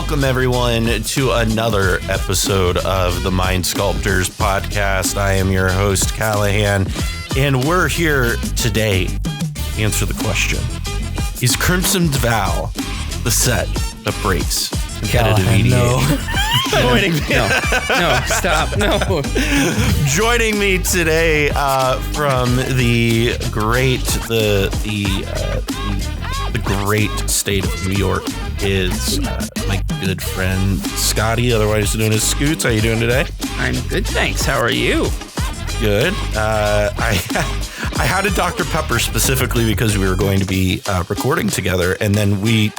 welcome everyone to another episode of the Mind Sculptors podcast. I am your host, Callahan, and we're here today to answer the question: is Crimson Vow the set that breaks competitive Callahan, EDH? no. Joining me, No, stop, no. Joining me today from the great state of New York is my good friend Scotty, otherwise known as Scoots. How you doing today? I'm good, thanks. How are you? Good. I had a Dr. Pepper specifically because we were going to be recording together, and then we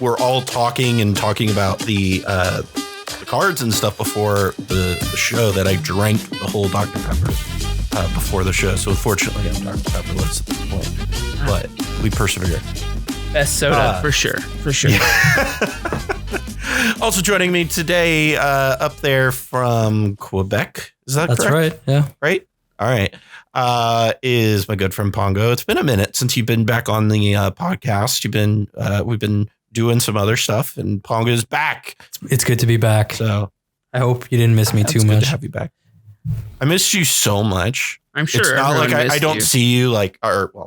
were all talking about the cards and stuff before the show that I drank the whole Dr. Pepper before the show. So unfortunately, I'm Dr. Pepperless at this point, but we persevere. Best soda, for sure. Yeah. Also joining me today up there from Quebec. Is that correct? That's right. Yeah. Right? All right. Is my good friend Pongo. It's been a minute since you've been back on the podcast. We've been doing some other stuff, and Pongo's back. It's good to be back. So I hope you didn't miss me too good much. to have you back. I missed you so much. I'm sure it's not like I don't you. see you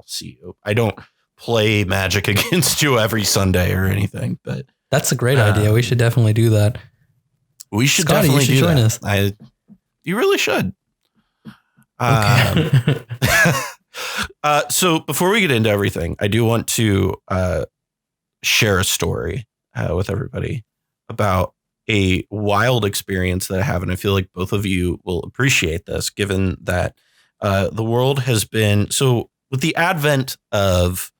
see you. I don't play Magic against you every Sunday or anything, but that's a great idea. We should definitely do that. We should Scotty, definitely you should join us. You really should. Okay. So before we get into everything, I do want to share a story with everybody about a wild experience that I have, and I feel like both of you will appreciate this, given that the world has been so with the advent of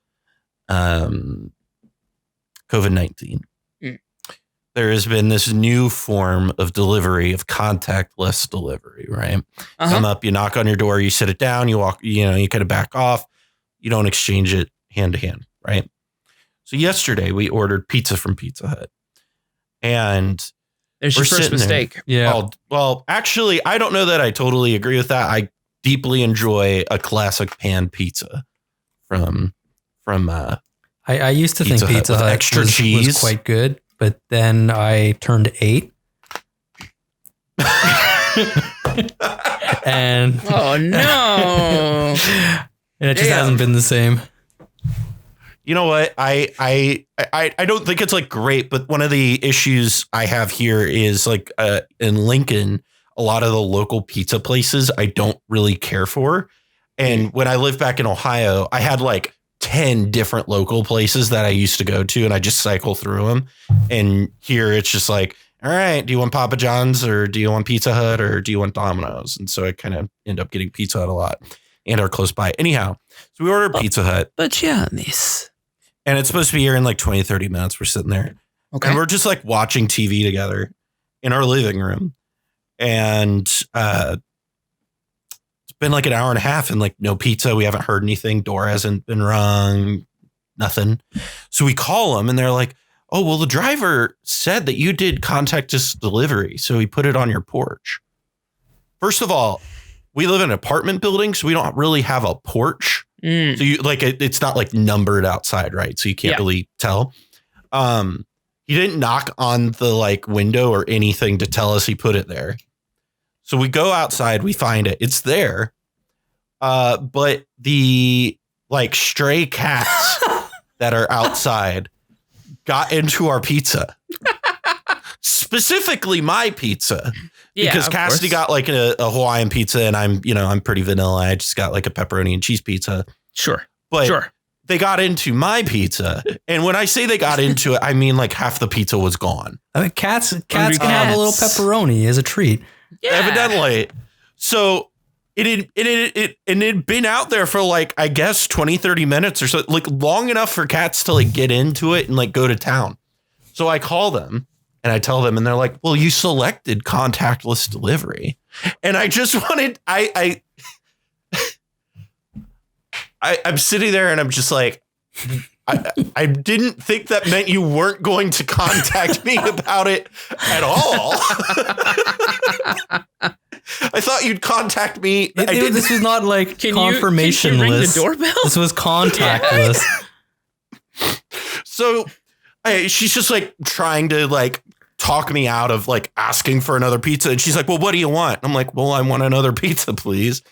COVID-19. There has been this new form of delivery, of contactless delivery, right? Come up, you knock on your door, you sit it down, you walk, you kind of back off. You don't exchange it hand to hand, right? So yesterday we ordered pizza from Pizza Hut. And there's your first mistake. Yeah. Well, actually, I don't know that I totally agree with that. I deeply enjoy a classic pan pizza from I used to think Pizza Hut extra cheese was quite good, but then I turned 8. And oh no. And it just hasn't been the same. You know what? I don't think it's like great, but one of the issues I have here is like in Lincoln, a lot of the local pizza places I don't really care for. And when I lived back in Ohio, I had like 10 different local places that I used to go to, and I just cycle through them. And here it's just like, all right, do you want Papa John's, or do you want Pizza Hut, or do you want Domino's? And so I kind of end up getting Pizza Hut a lot and are close by. Anyhow, so we ordered Pizza Hut. But yeah, this. And it's supposed to be here in like 20, 30 minutes. We're sitting there. Okay. And we're just like watching TV together in our living room. And it's been like an hour and a half and like no pizza. We haven't heard anything. Door hasn't been rung. Nothing. So we call them and they're like, oh, well, the driver said that you did contactless delivery. So he put it on your porch. First of all, we live in an apartment building, so we don't really have a porch. So you like it's not like numbered outside, right? So you can't really tell. He didn't knock on the like window or anything to tell us he put it there. So we go outside, we find it. It's there. But the like stray cats that are outside got into our pizza. Specifically my pizza. Because Cassidy got like a Hawaiian pizza, and I'm pretty vanilla. I just got like a pepperoni and cheese pizza. Sure. But they got into my pizza. And when I say they got into it, I mean like half the pizza was gone. I mean, cats can have a little pepperoni as a treat. Yeah. Evidently. So it had been out there for like, I guess 20, 30 minutes or so, like long enough for cats to like get into it and like go to town. So I call them. And I tell them, and they're like, well, you selected contactless delivery. And I just wanted, I'm sitting there and I'm just like, I didn't think that meant you weren't going to contact me about it at all. I thought you'd contact me. This was not like confirmation can you ring list. the doorbell? This was contactless. So she's just like trying to like talk me out of like asking for another pizza. And she's like, well, what do you want? I'm like, well, I want another pizza, please.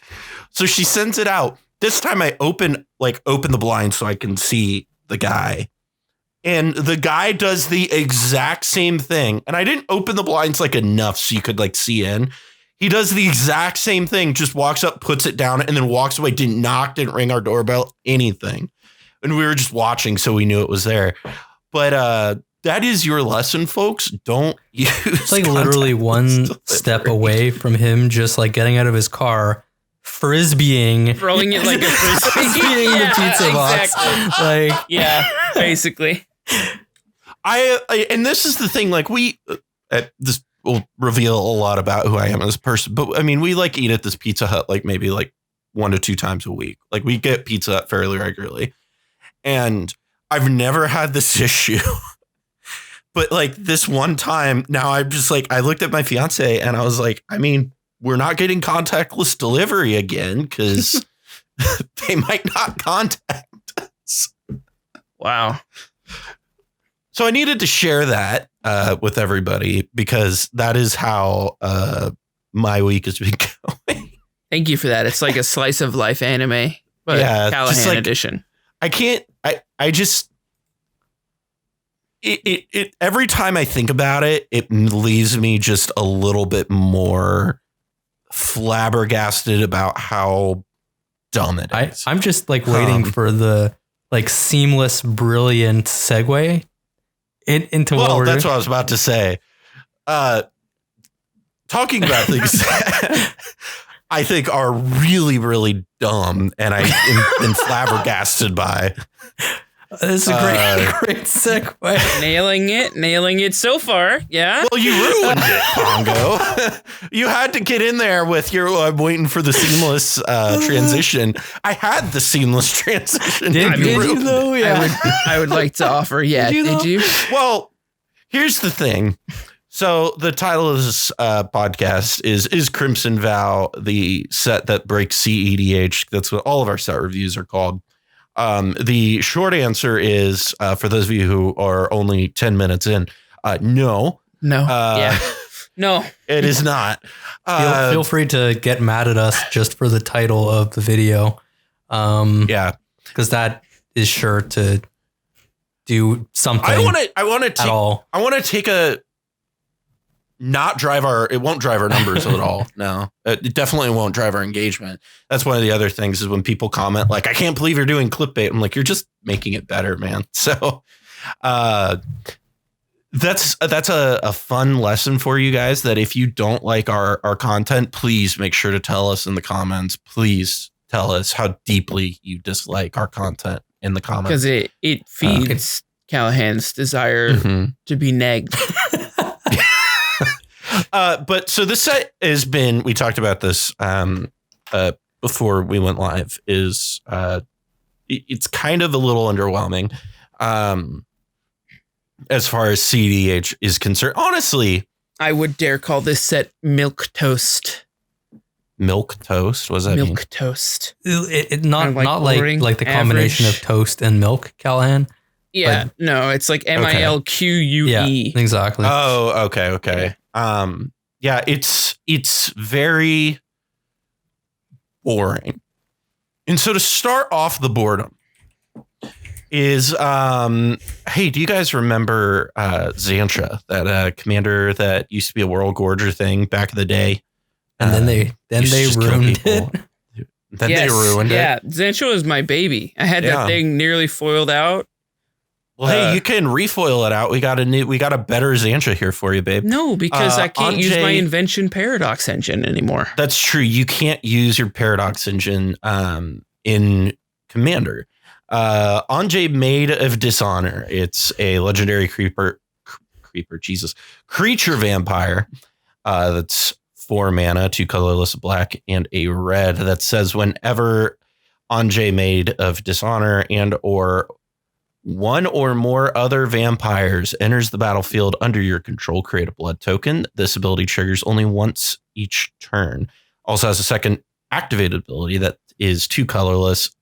So she sends it out. This time I open the blind so I can see the guy. And the guy does the exact same thing. And I didn't open the blinds like enough so you could like see in. He does the exact same thing, just walks up, puts it down, and then walks away, didn't knock, didn't ring our doorbell, anything. And we were just watching, so we knew it was there. But that is your lesson, folks. Don't use It's like literally one step away from him just like getting out of his car, frisbeeing. Throwing it like a frisbee. Frisbeeing the pizza box. Like, yeah, basically. I and this is the thing, like this will reveal a lot about who I am as a person. But I mean, we like eat at this Pizza Hut like maybe like 1 to 2 times a week. Like we get pizza fairly regularly. And I've never had this issue. But like this one time, now I'm just like, I looked at my fiance and I was like, I mean, we're not getting contactless delivery again because they might not contact us. Wow. So I needed to share that with everybody because that is how my week has been going. Thank you for that. It's like a slice of life anime, but Callahan like, edition. I just every time I think about it, it leaves me just a little bit more flabbergasted about how dumb it is. I'm just like waiting for the like seamless, brilliant segue into what we're that's doing. what I was about to say. Talking about things that I think are really, really dumb and I've been flabbergasted by. This is a great segue. Nailing it so far. Yeah. Well, you ruined it, Pongo. You had to get in there with your, I'm waiting for the seamless transition. I had the seamless transition. Did you though? Yeah. I would like to offer. Yeah. Did you? Well, here's the thing. So the title of this podcast is Crimson Vow, the set that breaks cEDH. That's what all of our set reviews are called. The short answer is, for those of you who are only 10 minutes in, no. No. No, it is not. Feel free to get mad at us just for the title of the video. Because that is sure to do something. I want to take a not drive it won't drive our numbers at all. No, it definitely won't drive our engagement. That's one of the other things is when people comment like, I can't believe you're doing clickbait. I'm like, you're just making it better, man. So that's a fun lesson for you guys that if you don't like our content, please make sure to tell us in the comments. Please tell us how deeply you dislike our content in the comments. Because it feeds Callahan's desire to be negged. But so this set has been, we talked about this before we went live, is it's kind of a little underwhelming as far as cEDH is concerned. Honestly, I would dare call this set milk toast. Milk toast? What does that mean? Milk toast. Not like the combination of toast and milk, Callahan. Yeah, no, it's like MILQUE. Yeah, exactly. Oh, okay. Yeah, it's very boring. And so to start off the boredom is, hey, do you guys remember Xantra, that commander that used to be a World Gorger thing back in the day? And then they ruined it. Then they ruined it. Yeah, Xantra was my baby. I had that thing nearly foiled out. Well, hey, you can refoil it out. We got a better Xantra here for you, babe. No, because I can't use my invention Paradox engine anymore. That's true. You can't use your Paradox engine in Commander. Anje, Maid of Dishonor. It's a legendary creature vampire. That's 4 mana, 2 colorless, black, and a red. That says whenever Anje, Maid of Dishonor and or one or more other vampires enters the battlefield under your control, create a blood token. This ability triggers only once each turn. Also has a second activated ability that is 2 colorless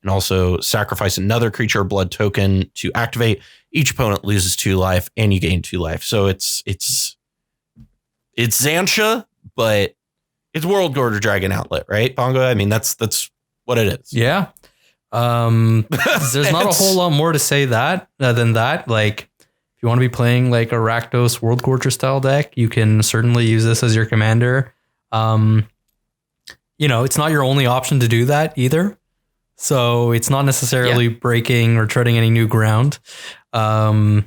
and also sacrifice another creature blood token to activate. Each opponent loses 2 life, and you gain 2 life. So it's Xantia, but it's World Gorger Dragon Outlet, right, Bongo? I mean, that's what it is. Yeah. There's not a whole lot more to say than that. Like, if you want to be playing like a Rakdos World Gorger style deck, you can certainly use this as your commander. It's not your only option to do that either. So it's not necessarily breaking or treading any new ground. I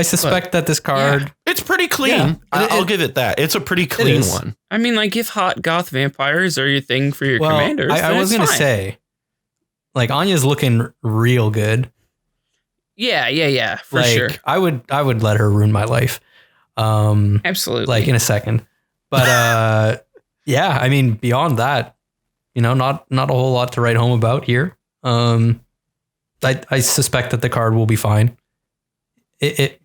suspect that this card... It's pretty clean. Yeah, I'll give it that. It's a pretty clean one. I mean, like, if hot goth vampires are your thing for your commanders, I was going to say, like, Anya's looking real good. Yeah, for sure. I would let her ruin my life. Absolutely. Like, in a second. But, yeah, I mean, beyond that, not a whole lot to write home about here. I suspect that the card will be fine. It's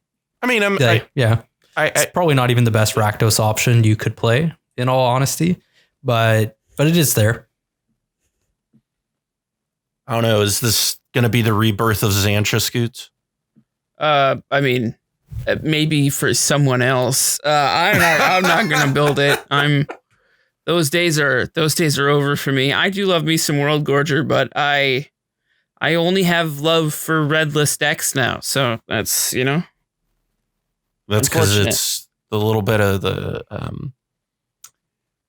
probably not even the best Rakdos option you could play, in all honesty, but it is there. I don't know. Is this going to be the rebirth of Xantia, Scoots? I mean, maybe for someone else. I'm not going to build it. Those days are over for me. I do love me some World Gorger, but I only have love for redless decks now. So that's, That's because it's the little bit of the,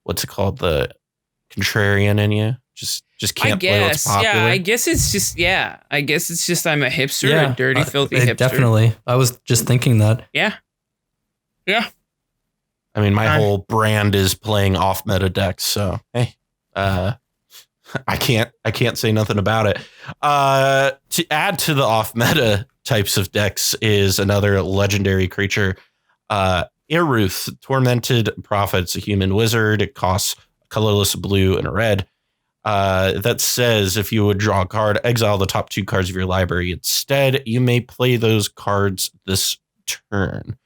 what's it called? The contrarian in you. Just can't play what's popular. Yeah, I guess it's just I'm a hipster, a dirty, filthy hipster. Definitely. I was just thinking that. Yeah. I mean, my whole brand is playing off meta decks, so hey, I can't say nothing about it. To add to the off meta types of decks is another legendary creature, Eruth, Tormented Prophet. It's a human wizard. It costs a colorless blue and a red. That says if you would draw a card, exile the top 2 cards of your library. Instead, you may play those cards this turn.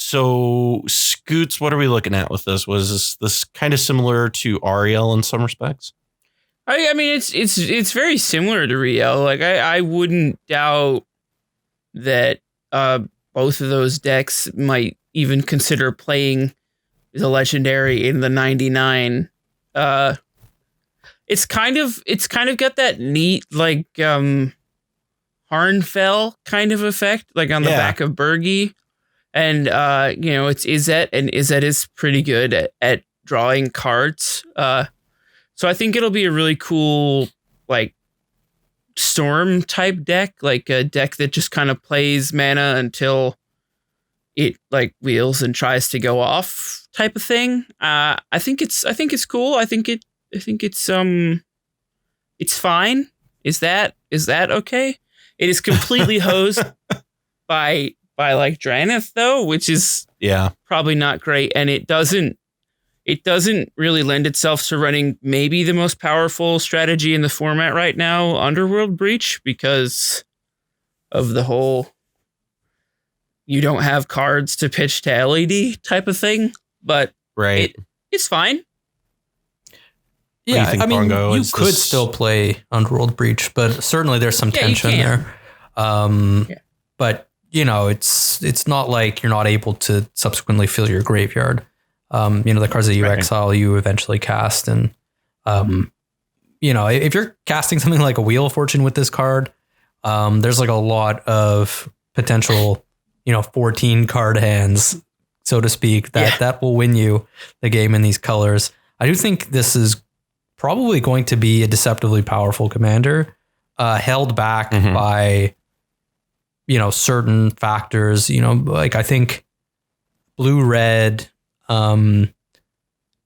So, Scoots, what are we looking at with this? Was this kind of similar to Ariel in some respects? I mean, it's very similar to Riel. Like, I wouldn't doubt that both of those decks might even consider playing the legendary in the 99. It's kind of got that neat like Harnfell kind of effect, like on the back of Bergie. And it's Izzet, and Izzet is pretty good at drawing cards. So I think it'll be a really cool like storm type deck, like a deck that just kind of plays mana until it like wheels and tries to go off type of thing. I think it's cool. I think it's fine. Is that okay? It is completely hosed by like Draneth though, which is probably not great, and it doesn't really lend itself to running maybe the most powerful strategy in the format right now, Underworld Breach, because of the whole you don't have cards to pitch to LED type of thing. But it's fine. Yeah, I mean, you could still play Underworld Breach, but certainly there's some tension there. But it's not like you're not able to subsequently fill your graveyard. The cards that you exile, you eventually cast. And, if you're casting something like a Wheel of Fortune with this card, there's like a lot of potential, 14 card hands, so to speak, that will win you the game in these colors. I do think this is probably going to be a deceptively powerful commander, held back by, certain factors, like I think blue-red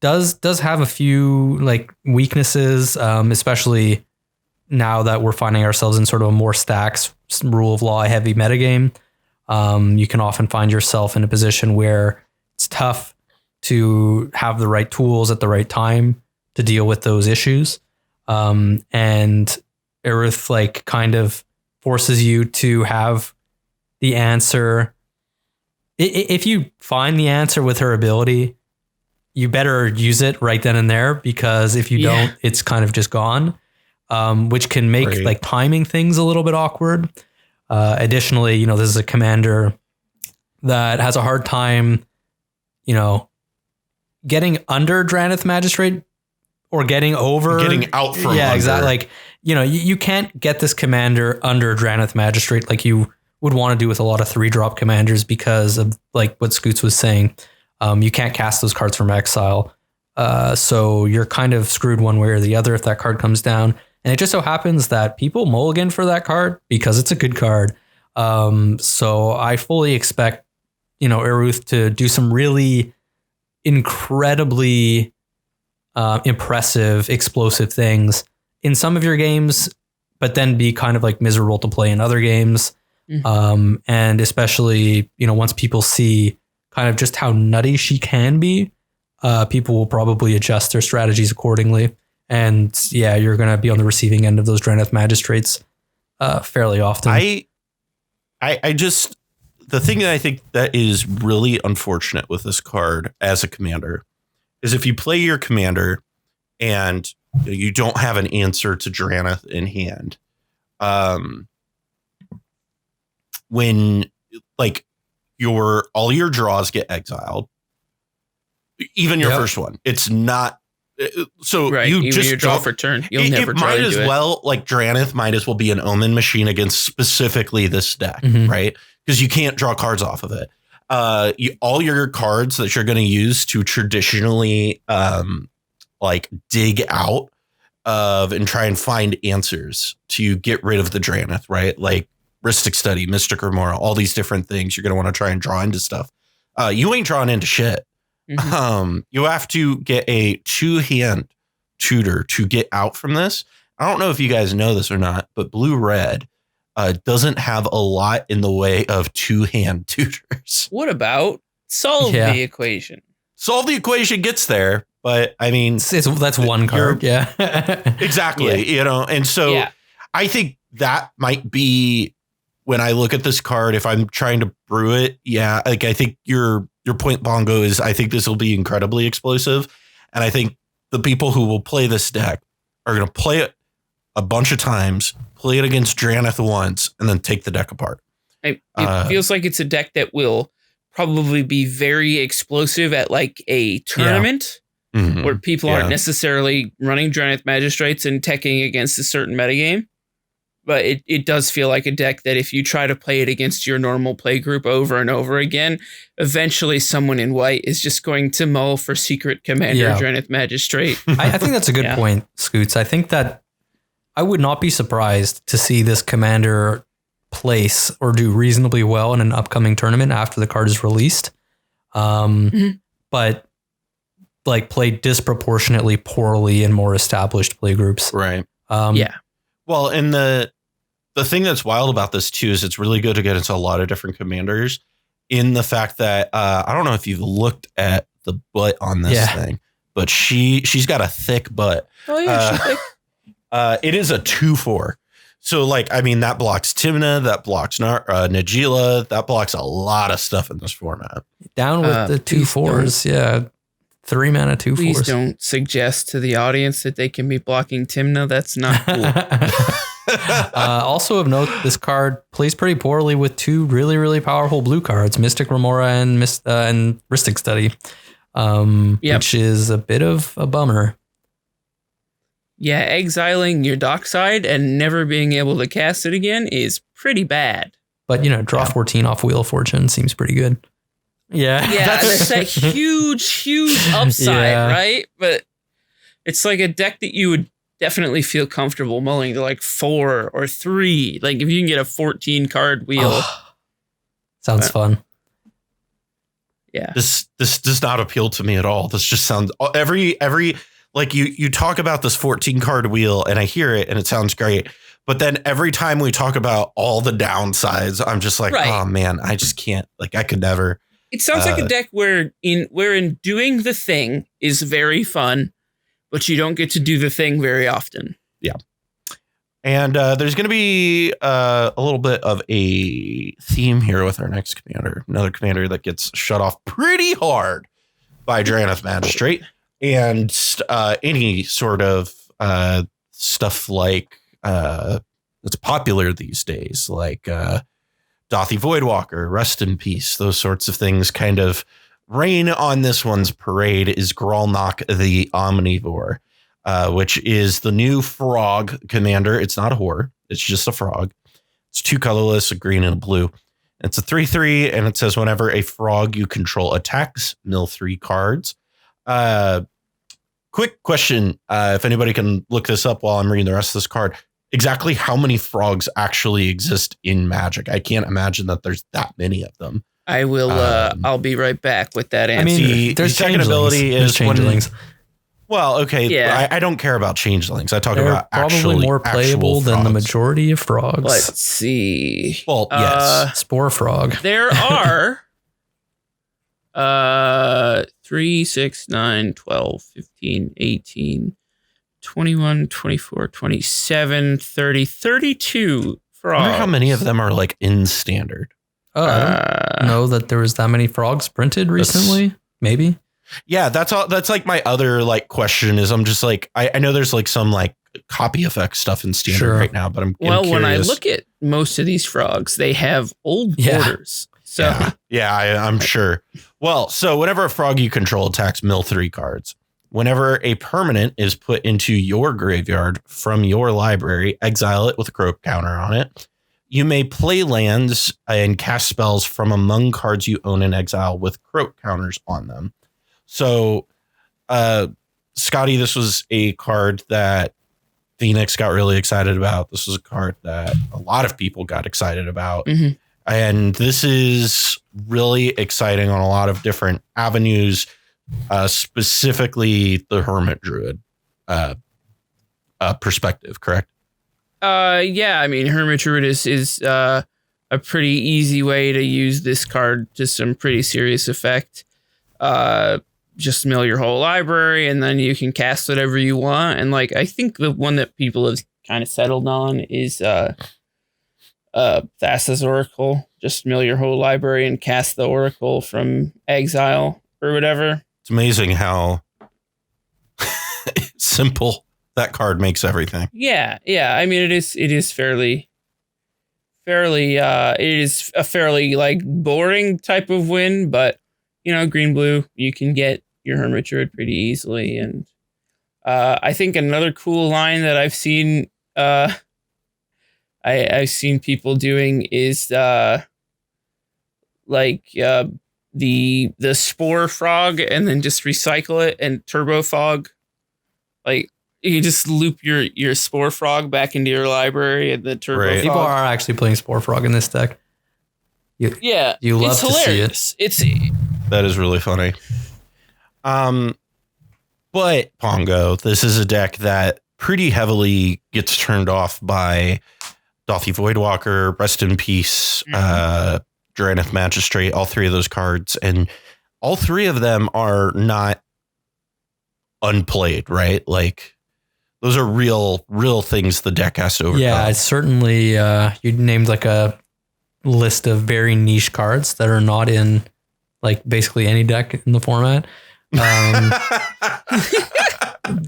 does have a few like weaknesses, especially now that we're finding ourselves in sort of a more stacks rule of law heavy metagame. You can often find yourself in a position where it's tough to have the right tools at the right time to deal with those issues. And Eruth like kind of forces you to have the answer. If you find the answer with her ability, you better use it right then and there, because if you don't, it's kind of just gone. which can make like timing things a little bit awkward. Additionally, you know, this is a commander that has a hard time, you know, getting under Draneth Magistrate or getting out from under. Exactly. Like, you know, you can't get this commander under Draneth Magistrate like you would want to do with a lot of 3-drop commanders because of like what Scoots was saying. You can't cast those cards from exile. So you're kind of screwed one way or the other if that card comes down. And it just so happens that people mulligan for that card because it's a good card. So I fully expect, you know, Eruth to do some really incredibly impressive, explosive things in some of your games, but then be kind of like miserable to play in other games. And especially, you know, once people see kind of just how nutty she can be, people will probably adjust their strategies accordingly. And yeah, you're going to be on the receiving end of those Draneth Magistrates fairly often. I just, the thing that I think that is really unfortunate with this card as a commander is if you play your commander and you don't have an answer to Draneth in hand, when like all your draws get exiled, even your first one, it's not. So you even just your draw for turn. You'll never try to do it. Well, like Draneth might as well be an omen machine against specifically this deck, right? Because you can't draw cards off of it. All your cards that you're going to use to traditionally like dig out of and try and find answers to get rid of the Draneth, right? Like Rhystic Study, Mystic Remora, all these different things you're going to want to try and draw into stuff. You ain't drawing into shit. You have to get a 2-hand tutor to get out from this. I don't know if you guys know this or not, but blue-red doesn't have a lot in the way of 2-hand tutors. What about solve the equation? Solve the equation gets there, but I mean, that's one card. Yeah, exactly. You know, and so I think that might be when I look at this card, if I'm trying to brew it. Yeah, like I think your point, Bongo, is I think this will be incredibly explosive, and I think the people who will play this deck are going to play it a bunch of times, play it against Draneth once, and then take the deck apart. It feels like it's a deck that will probably be very explosive at like a tournament where people aren't necessarily running Draneth Magistrates and teching against a certain metagame. But it does feel like a deck that if you try to play it against your normal play group over and over again, eventually someone in white is just going to mull for Secret Commander Draneth Magistrate. I think that's a good point, Scoots. I think that I would not be surprised to see this commander place or do reasonably well in an upcoming tournament after the card is released. But like play disproportionately poorly in more established play groups. Right. Well, and the thing that's wild about this too is it's really good to get into a lot of different commanders in the fact that I don't know if you've looked at the butt on this thing, but she's got a thick butt. Oh yeah, she's thick. It is a 2/4. So like, I mean, that blocks Tymna, that blocks Najeela, that blocks a lot of stuff in this format. Down with the 2/4s. Yeah. 3 mana, 2/4. Please don't suggest to the audience that they can be blocking Tymna. That's not cool. Also of note, this card plays pretty poorly with 2 really, really powerful blue cards, Mystic Remora and Rhystic Study, which is a bit of a bummer. Yeah, exiling your dockside and never being able to cast it again is pretty bad. But, you know, draw 14 off Wheel of Fortune seems pretty good. Yeah, that's that huge upside, right? But it's like a deck that you would definitely feel comfortable mulling to like 4 or 3. Like if you can get a 14 card wheel, sounds fun. Yeah, this does not appeal to me at all. This just sounds every like you talk about this 14 card wheel, and I hear it, and it sounds great. But then every time we talk about all the downsides, I'm just like, oh man, I just can't. Like I could never. It sounds like a deck wherein doing the thing is very fun, but you don't get to do the thing very often. Yeah. And there's going to be a little bit of a theme here with our next commander. Another commander that gets shut off pretty hard by Draneth Magistrate. And any sort of stuff like that's popular these days, like Dothy Voidwalker, Rest in Peace, those sorts of things kind of rain on this one's parade is Grolnok the Omnivore, which is the new frog commander. It's not a horror. It's just a frog. It's 2 colorless, a green and a blue. It's a 3/3, and it says whenever a frog you control attacks, mill 3 cards. Quick question, if anybody can look this up while I'm reading the rest of this card. Exactly how many frogs actually exist in Magic? I can't imagine that there's that many of them. I will. I'll be right back with that answer. I mean, there's second ability is changelings. Well, okay. Yeah. I don't care about changelings. I talk They're about probably more playable than the majority of frogs. Let's see. Well, yes. Spore frog. There are 3, 6, 9, 12, 15, 18, 21, 24, 27, 30, 32 frogs. I wonder how many of them are like in standard. Oh, I don't know that there was that many frogs printed recently. Maybe. Yeah, that's all. That's like my other like question is I'm just like, I know there's like some like copy effect stuff in standard right now, but I'm curious. When I look at most of these frogs, they have old borders. So I'm sure. Well, so whenever a frog you control attacks, mill 3 cards. Whenever a permanent is put into your graveyard from your library, exile it with a croak counter on it. You may play lands and cast spells from among cards you own in exile with croak counters on them. So, Scotty, this was a card that Phoenix got really excited about. This was a card that a lot of people got excited about. Mm-hmm. And this is really exciting on a lot of different avenues, specifically the Hermit Druid perspective, correct? Yeah, I mean, Hermit Druid is a pretty easy way to use this card to some pretty serious effect. Just mill your whole library and then you can cast whatever you want. And like, I think the one that people have kind of settled on is Thassa's Oracle. Just mill your whole library and cast the Oracle from exile or whatever. It's amazing how simple that card makes everything. Yeah. I mean, it is fairly, it is a fairly like boring type of win, but you know, green, blue, you can get your Hermit Druid pretty easily. And I think another cool line that I've seen, I've seen people doing is the Spore Frog and then just recycle it and Turbo Fog. Like, you just loop your Spore Frog back into your library and the Turbo Fog. People are actually playing Spore Frog in this deck. You love to see it. That is really funny. But Pongo, this is a deck that pretty heavily gets turned off by Dothy Voidwalker, Rest in Peace, Drannith Magistrate, all 3 of those cards. And all 3 of them are not unplayed, right? Like, those are real things the deck has to overcome. Yeah, it's certainly, you named like a list of very niche cards that are not in like basically any deck in the format.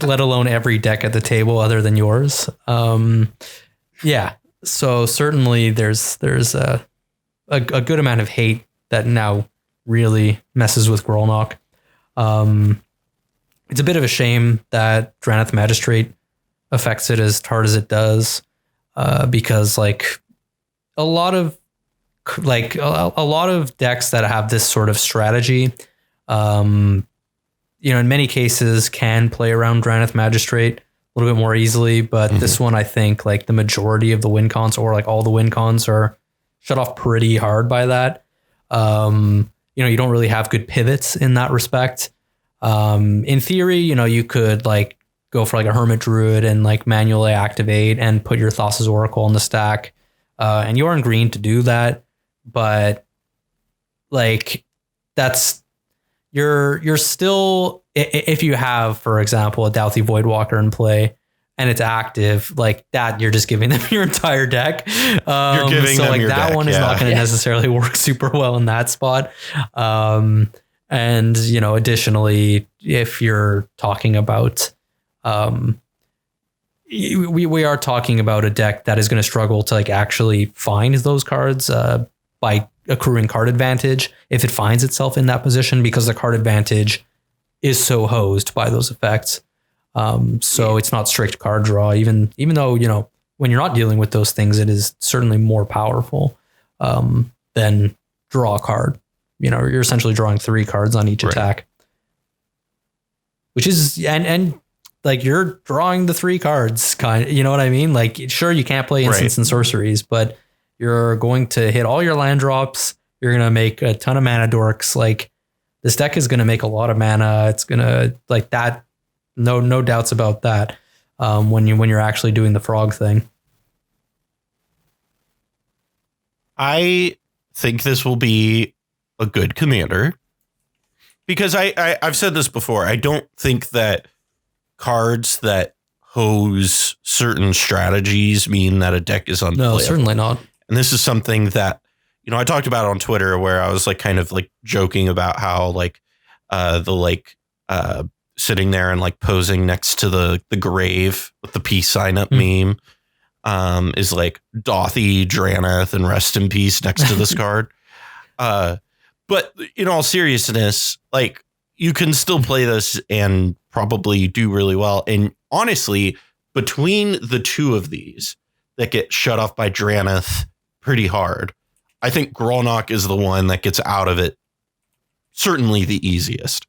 Let alone every deck at the table other than yours. Yeah. So certainly there's a good amount of hate that now really messes with Grolnok. It's a bit of a shame that Drannith Magistrate affects it as hard as it does, because like a lot of decks that have this sort of strategy, in many cases can play around Drannith Magistrate a little bit more easily, but this one, I think like the majority of the win cons or like all the win cons are shut off pretty hard by that. You don't really have good pivots in that respect. In theory, you could like go for like a Hermit Druid and like manually activate and put your Thassa's Oracle in the stack. And you're in green to do that. But like that's you're still, if you have, for example, a Dothy Voidwalker in play and it's active like that, you're just giving them your entire deck. You're giving them like your that deck, one is not going to necessarily work super well in that spot. And additionally, if you're talking about we are talking about a deck that is going to struggle to like actually find those cards by accruing card advantage if it finds itself in that position, because the card advantage is so hosed by those effects. So it's not strict card draw, even though, you know, when you're not dealing with those things, it is certainly more powerful than draw a card. You know, you're essentially drawing 3 cards on each attack, which is, and like you're drawing the 3 cards kind of, you know what I mean? Like, sure, you can't play instants and sorceries, but you're going to hit all your land drops. You're going to make a ton of mana dorks. Like, this deck is going to make a lot of mana. It's going to like that. No doubts about that. When you're actually doing the frog thing. I think this will be a good commander, because I've said this before. I don't think that cards that hose certain strategies mean that a deck is unplayable. No, certainly not. And this is something that, you know, I talked about on Twitter, where I was like kind of like joking about how like sitting there and like posing next to the grave with the peace sign up meme is like Dothy, Drannith, and rest in peace next to this card. But in all seriousness, like, you can still play this and probably do really well. And honestly, between the 2 of these that get shut off by Drannith pretty hard, I think Grolnok is the one that gets out of it certainly the easiest.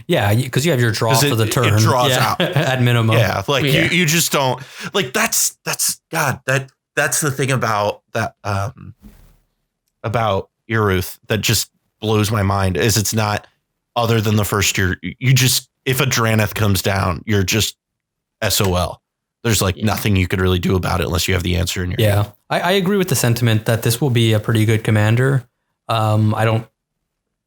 Yeah, because you have your draw for the turn. It draws out at minimum. Yeah, like you just don't like. That's the thing about that about Eruth that just blows my mind, is it's not, other than the first year, you just, if a Drannith comes down, you're just SOL. There's like nothing you could really do about it unless you have the answer in your hand. I agree with the sentiment that this will be a pretty good commander. I don't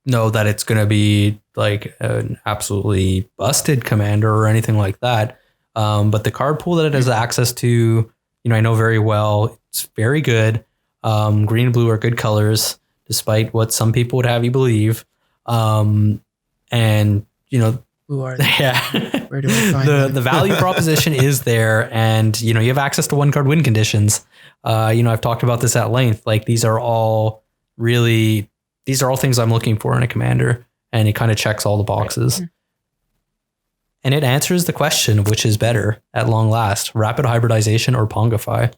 know that it's going to be like an absolutely busted commander or anything like that. But the card pool that it has access to, you know, I know very well. It's very good. Green and blue are good colors, despite what some people would have you believe. And, you know, who are they? Yeah. Where do I find the value proposition is there, and, you know, you have access to 1 card win conditions. You know, I've talked about this at length. Like, these are all things I'm looking for in a commander, and it kind of checks all the boxes. Right. And it answers the question of which is better at long last, rapid hybridization or Pongify.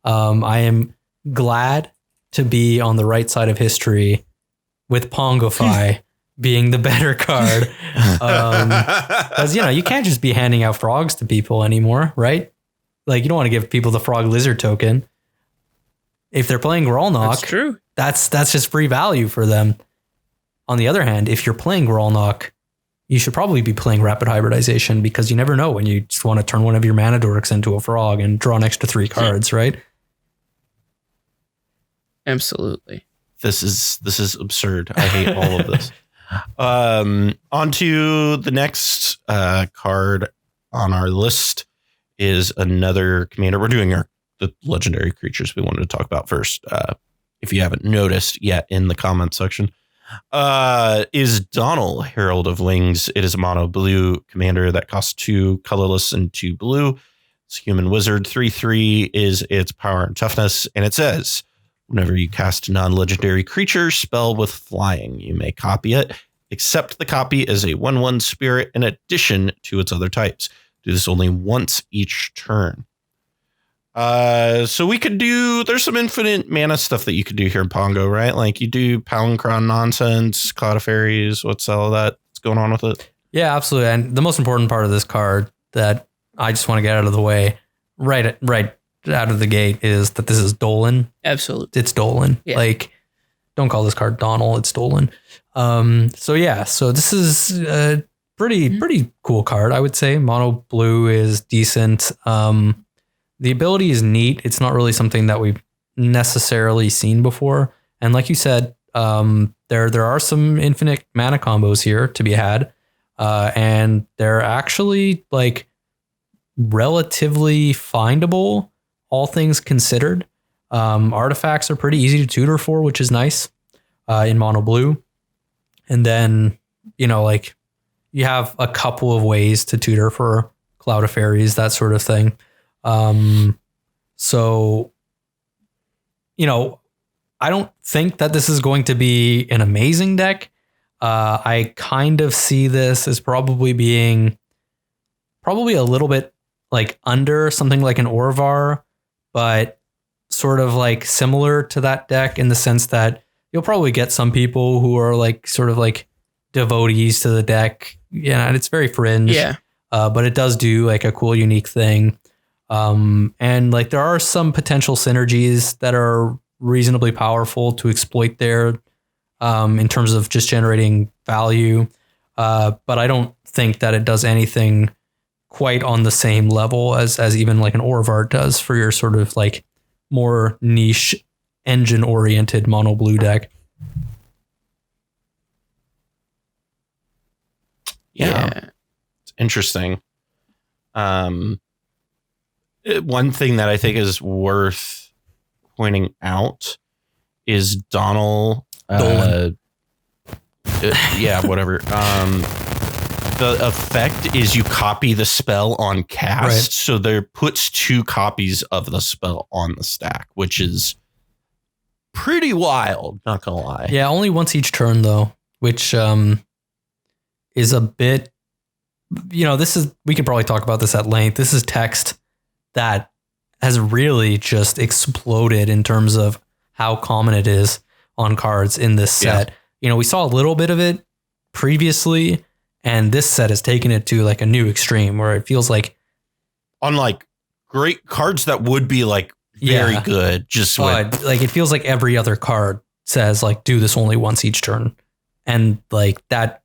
I am glad to be on the right side of history with Pongify being the better card. Because, you know, you can't just be handing out frogs to people anymore, right? Like, you don't want to give people the frog lizard token. If they're playing Grolnok, that's true. That's just free value for them. On the other hand, if you're playing Grolnok, you should probably be playing Rapid Hybridization, because you never know when you just want to turn one of your mana dorks into a frog and draw an extra 3 cards, right? Absolutely. This is absurd. I hate all of this. On to the next card on our list is another commander. We're doing the legendary creatures we wanted to talk about first. If you haven't noticed yet in the comment section, is Donal, Herald of Wings. It is a mono blue commander that costs 2 colorless and 2 blue. It's a human wizard. 3/3 is its power and toughness. And it says, whenever you cast a non-legendary creature spell with flying, you may copy it, except the copy is a 1/1 spirit in addition to its other types. Do this only once each turn. So we could do, there's some infinite mana stuff that you could do here in Pongo, right? Like, you do Palancron nonsense, Cloud of Fairies, what's all that's going on with it? Yeah, absolutely. And the most important part of this card that I just want to get out of the way right out of the gate is that this is Dolan. Absolutely. It's Dolan. Yeah. Like, don't call this card Donal, it's Dolan. So this is a pretty cool card, I would say. Mono blue is decent. The ability is neat. It's not really something that we've necessarily seen before. And like you said, there are some infinite mana combos here to be had. And they're actually like relatively findable, all things considered. Artifacts are pretty easy to tutor for, which is nice in mono blue. And then, you know, like, you have a couple of ways to tutor for Cloud of Fairies, that sort of thing. So, I don't think that this is going to be an amazing deck. I kind of see this as probably being a little bit like under something like an Orvar, but sort of like similar to that deck in the sense that you'll probably get some people who are like sort of like devotees to the deck. Yeah, and it's very fringe. Yeah. But it does do like a cool, unique thing. And like there are some potential synergies that are reasonably powerful to exploit there in terms of just generating value. But I don't think that it does anything quite on the same level as even like an Orvar does for your sort of like more niche engine oriented mono blue deck. Yeah. It's interesting. One thing that I think is worth pointing out is Donal. Whatever. The effect is you copy the spell on cast. Right. So there puts 2 copies of the spell on the stack, which is pretty wild. Not going to lie. Yeah. Only once each turn though, which is a bit, we could probably talk about this at length. This is text that has really just exploded in terms of how common it is on cards in this set. Yeah. We saw a little bit of it previously, and this set has taken it to like a new extreme where it feels like on like great cards that would be like very good. Just like it feels like every other card says like do this only once each turn, and like that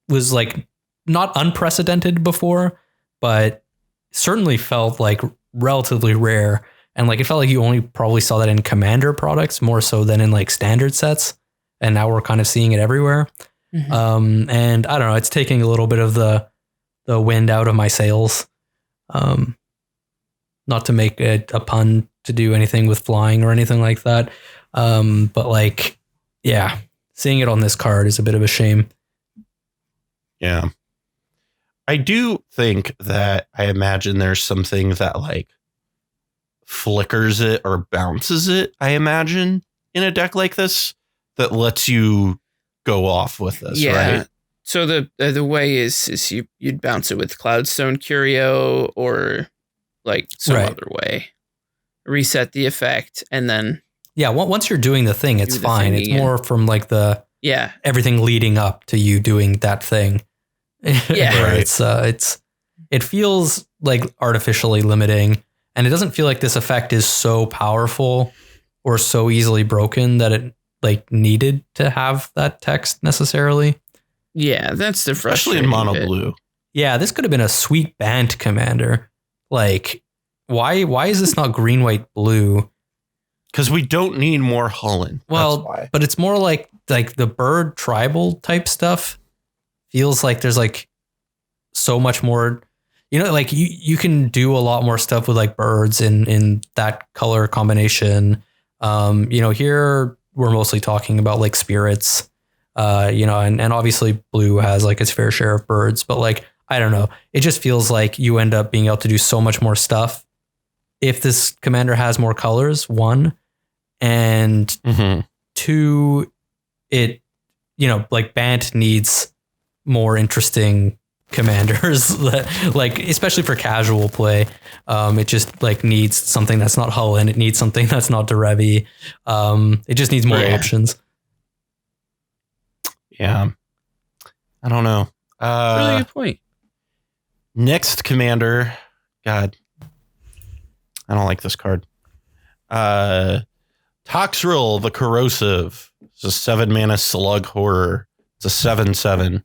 was like not unprecedented before, but certainly felt like relatively rare. And like it felt like you only probably saw that in commander products more so than in like standard sets. And now we're kind of seeing it everywhere. Mm-hmm. And I don't know, it's taking a little bit of the wind out of my sails. Not to make a pun to do anything with flying or anything like that. But like, yeah, seeing it on this card is a bit of a shame. Yeah. I do think that I imagine there's something that like flickers it or bounces it, I imagine, in a deck like this that lets you go off with this, right? So the way is you'd bounce it with Cloudstone Curio or like some other way. Reset the effect and then once you're doing the thing, it's fine. It's more from like everything leading up to you doing that thing. Yeah. It feels like artificially limiting, and it doesn't feel like this effect is so powerful or so easily broken that it like needed to have that text necessarily. Yeah, that's the especially in mono blue. Yeah, this could have been a sweet band commander. Like, why is this not green, white, blue? Because we don't need more Holland. Well, but it's more like the bird tribal type stuff. Feels like there's like so much more, like you can do a lot more stuff with like birds in that color combination. Here we're mostly talking about like spirits, and obviously blue has like its fair share of birds, but like, I don't know. It just feels like you end up being able to do so much more stuff if this commander has more colors, 1, and 2, it, like Bant needs more interesting commanders, like especially for casual play. It just like needs something that's not Hullen. It needs something that's not Derevi. It just needs more options. Yeah, I don't know. Really good point. Next commander, God, I don't like this card. Toxrill, the Corrosive. It's a 7-mana slug horror. It's a 7/7.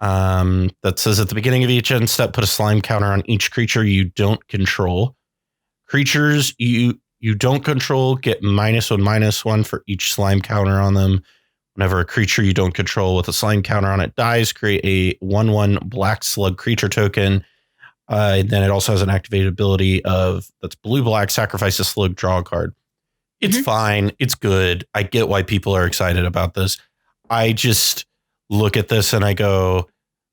That says at the beginning of each end step, put a slime counter on each creature you don't control. Creatures you don't control get -1/-1 for each slime counter on them. Whenever a creature you don't control with a slime counter on it dies, create a 1/1 black slug creature token. And then it also has an activated ability that's blue-black, sacrifice a slug, draw a card. It's fine. It's good. I get why people are excited about this. I just look at this and I go,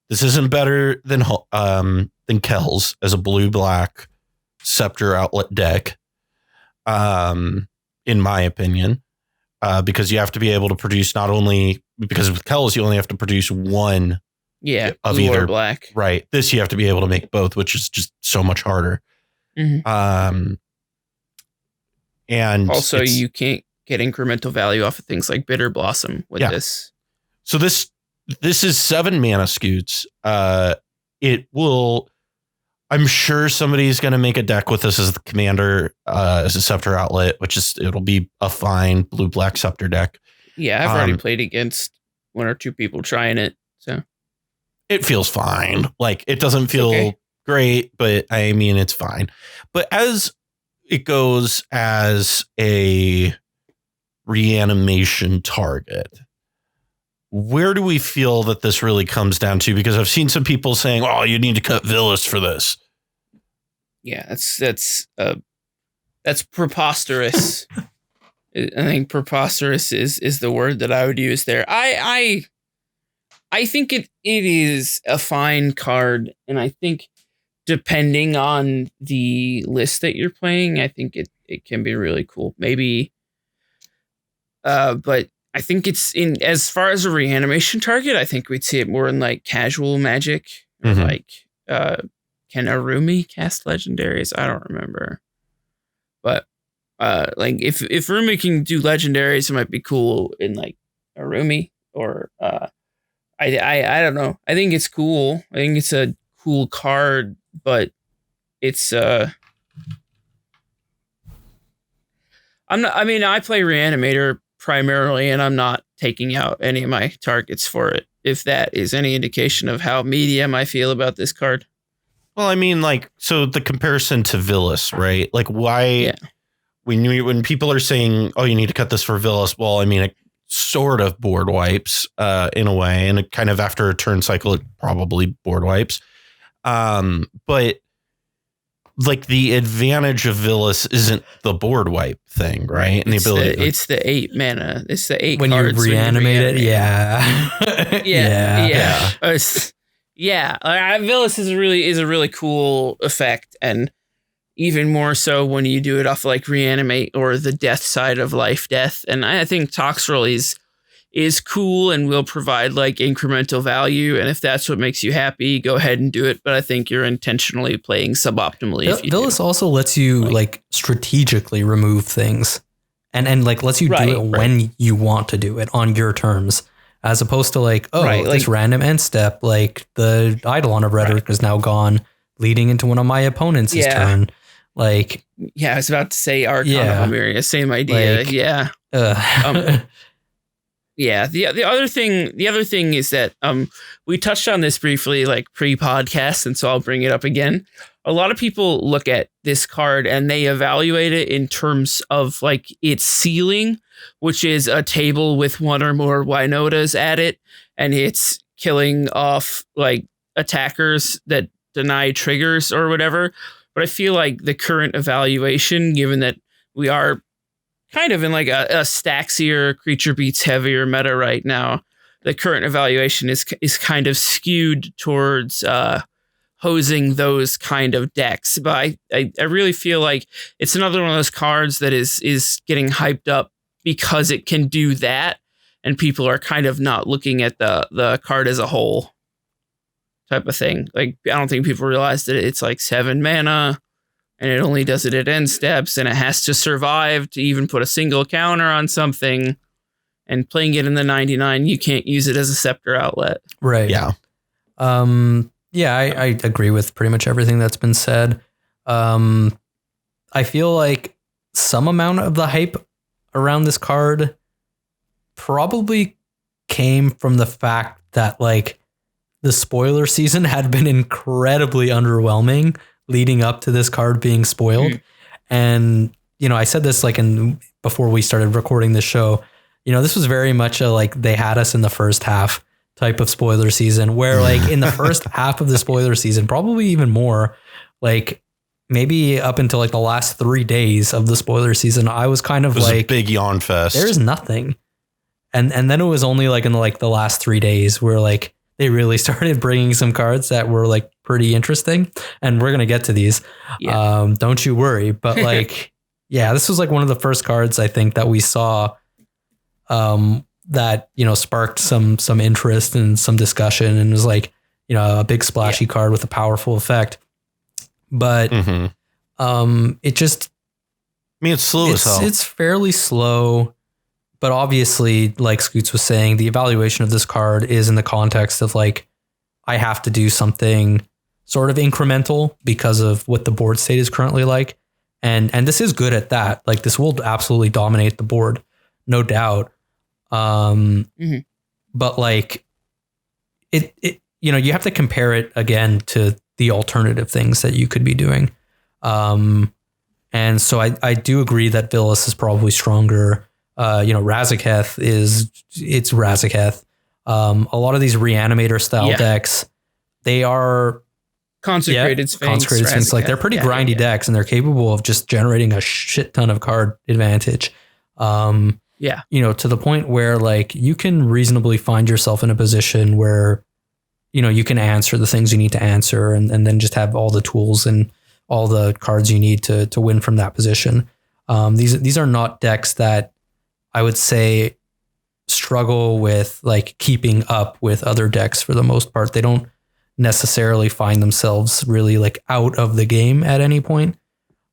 this isn't better than Kells as a blue-black Scepter Outlet deck, in my opinion, because you have to be able to produce not only, because with Kells, you only have to produce one of blue either or black. Right. This you have to be able to make both, which is just so much harder. And also you can't get incremental value off of things like Bitter Blossom with this. So this is 7 mana Scoots. It will, I'm sure somebody's going to make a deck with this as the commander, as a Scepter Outlet, it'll be a fine blue-black Scepter deck. Yeah, I've already played against 1 or 2 people trying it, so. It feels fine. Like, it doesn't feel great, but I mean, it's fine. But as it goes as a reanimation target, where do we feel that this really comes down to? Because I've seen some people saying, "Oh, you need to cut Villas for this." Yeah, that's preposterous. I think preposterous is the word that I would use there. I think it is a fine card, and I think depending on the list that you're playing, I think it can be really cool. Maybe, but I think it's in, as far as a reanimation target, I think we'd see it more in like casual Magic, or like can Arumi cast legendaries? I don't remember, but like if Rumi can do legendaries, it might be cool in like Arumi, or I don't know. I think it's cool. I think it's a cool card, but it's I play Reanimator primarily, and I'm not taking out any of my targets for it, if that is any indication of how medium I feel about this card. Well, I mean, like, so the comparison to Villas, right? Like, why when people are saying, "Oh, you need to cut this for Villas," well, I mean, it sort of board wipes in a way, and it kind of after a turn cycle, it probably board wipes. But like the advantage of Villas isn't the board wipe thing, right? And it's the ability, it's the 8 mana. It's the 8 when cards you reanimate it. Villas is a really cool effect, and even more so when you do it off like reanimate or the death side of life death. And I think Toxrill is cool and will provide like incremental value. And if that's what makes you happy, go ahead and do it. But I think you're intentionally playing suboptimally. If you Villas also lets you like strategically remove things and like lets you do it when you want to do it on your terms, as opposed to like, this random end step, like the Eidolon of Rhetoric is now gone, leading into one of my opponents' turn. Like, I was about to say Archon of Emeria, same idea. Like, The other thing is that we touched on this briefly like pre-podcast, and so I'll bring it up again. A lot of people look at this card and they evaluate it in terms of like its ceiling, which is a table with 1 or more Wynotas at it, and it's killing off like attackers that deny triggers or whatever. But I feel like the current evaluation, given that we are kind of in like a Staxier creature beats heavier meta right now, the current evaluation is kind of skewed towards hosing those kind of decks. But I really feel like it's another one of those cards that is getting hyped up because it can do that, and people are kind of not looking at the card as a whole type of thing. Like, I don't think people realize that it's like 7 mana and it only does it at end steps, and it has to survive to even put a single counter on something. And playing it in the 99, you can't use it as a Scepter Outlet. Right. Yeah. I agree with pretty much everything that's been said. I feel like some amount of the hype around this card probably came from the fact that like the spoiler season had been incredibly underwhelming leading up to this card being spoiled. And, you know, I said this like before we started recording this show, you know, this was very much a, like, they had us in the first half type of spoiler season, where like in the first half of the spoiler season, probably even more, like maybe up until like the last 3 days of the spoiler season, I was kind of like, a big yawn fest. There's nothing. And then it was only like in like the last 3 days where like they really started bringing some cards that were like pretty interesting. And we're going to get to these. Yeah. Don't you worry. But like, yeah, this was like one of the first cards I think that we saw that, sparked some interest and some discussion, and was like, a big splashy card with a powerful effect. But it just, it's slow as hell. It's fairly slow. But obviously, like Scoots was saying, the evaluation of this card is in the context of like, I have to do something sort of incremental because of what the board state is currently like. And this is good at that. Like, this will absolutely dominate the board, no doubt. But like it you have to compare it again to the alternative things that you could be doing. And so I do agree that Villas is probably stronger. Razaketh it's Razaketh. A lot of these Reanimator style decks, they are Consecrated Sphinx. Like, they're pretty grindy decks, and they're capable of just generating a shit ton of card advantage. To the point where like you can reasonably find yourself in a position where, you can answer the things you need to answer, and then just have all the tools and all the cards you need to win from that position. These are not decks that I would say struggle with like keeping up with other decks for the most part. They don't necessarily find themselves really like out of the game at any point.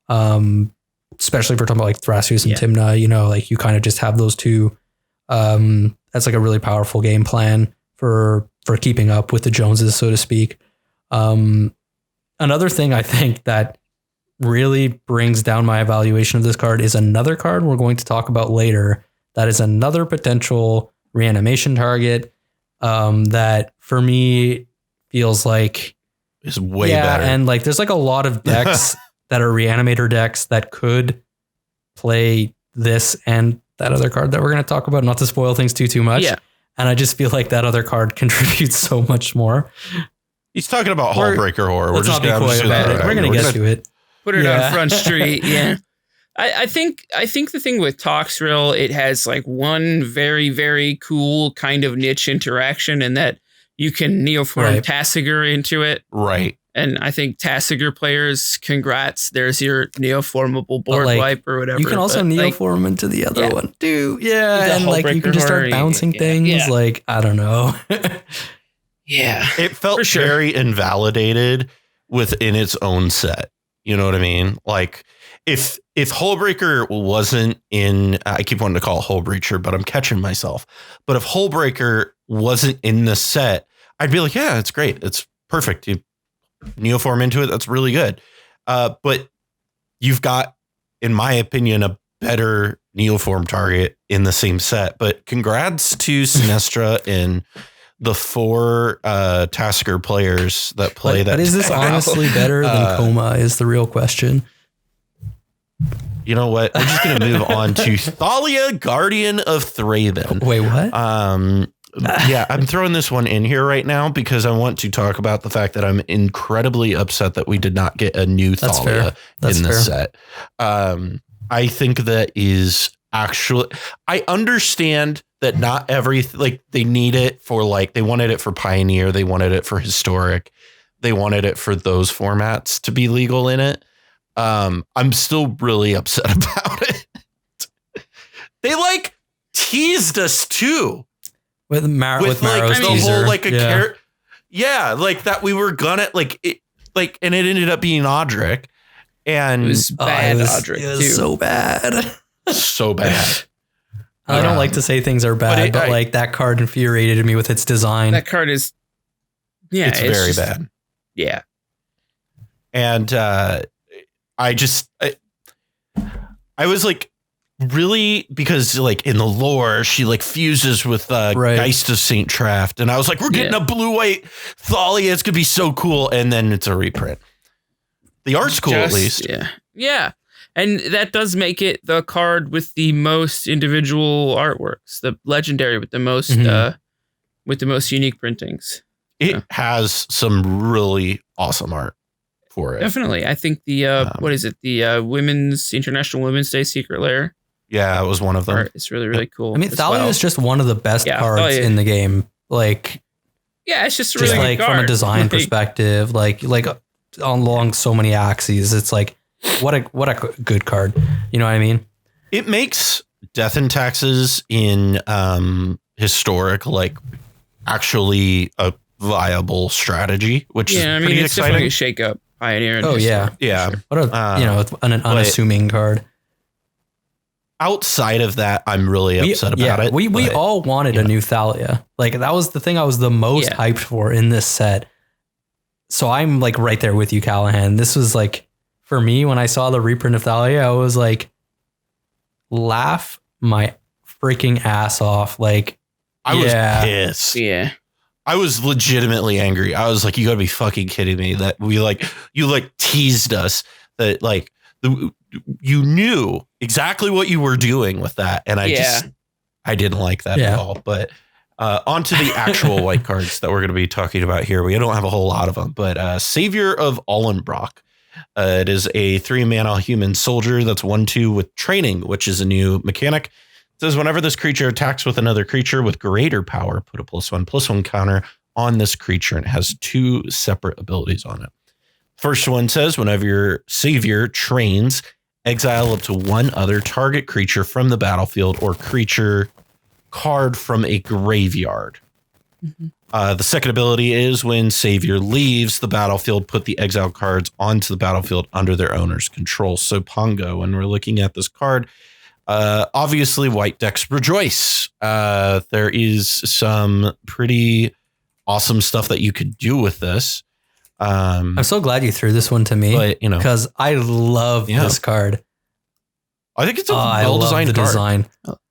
Especially if we're talking about like Thrasios and Tymna, like you kind of just have those two. That's like a really powerful game plan for keeping up with the Joneses, so to speak. Another thing I think that really brings down my evaluation of this card is another card we're going to talk about later. That is another potential reanimation target that for me feels like is way better. And like there's like a lot of decks that are reanimator decks that could play this and that other card that we're going to talk about, not to spoil things too much. Yeah. And I just feel like that other card contributes so much more. He's talking about Hullbreaker Horror. We're just going to get to it. Put it on Front Street. Yeah. I think the thing with Toxrill, it has like one very, very cool kind of niche interaction in that you can neoform Tasigur into it. Right. And I think Tasigur players, congrats. There's your neoformable board wipe or whatever. You can also neoform into the other one too. Yeah. And like you can just start bouncing things. Yeah. Like, I don't know. Yeah. It felt very invalidated within its own set. You know what I mean? Like if Hullbreaker wasn't in, I keep wanting to call it Hullbreacher, but I'm catching myself. But if Hullbreaker wasn't in the set, I'd be like, yeah, it's great. It's perfect. You neoform into it. That's really good. But you've got, in my opinion, a better neoform target in the same set. But congrats to Sinestra and the 4 Tasigur players that play that. But is this honestly better than Coma is the real question. You know what? We're just going to move on to Thalia, Guardian of Thraben. Wait, what? Yeah, I'm throwing this one in here right now because I want to talk about the fact that I'm incredibly upset that we did not get a new Thalia in the set. I think that is actually, I understand that not everything, like they need it for like, they wanted it for Pioneer, they wanted it for Historic, they wanted it for those formats to be legal in it. I'm still really upset about it. They like teased us too. With Marrow's the whole like like that we were gonna like it, like, and it ended up being Audric, and it was bad. Audric, it was so bad, so bad. I don't like to say things are bad, but like that card infuriated me with its design. That card is, it's very bad. Yeah, and I was like, really, because like in the lore she like fuses with Geist of Saint Traft, and I was like, we're getting a blue-white Thalia, it's gonna be so cool, and then it's a reprint. The art's cool, at least. Yeah, and that does make it the card with the most individual artworks, the legendary with the most unique printings. It has some really awesome art for it. Definitely. I think the what is it, the International Women's Day Secret Lair. Yeah, it was one of them. It's really, really cool. I mean, Thalia is just one of the best cards in the game. Like, Yeah, it's just really like from a design perspective, like along so many axes, it's like what a good card. You know what I mean? It makes Death and Taxes in historic like actually a viable strategy, which is pretty it's exciting. Definitely a shake up Pioneer. Yeah. Sure. What a an unassuming card. Outside of that, I'm really upset about it. We all wanted a new Thalia. Like that was the thing I was the most hyped for in this set. So I'm like right there with you, Callahan. This was like, for me, when I saw the reprint of Thalia, I was like, laugh my freaking ass off. Like, I was pissed. Yeah. I was legitimately angry. I was like, you gotta be fucking kidding me that you teased us that like you knew exactly what you were doing with that. And I didn't like that at all. But onto the actual white cards that we're going to be talking about here. We don't have a whole lot of them, but Savior of Ollenbock. It is a 3-mana human soldier that's 1/2 with training, which is a new mechanic. It says whenever this creature attacks with another creature with greater power, put a +1/+1 counter on this creature, and it has 2 separate abilities on it. First one says whenever your Savior trains, exile up to 1 other target creature from the battlefield or creature card from a graveyard. Mm-hmm. The second ability is when Savior leaves the battlefield, put the exile cards onto the battlefield under their owner's control. So Pongo, when we're looking at this card, obviously white decks rejoice. There is some pretty awesome stuff that you could do with this. I'm so glad you threw this one to me, but, because I love this card. I think it's a well-designed card. Design.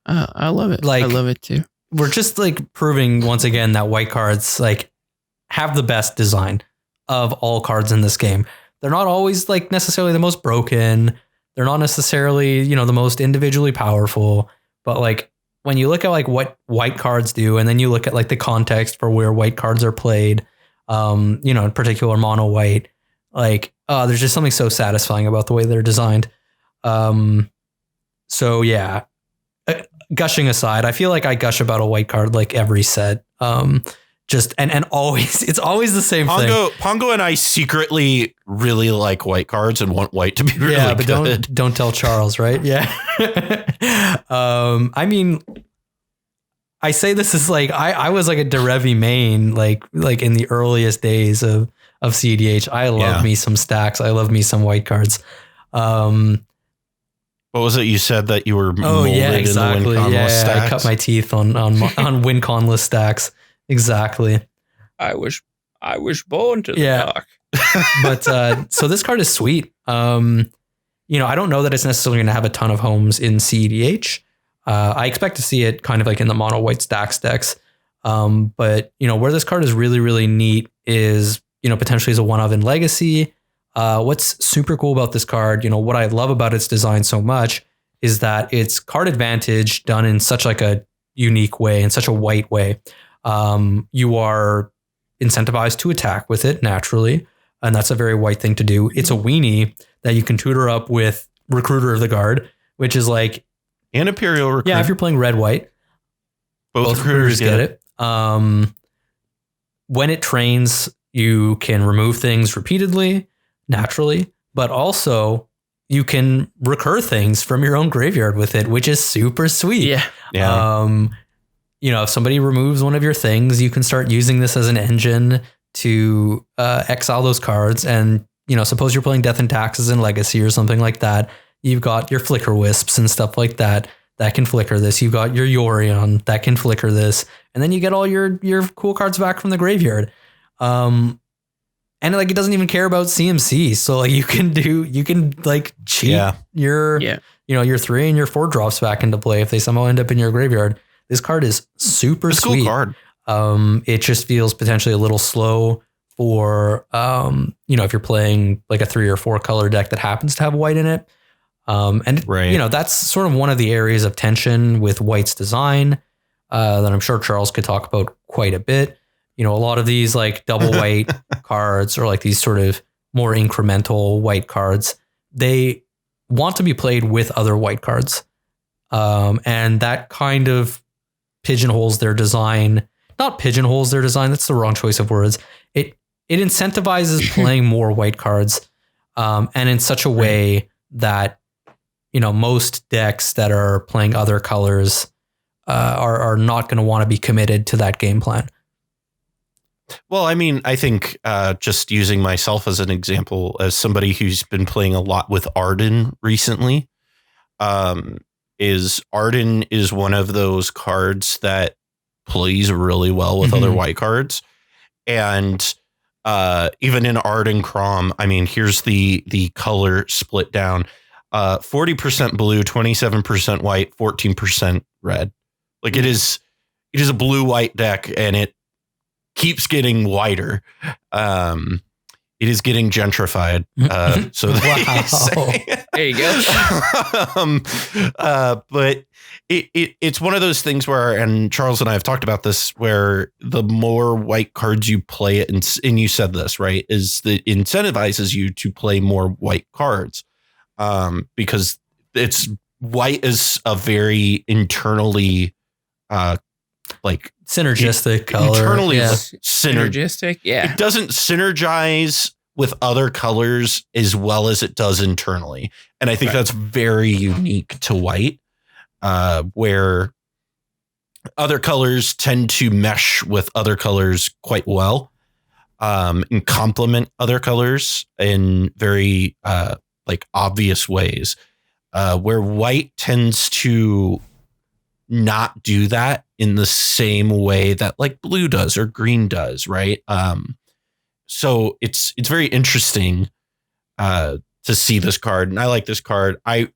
I love it. Like, I love it too. We're just like proving once again that white cards like have the best design of all cards in this game. They're not always like necessarily the most broken. They're not necessarily, the most individually powerful, but like when you look at like what white cards do, and then you look at like the context for where white cards are played, in particular mono white, like, there's just something so satisfying about the way they're designed. So yeah, gushing aside, I feel like I gush about a white card like every set. Just and always, it's always the same thing. Pongo and I secretly really like white cards and want white to be really good. Yeah, but don't tell Charles, right? Yeah. I mean, I say this is like I was like a Derevi main like in the earliest days of cEDH. I love me some stacks. I love me some white cards. What was it you said that you were molded exactly. in the win conless stacks? I cut my teeth on win conless stacks. Exactly. I was born to the dark. But so this card is sweet. I don't know that it's necessarily going to have a ton of homes in cEDH. I expect to see it kind of like in the mono white stacks decks. But where this card is really, really neat is, potentially as a 1-of in Legacy. What's super cool about this card, what I love about its design so much is that it's card advantage done in such like a unique way, in such a white way. You are incentivized to attack with it naturally, and that's a very white thing to do. It's a weenie that you can tutor up with Recruiter of the Guard, which is like an Imperial Recruiter. Yeah, if you're playing red-white, both recruiters get it. When it trains, you can remove things repeatedly, naturally, but also you can recur things from your own graveyard with it, which is super sweet. Yeah. If somebody removes one of your things, you can start using this as an engine to exile those cards. And, suppose you're playing Death and Taxes in Legacy or something like that. You've got your Flicker Wisps and stuff like that can flicker this. You've got your Yorion that can flicker this. And then you get all your cool cards back from the graveyard. And like it doesn't even care about CMC. So like you can cheat your 3 and your 4 drops back into play if they somehow end up in your graveyard. This card is super sweet. Cool card. It just feels potentially a little slow for if you're playing like a 3 or 4 color deck that happens to have white in it. That's sort of one of the areas of tension with white's design that I'm sure Charles could talk about quite a bit. A lot of these like double white cards or like these sort of more incremental white cards, they want to be played with other white cards. And that kind of pigeonholes their design, not pigeonholes their design. That's the wrong choice of words. It incentivizes playing more white cards, and in such a way that, most decks that are playing other colors are not going to want to be committed to that game plan. Well, I mean, I think just using myself as an example, as somebody who's been playing a lot with Arden recently, Arden is one of those cards that plays really well with other white cards. And even in Arden Crom, I mean, here's the color split down. 40% blue, 27% white, 14% red. Like it is a blue-white deck, and it keeps getting whiter. It is getting gentrified. So they say. There you go. But it's one of those things where, and Charles and I have talked about this, where the more white cards you play it, and you said this, right, is that incentivizes you to play more white cards. Because it's white is a very internally synergistic color. Internally synergistic. Yeah. It doesn't synergize with other colors as well as it does internally. And I think that's very unique to white, where other colors tend to mesh with other colors quite well, and complement other colors in very obvious ways, where white tends to not do that in the same way that like blue does or green does, right? So it's very interesting to see this card, and I like this card. I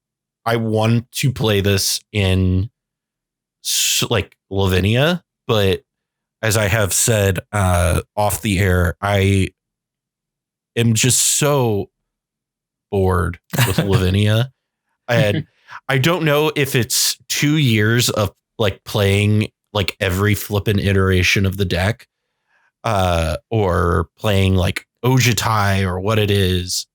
want to play this in like Lavinia, but as I have said off the air, I am just so bored with Lavinia. I don't know if it's 2 years of like playing like every flippin' iteration of the deck, or playing like Ojutai or what it is.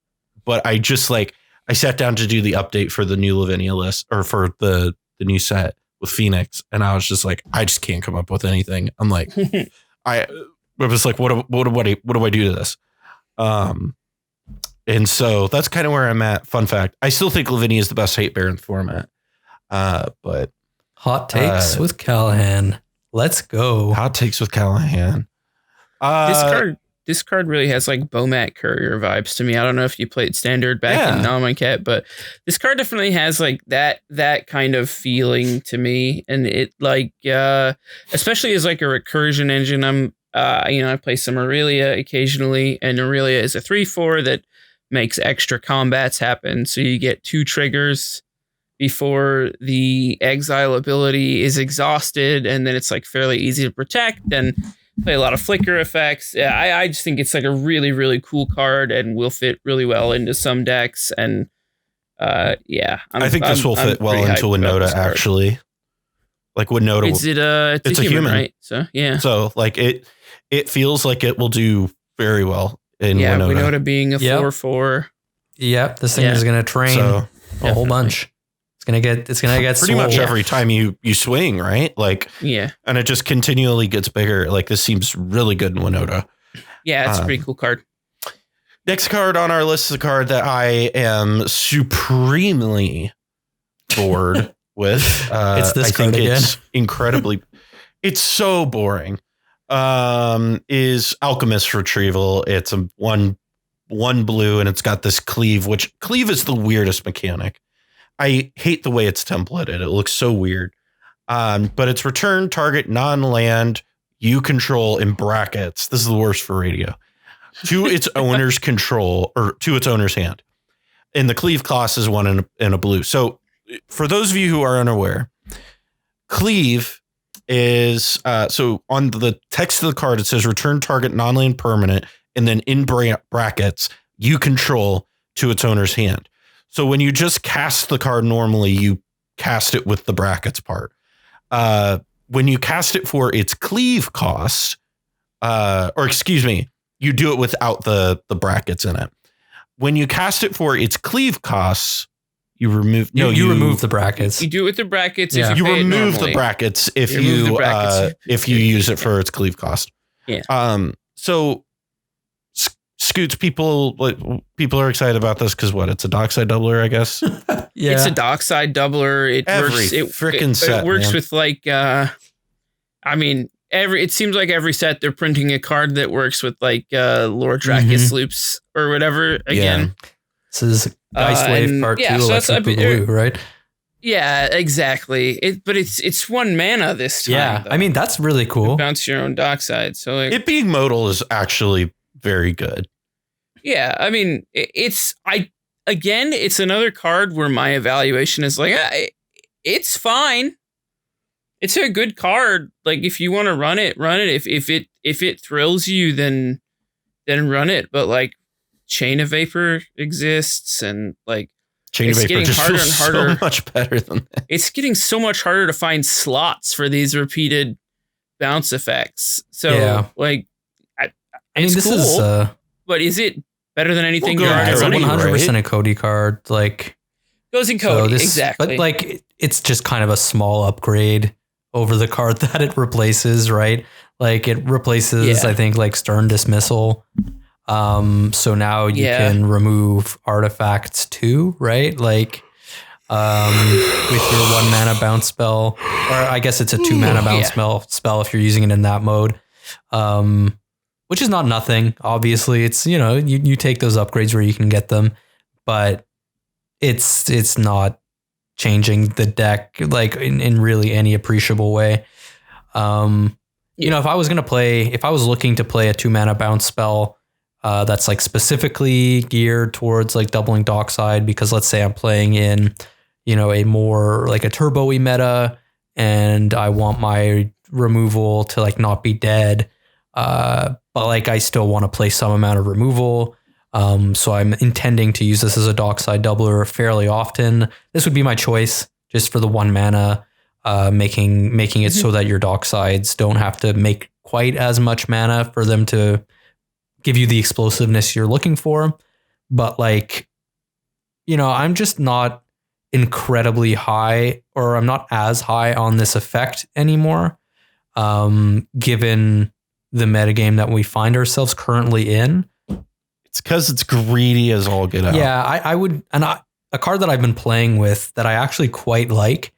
But I just I sat down to do the update for the new Lavinia list, or for the new set with Phoenix, and I was just like, I just can't come up with anything. I'm like, I was like, what do I do to this? And so that's kind of where I'm at. Fun fact: I still think Lavinia is the best hate bear in the format. But hot takes with Callahan. Let's go. Hot takes with Callahan. This card really has like Bomat Courier vibes to me. I don't know if you played Standard back in Nomincat, but this card definitely has like that kind of feeling to me. And it especially as like a recursion engine. I play some Aurelia occasionally, and Aurelia is a 3/4 that makes extra combats happen. So you get 2 triggers before the exile ability is exhausted, and then it's like fairly easy to protect and play a lot of flicker effects. I just think it's like a really, really cool card and will fit really well into some decks. And I think this will fit well into Winota, actually. Like Winota, it's a human, right? So yeah. So like it feels like it will do very well in Winota. Winota being a 4/4. Yep, this thing is going to train a whole bunch. It's gonna get pretty much every time you swing, right? Like, and it just continually gets bigger. Like, this seems really good in Winota. Yeah, it's a pretty cool card. Next card on our list is a card that I am supremely bored with. It's this card again. It's incredibly. It's so boring. Is Alchemist Retrieval. It's a one blue, and it's got this cleave, which cleave is the weirdest mechanic. I hate the way it's templated. It looks so weird. But it's return target non-land you control in brackets. This is the worst for radio. To its owner's control, or to its owner's hand. And the cleave cost is 1 and a blue. So for those of you who are unaware, cleave is so on the text of the card, it says return target non-land permanent, and then in brackets you control to its owner's hand. So when you just cast the card normally, you cast it with the brackets part. When you cast it for its cleave cost, you do it without the brackets in it. When you cast it for its cleave costs, You remove you remove the brackets. You do it with the brackets. Yeah. If you remove the brackets if you use it for its cleave cost. Yeah. So Scoots, people are excited about this because it's a dockside doubler, I guess. Yeah. It's a dockside doubler. It works with like it seems like every set they're printing a card that works with like Lord Drakus loops or whatever again. Yeah. This is Ice Wave Part 2 Electric Boogaloo, right? Yeah, exactly. But it's 1 mana this time. Yeah, though. I mean that's really cool. You bounce your own dockside, so like, it being modal is actually very good. Yeah, I mean it's another card where my evaluation is like it's fine. It's a good card. Like if you want to run it. If it thrills you, then run it. But like Chain of Vapor exists, and like Chain of Vapor just feels so much better than that. It's getting so much harder to find slots for these repeated bounce effects. So like, I mean, this is but is it better than anything? It's 100% a Cody card. Like goes in Cody, exactly. But like, it's just kind of a small upgrade over the card that it replaces, right? Like it replaces, I think, like Stern Dismissal. So now you can remove artifacts too, right? Like, with your 1 mana bounce spell, or I guess it's a 2 mana bounce spell if you're using it in that mode. Which is not nothing. Obviously, it's, you take those upgrades where you can get them, but it's not changing the deck like in really any appreciable way. If I was looking to play a 2 mana bounce spell, that's like specifically geared towards like doubling dockside, because let's say I'm playing in, a more like a turbo-y meta and I want my removal to like not be dead. But like I still want to play some amount of removal. So I'm intending to use this as a dockside doubler fairly often. This would be my choice just for the 1 mana, making it so that your docksides don't have to make quite as much mana for them to give you the explosiveness you're looking for. But like, I'm just not incredibly high, or I'm not as high on this effect anymore, given the metagame that we find ourselves currently in. It's because it's greedy as all get out. Yeah, I would, and a card that I've been playing with that I actually quite like,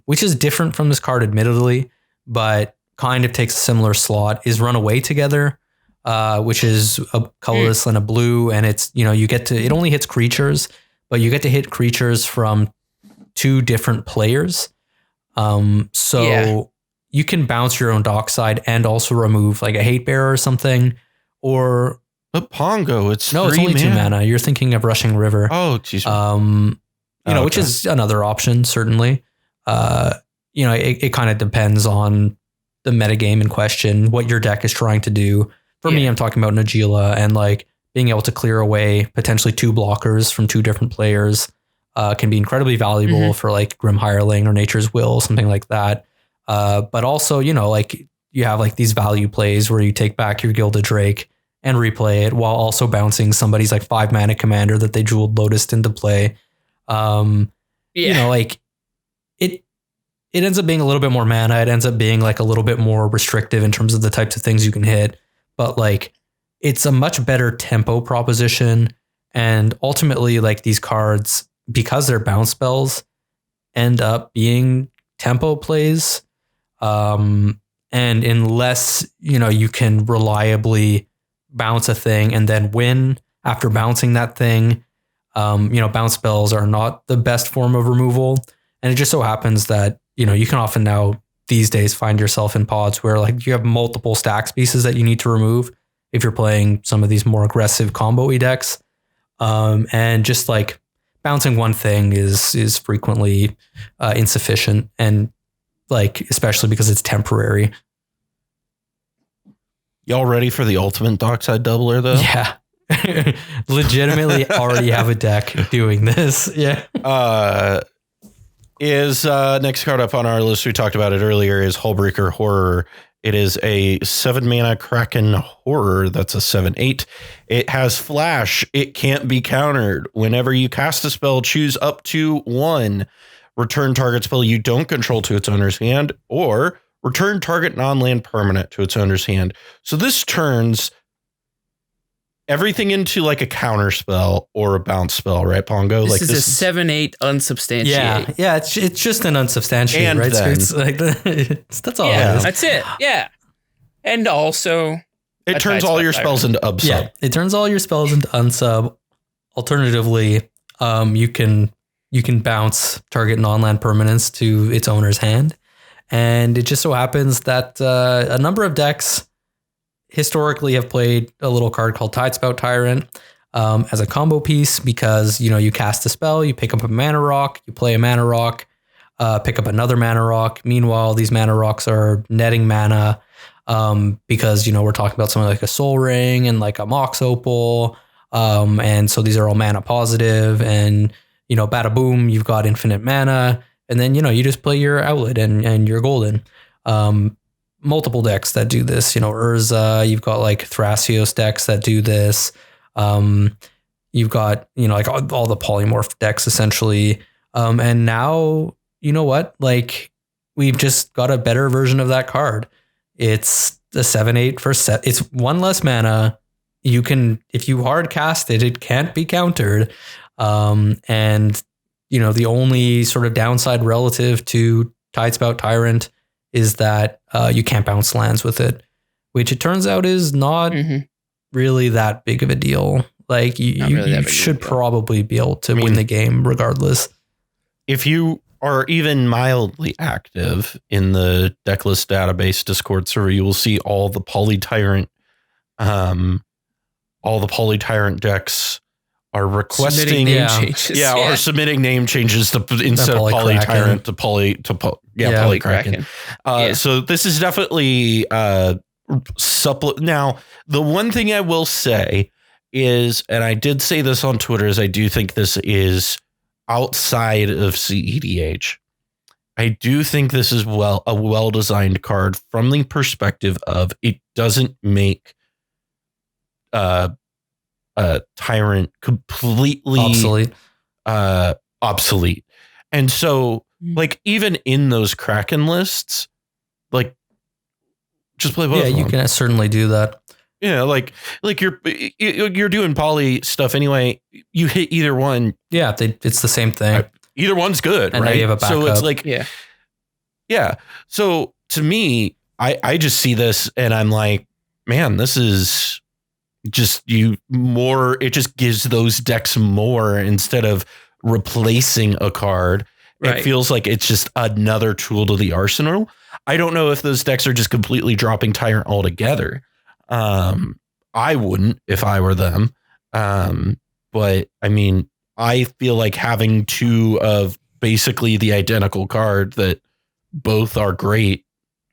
which is different from this card admittedly, but kind of takes a similar slot, is Runaway Together. Which is a colorless and a blue, and it's, it only hits creatures, but you get to hit creatures from 2 different players. You can bounce your own dockside and also remove like a Hate Bearer or something, or but Pongo, it's only 2 mana. You're thinking of Rushing River. Oh, geez. Which is another option, certainly. It kind of depends on the metagame in question, what your deck is trying to do. For me, I'm talking about Najeela, and like being able to clear away potentially 2 blockers from 2 different players can be incredibly valuable for like Grim Hireling or Nature's Will, something like that. But also, like you have like these value plays where you take back your Gilded Drake and replay it while also bouncing somebody's like 5 mana commander that they Jeweled Lotus into play. Like it ends up being a little bit more mana. It ends up being like a little bit more restrictive in terms of the types of things you can hit. But like, it's a much better tempo proposition. And ultimately, like these cards, because they're bounce spells, end up being tempo plays. And unless, you can reliably bounce a thing and then win after bouncing that thing, bounce spells are not the best form of removal. And it just so happens that, you can often now these days find yourself in pods where like you have multiple stacks pieces that you need to remove if you're playing some of these more aggressive combo-y decks. And just like bouncing one thing is frequently insufficient, and like, especially because it's temporary. Y'all ready for the ultimate dockside doubler though? Yeah. Legitimately already have a deck doing this. Yeah. Is next card up on our list, we talked about it earlier, is Hullbreaker Horror. It is a 7-mana Kraken Horror. That's a 7/8. It has flash. It can't be countered. Whenever you cast a spell, choose up to 1. Return target spell you don't control to its owner's hand, or return target non-land permanent to its owner's hand. So this turns everything into like a counter spell or a bounce spell, right, Pongo? This is a 7/8 unsubstantiate. Yeah, it's just an unsubstantiate, and right? Then, so it's that's all. Yeah, it is. that's it. Yeah, and also it turns all your spells into unsub. Yeah, it turns all your spells into unsub. Alternatively, you can bounce target non-land permanents to its owner's hand, and it just so happens that a number of decks historically have played a little card called Tidespout Tyrant as a combo piece, because you cast a spell, you pick up a mana rock, you play a mana rock, pick up another mana rock. Meanwhile, these mana rocks are netting mana because we're talking about something like a Soul Ring and like a Mox Opal, and so these are all mana positive, and bada boom, you've got infinite mana, and then you just play your outlet and you're golden. Multiple decks that do this, Urza, you've got like Thrasios decks that do this. You've got, like all the polymorph decks essentially. And now, like we've just got a better version of that card. It's the 7/8 for set. It's 1 less mana. You can, if you hard cast it, it can't be countered. And the only sort of downside relative to Tidespout Tyrant is that you can't bounce lands with it, which it turns out is not really that big of a deal. Like you should probably be able to win the game regardless. If you are even mildly active in the Decklist database Discord server, you will see all the Polytyrant decks are requesting name changes. Or submitting name changes to instead of Polytyrant to Polykraken. So this is definitely Now, the one thing I will say is, and I did say this on Twitter, is I do think this is outside of cEDH. I do think this is a well-designed card from the perspective of it doesn't make Tyrant completely obsolete. And so like even in those Kraken lists, like just play both. Yeah, you can certainly do that. Yeah, like you're doing poly stuff anyway. You hit either one. Yeah, it's the same thing. Either one's good, and right? Now you have a backup. So it's like yeah. So to me, I just see this and I'm like, man, this is just it just gives those decks more instead of replacing a card. Right. It feels like it's just another tool to the arsenal. I don't know if those decks are just completely dropping Tyrant altogether. I wouldn't if I were them. But I mean, I feel like having two of basically the identical card that both are great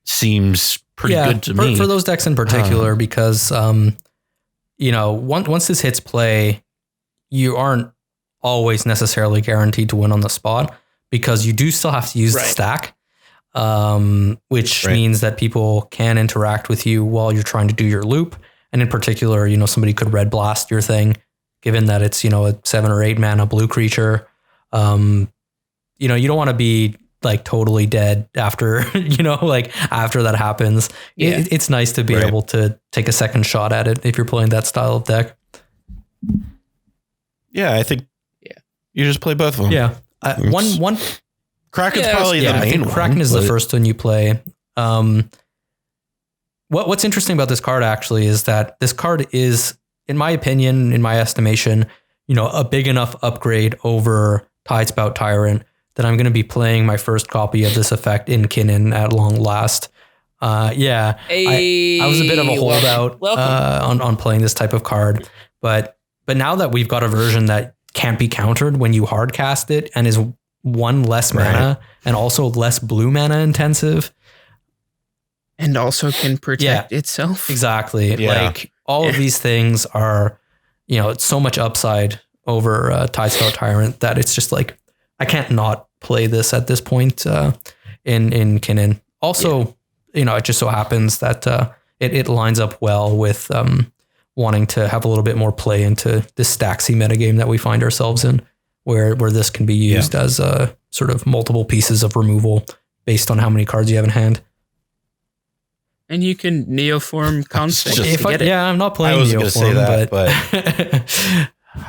seems pretty good to me. For those decks in particular, because once this hits play, you aren't always necessarily guaranteed to win on the spot, because you do still have to use the stack, which means that people can interact with you while you're trying to do your loop. And in particular, somebody could red blast your thing, given that it's, a 7 or 8 mana blue creature. You don't want to be like totally dead after, after that happens. Yeah. It's nice to be able to take a second shot at it if you're playing that style of deck. Yeah, I think you just play both of them. Yeah. One Kraken's probably the main one. Kraken is the first one you play. What's interesting about this card actually is that this card is, in my opinion, in my estimation, a big enough upgrade over Tidespout Tyrant that I'm going to be playing my first copy of this effect in Kinnan at long last. I was a bit of a holdout on playing this type of card, but now that we've got a version that can't be countered when you hard cast it and is 1 less mana and also less blue mana intensive, and also can protect itself. Exactly. Yeah. Like all of these things are, it's so much upside over Tidespout Tyrant that it's just like, I can't not play this at this point in Kinnan. Also, it just so happens that it lines up well with wanting to have a little bit more play into this stacksy metagame that we find ourselves in, where this can be used as a sort of multiple pieces of removal based on how many cards you have in hand. And you can Neoform Constant to get it. Yeah, I'm not playing Neoform, but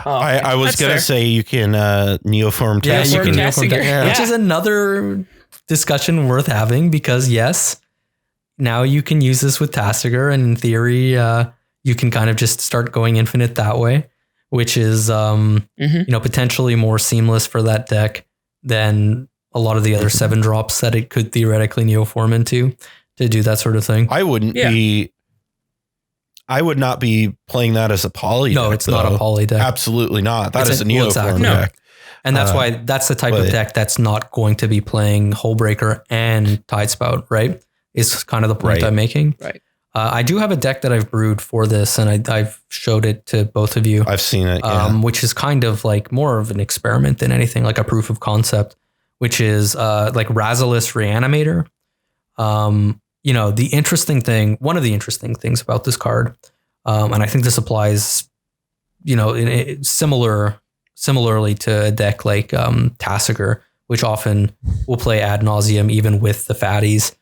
I was going to say you can Neoform Tasigur. Yeah, you can Neoform Tasigur, which is another discussion worth having, because yes, now you can use this with Tasigur, and in theory, you can kind of just start going infinite that way, which is potentially more seamless for that deck than a lot of the other 7-drops that it could theoretically Neoform into to do that sort of thing. I would not be playing that as a poly deck. No, it's not a poly deck. Absolutely not. That is a Neoform deck. And that's why that's the type of deck that's not going to be playing Hullbreaker and Tidespout, right? Is kind of the point I'm making. Right. I do have a deck that I've brewed for this, and I've showed it to both of you. I've seen it, which is kind of like more of an experiment than anything, like a proof of concept, which is like Razalus Reanimator. The interesting thing, one of the interesting things about this card, and I think this applies, similarly to a deck like Tasigur, which often will play ad nauseum even with the fatties.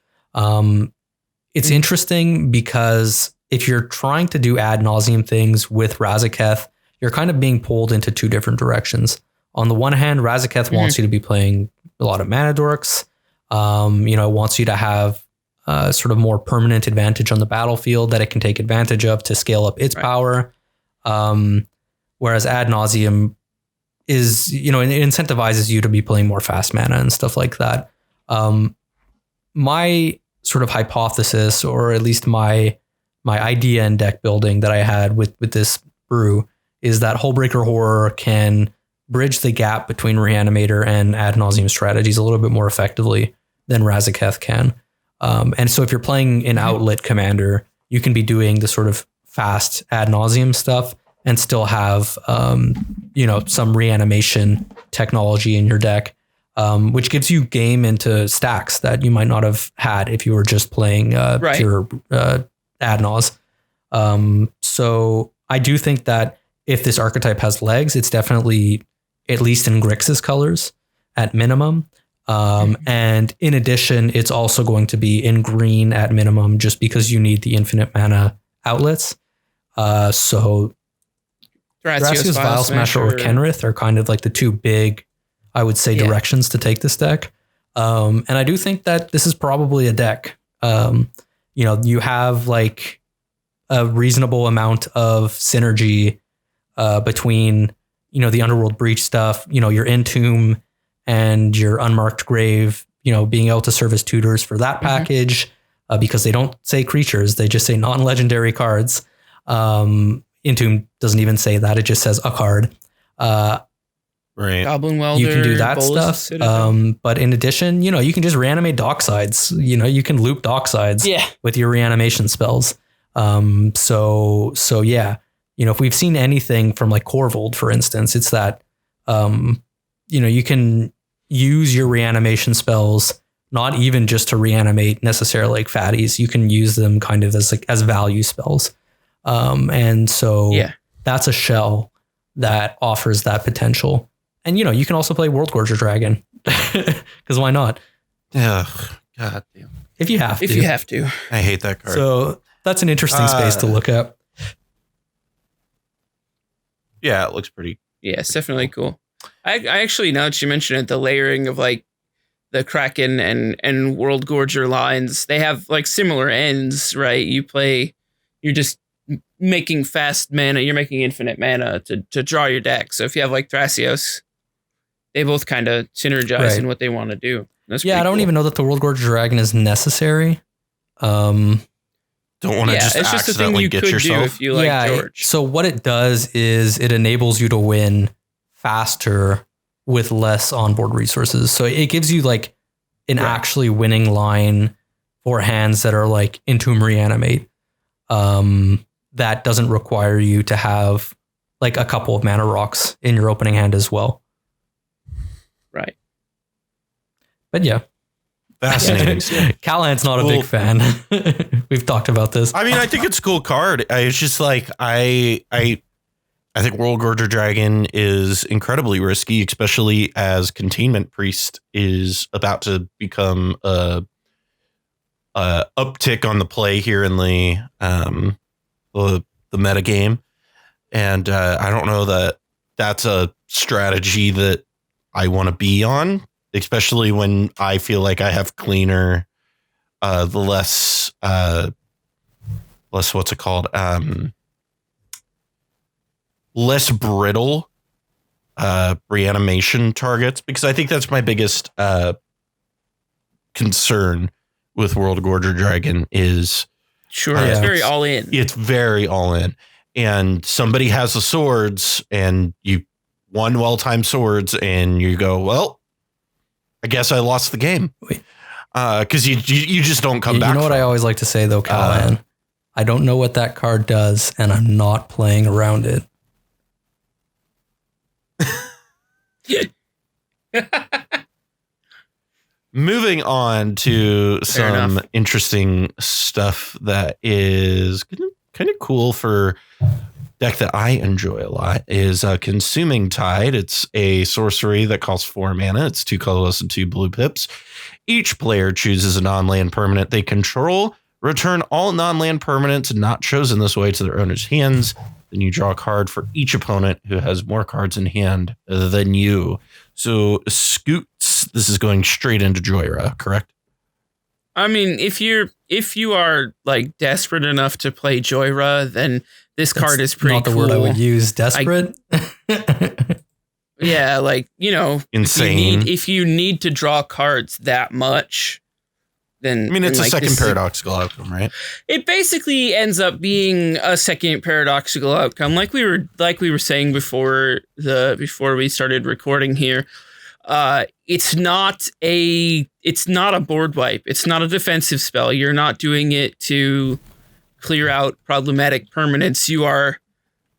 It's interesting because if you're trying to do ad nauseum things with Razaketh, you're kind of being pulled into two different directions. On the one hand, Razaketh wants you to be playing a lot of mana dorks. Wants you to have sort of more permanent advantage on the battlefield that it can take advantage of to scale up its power. Whereas ad nauseum is, it incentivizes you to be playing more fast mana and stuff like that. My sort of hypothesis, or at least my idea in deck building that I had with this brew, is that Hullbreaker Horror can bridge the gap between Reanimator and ad nauseum strategies a little bit more effectively than Razaketh can. And so if you're playing an outlet commander, you can be doing the sort of fast ad nauseum stuff and still have, some reanimation technology in your deck, which gives you game into stacks that you might not have had if you were just playing pure ad naus. So I do think that if this archetype has legs, it's definitely at least in Grixis colors at minimum. And in addition, it's also going to be in green at minimum, just because you need the infinite mana outlets. So Thrasios, Vile Smasher, or Kenrith are kind of like the two big, I would say, directions to take this deck. And I do think that this is probably a deck. You have like a reasonable amount of synergy between, the Underworld Breach stuff, your Entomb and your Unmarked Grave, being able to serve as tutors for that package, because they don't say creatures, they just say non-legendary cards. Entomb doesn't even say that, it just says a card. Right. Goblin Welder. You can do that stuff. But in addition, you can just reanimate Docksides. You can loop Docksides with your reanimation spells. So yeah, if we've seen anything from like Corvold, for instance, it's that, you can use your reanimation spells, not even just to reanimate necessarily like fatties. You can use them kind of as value spells. And so that's a shell that offers that potential. And, you can also play World Gorger Dragon, because why not? Ugh, God damn. If you have to. I hate that card. So that's an interesting space to look at. Yeah, it looks pretty. Yeah, it's definitely cool. I actually, now that you mention it, the layering of like the Kraken and World Gorger lines, they have like similar ends, right? You're just making fast mana, you're making infinite mana to draw your deck. So if you have like Thrasios, they both kind of synergize in what they want to do. That's I don't even know that the World Gorger Dragon is necessary. Don't want to just it's just a thing you get could yourself. do if you like George. So what it does is it enables you to win faster with less onboard resources. So it gives you like an actually winning line for hands that are like Entomb Reanimate. That doesn't require you to have like a couple of mana rocks in your opening hand as well. Right. But yeah, Fascinating. Callahan's not a big fan. We've talked about this. I mean, I think it's a cool card. It's just like I think World Gorger Dragon is incredibly risky, especially as Containment Priest is about to become a uptick on the play here in the meta game. And I don't know that that's a strategy that I want to be on, especially when I feel like I have cleaner, the less what's it called? Less brittle reanimation targets, because I think that's my biggest concern with World Gorger Dragon is it's very all in. It's very all in. And somebody has the swords and you won well-timed swords and you go, well, I guess I lost the game. Because you just don't come back. You know what I always like to say though, Callahan? I don't know what that card does and I'm not playing around it. Moving on to some interesting stuff that is kind of cool for deck that I enjoy a lot is Consuming Tide. It's a sorcery that costs 4 mana. It's 2 colorless and 2 blue pips. Each player chooses a non-land permanent they control. Return all non-land permanents not chosen this way to their owner's hands. Then you draw a card for each opponent who has more cards in hand than you. So Scoots, this is going straight into Joyra, correct? I mean, if you are like desperate enough to play Joyra, then this card is pretty cool. Not the word I would use. Desperate. Yeah, like, you know, insane. If you need to draw cards that much, then I mean, it's a second paradoxical outcome, right? It basically ends up being a second paradoxical outcome, like we were saying before we started recording here. It's not a board wipe. It's not a defensive spell. You're not doing it to clear out problematic permanents. You are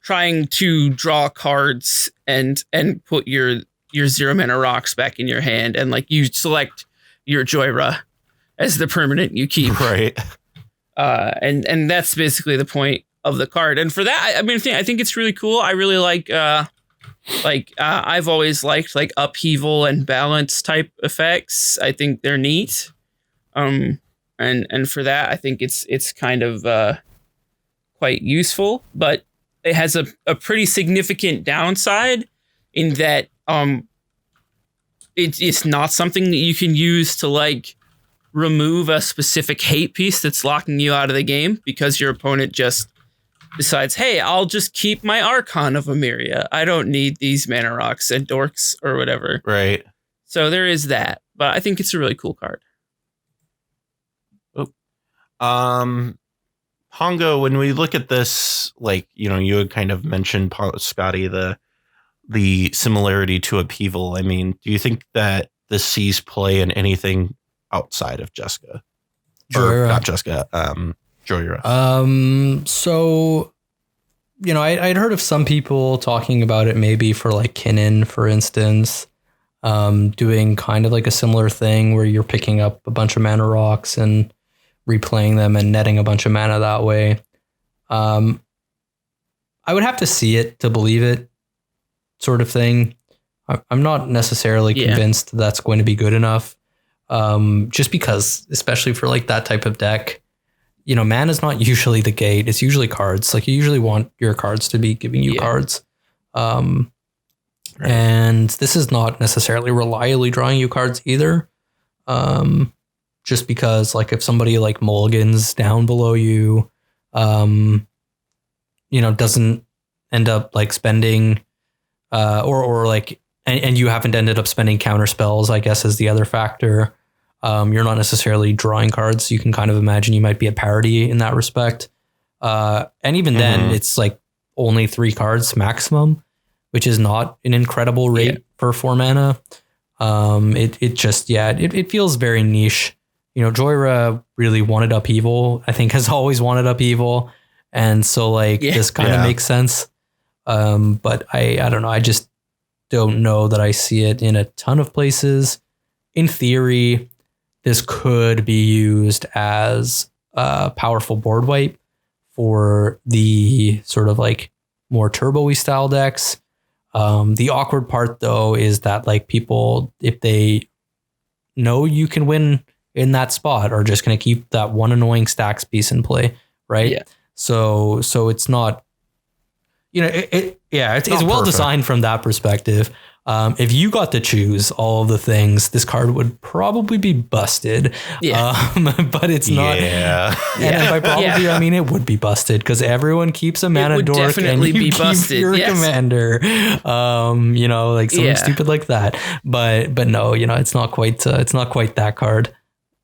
trying to draw cards and put your 0 mana rocks back in your hand, and like you select your Joyra as the permanent you keep. Right. And that's basically the point of the card. And for that, I mean, I think it's really cool. I really like I've always liked like upheaval and balance type effects. I think they're neat. And for that, I think it's kind of quite useful, but it has a pretty significant downside in that it's not something that you can use to like remove a specific hate piece that's locking you out of the game, because your opponent just decides, hey, I'll just keep my Archon of Emeria. I don't need these mana rocks and dorks or whatever. Right. So there is that, but I think it's a really cool card. Hongo, when we look at this, like, you know, you had kind of mentioned, Scotty, the similarity to Upheaval. I mean, do you think that this sees play in anything outside of Jessica? Joyra. Or not Jessica, Joyra. So, you know, I'd heard of some people talking about it maybe for like Kinnan, for instance, doing kind of like a similar thing where you're picking up a bunch of mana rocks and replaying them and netting a bunch of mana that way. I would have to see it to believe it, sort of thing. I'm not necessarily convinced that's going to be good enough. Just because, especially for like that type of deck, you know, mana is not usually the gate. It's usually cards. Like you usually want your cards to be giving you cards. Right. And this is not necessarily reliably drawing you cards either. Just because like if somebody like mulligans down below you, you know, doesn't end up like spending, or like, and you haven't ended up spending counter spells, I guess, is the other factor. You're not necessarily drawing cards. You can kind of imagine you might be a parity in that respect. And even then it's like only 3 cards maximum, which is not an incredible rate for 4 mana. It feels very niche. You know, Joyra really wanted Upheaval, I think has always wanted Upheaval. And so like this kind of makes sense. But I don't know. I just don't know that I see it in a ton of places. In theory, this could be used as a powerful board wipe for the sort of like more turbo-y style decks. The awkward part though is that like people, if they know you can win in that spot, are just going to keep that one annoying stacks piece in play, right? Yeah. So it's not, it's well designed from that perspective. If you got to choose all of the things, this card would probably be busted. Yeah. But it's not. Yeah. And by probably, I mean, it would be busted because everyone keeps a mana dork definitely and you be keep busted. your Yes. commander. Like something stupid like that. But no, it's not quite that card.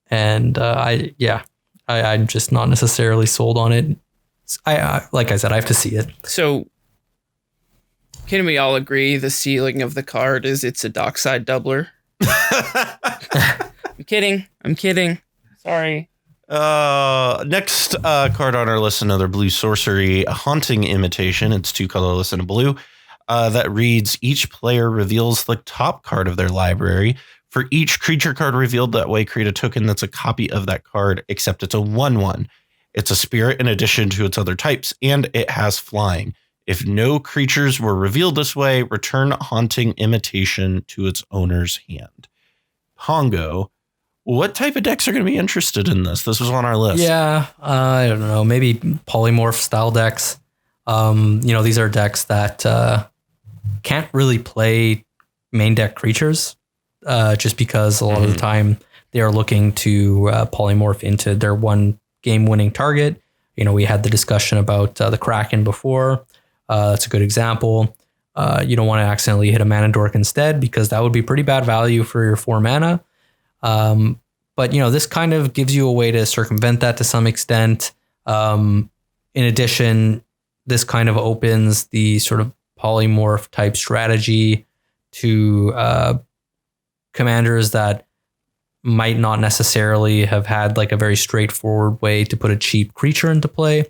And I'm just not necessarily sold on it. Like I said, I have to see it. So can we all agree the ceiling of the card is it's a dockside doubler? I'm kidding. Sorry. Next card on our list, another blue sorcery, Haunting Imitation. It's 2 colorless and a blue. That reads, each player reveals the top card of their library. For each creature card revealed that way, create a token that's a copy of that card, except it's a 1/1. It's a spirit in addition to its other types, and it has flying. If no creatures were revealed this way, return Haunting Imitation to its owner's hand. Pongo, what type of decks are going to be interested in this? This was on our list. Yeah, I don't know. Maybe polymorph style decks. These are decks that can't really play main deck creatures just because a lot of the time they are looking to polymorph into their one game-winning target. We had the discussion about the Kraken before. That's a good example. You don't want to accidentally hit a mana dork instead because that would be pretty bad value for your 4 mana. But this kind of gives you a way to circumvent that to some extent. In addition, this kind of opens the sort of polymorph type strategy to commanders that might not necessarily have had like a very straightforward way to put a cheap creature into play.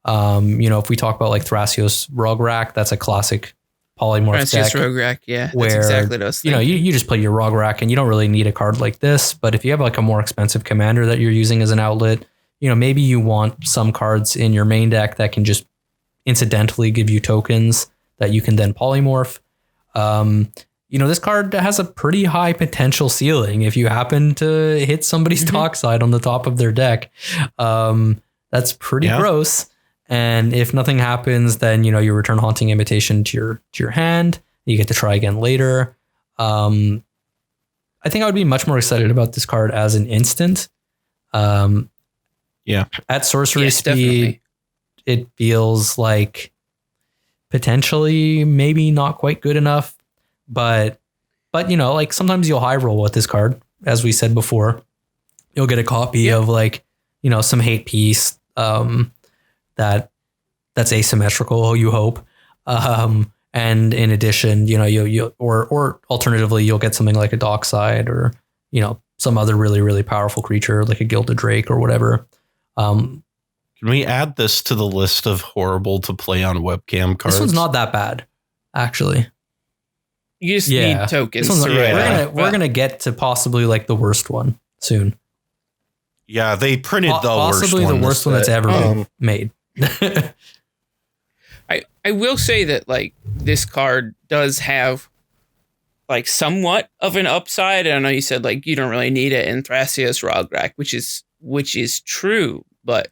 If we talk about like Thrasios Rograk, that's a classic polymorph deck. Rograk, where, that's exactly what I was thinking. You just play your Rograk and you don't really need a card like this. But if you have like a more expensive commander that you're using as an outlet, maybe you want some cards in your main deck that can just incidentally give you tokens that you can then polymorph. This card has a pretty high potential ceiling. If you happen to hit somebody's dockside on the top of their deck, that's pretty gross. And if nothing happens, then, you return Haunting Imitation to your hand. You get to try again later. I think I would be much more excited about this card as an instant. At sorcery speed, definitely. It feels like potentially maybe not quite good enough. But like sometimes you'll high roll with this card. As we said before, you'll get a copy of like, some hate piece that's asymmetrical, you hope. And in addition, you or alternatively, you'll get something like a dockside or, some other really, really powerful creature like a Gilded Drake or whatever. Can we add this to the list of horrible to play on webcam cards? This one's not that bad, actually. You just need tokens. We're gonna get to possibly like the worst one soon. Yeah, they printed possibly the worst one that's ever been made. I will say that like this card does have like somewhat of an upside. I know you said like you don't really need it in Thrasios Rograk, which is true, but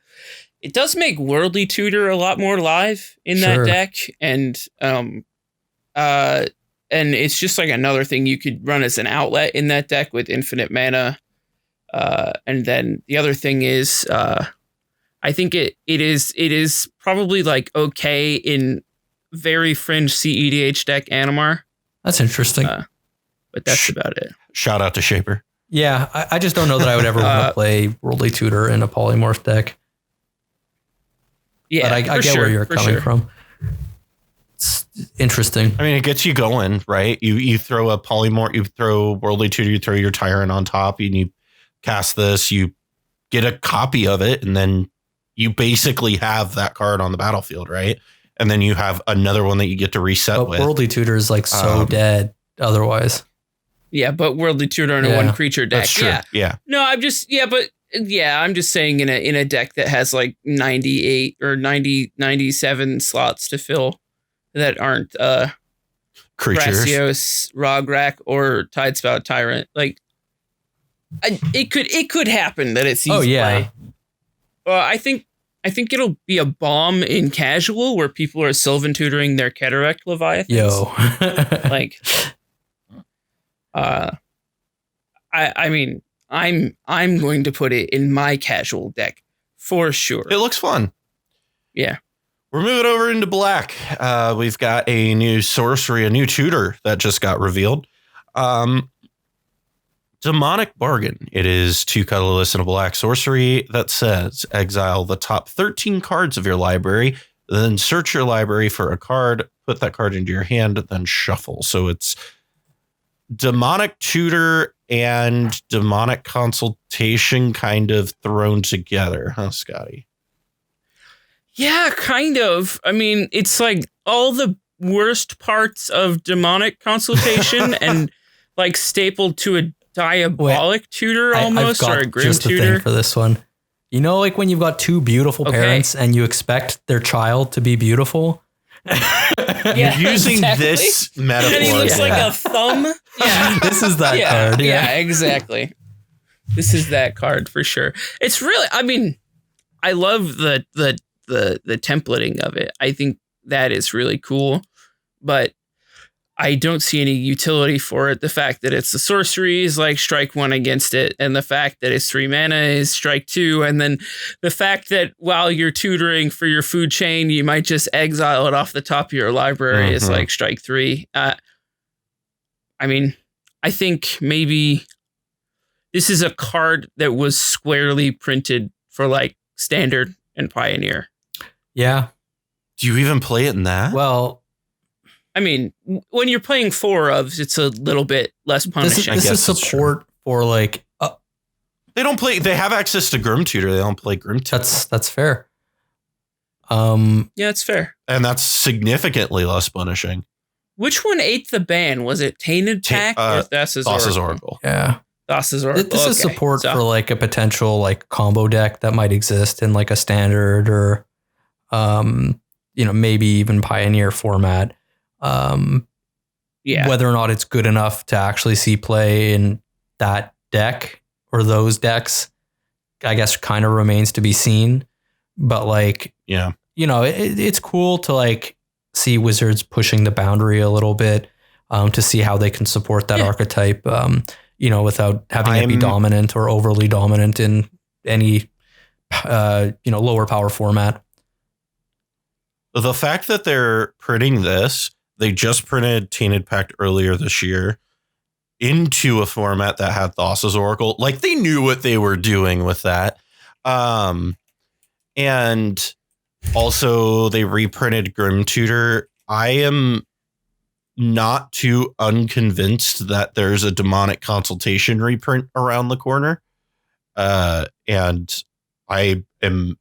it does make Worldly Tutor a lot more live in that deck, and it's just like another thing you could run as an outlet in that deck with infinite mana. And then the other thing is, I think it is probably like okay in very fringe cEDH deck Animar. That's interesting. But that's about it. Shout out to Shaper. Yeah, I just don't know that I would ever want to play Worldly Tutor in a polymorph deck. Yeah, but I get where you're coming from. It's interesting. I mean, it gets you going, right? You throw a polymorph, you throw Worldly Tutor, you throw your Tyrant on top, and you cast this, you get a copy of it, and then you basically have that card on the battlefield, right? And then you have another one that you get to reset with. Worldly Tutor is like so dead otherwise. Yeah, but Worldly Tutor in a 1 creature deck. That's true. Yeah. No, I'm just saying in a deck that has like 98 or 97 slots to fill that aren't creatures, Gracios, Rograk, or Tidespout Tyrant. Like, it could happen that it sees play. Well, I think it'll be a bomb in casual where people are Sylvan tutoring their Cataract Leviathans. Like, I mean, I'm going to put it in my casual deck for sure. It looks fun. Yeah. We're moving over into black. We've got a new sorcery, a new tutor that just got revealed. Demonic Bargain. It is 2 colorless and a black sorcery that says exile the top 13 cards of your library, then search your library for a card, put that card into your hand, then shuffle. So it's demonic tutor and demonic consultation kind of thrown together, huh, Scotty? Yeah, kind of. I mean, it's like all the worst parts of demonic consultation and like stapled to a diabolic tutor almost, or a grim just tutor. Thing for this one, you know, like when you've got 2 beautiful parents and you expect their child to be beautiful. Yeah, you're using this metaphor. And he looks like a thumb. Yeah, this is that card. Yeah, exactly. This is that card for sure. It's really, I mean, I love the templating of it. I think that is really cool, but I don't see any utility for it. The fact that it's the sorcery is like strike 1 against it, and the fact that it's 3 mana is strike 2, and then the fact that while you're tutoring for your food chain, you might just exile it off the top of your library is like strike 3. I mean, I think maybe this is a card that was squarely printed for like Standard and Pioneer. Yeah. Do you even play it in that? Well, I mean, when you're playing 4 ofs, it's a little bit less punishing. This is support for like. They don't play. They have access to Grim Tutor. They don't play Grim Tutor. That's fair. Yeah, it's fair, and that's significantly less punishing. Which one ate the ban? Was it Tainted Pact or Thassa's Oracle? Yeah, Thassa's Oracle. This is support for like a potential like combo deck that might exist in like a Standard or, maybe even Pioneer format. Whether or not it's good enough to actually see play in that deck or those decks, I guess kind of remains to be seen. But like, it's cool to like see Wizards pushing the boundary a little bit, to see how they can support that archetype, without having it be dominant or overly dominant in any, lower power format. The fact that they're printing this, they just printed Tainted Pact earlier this year into a format that had Thassa's Oracle. Like they knew what they were doing with that. And also they reprinted Grim Tutor. I am not too unconvinced that there's a demonic consultation reprint around the corner. And I am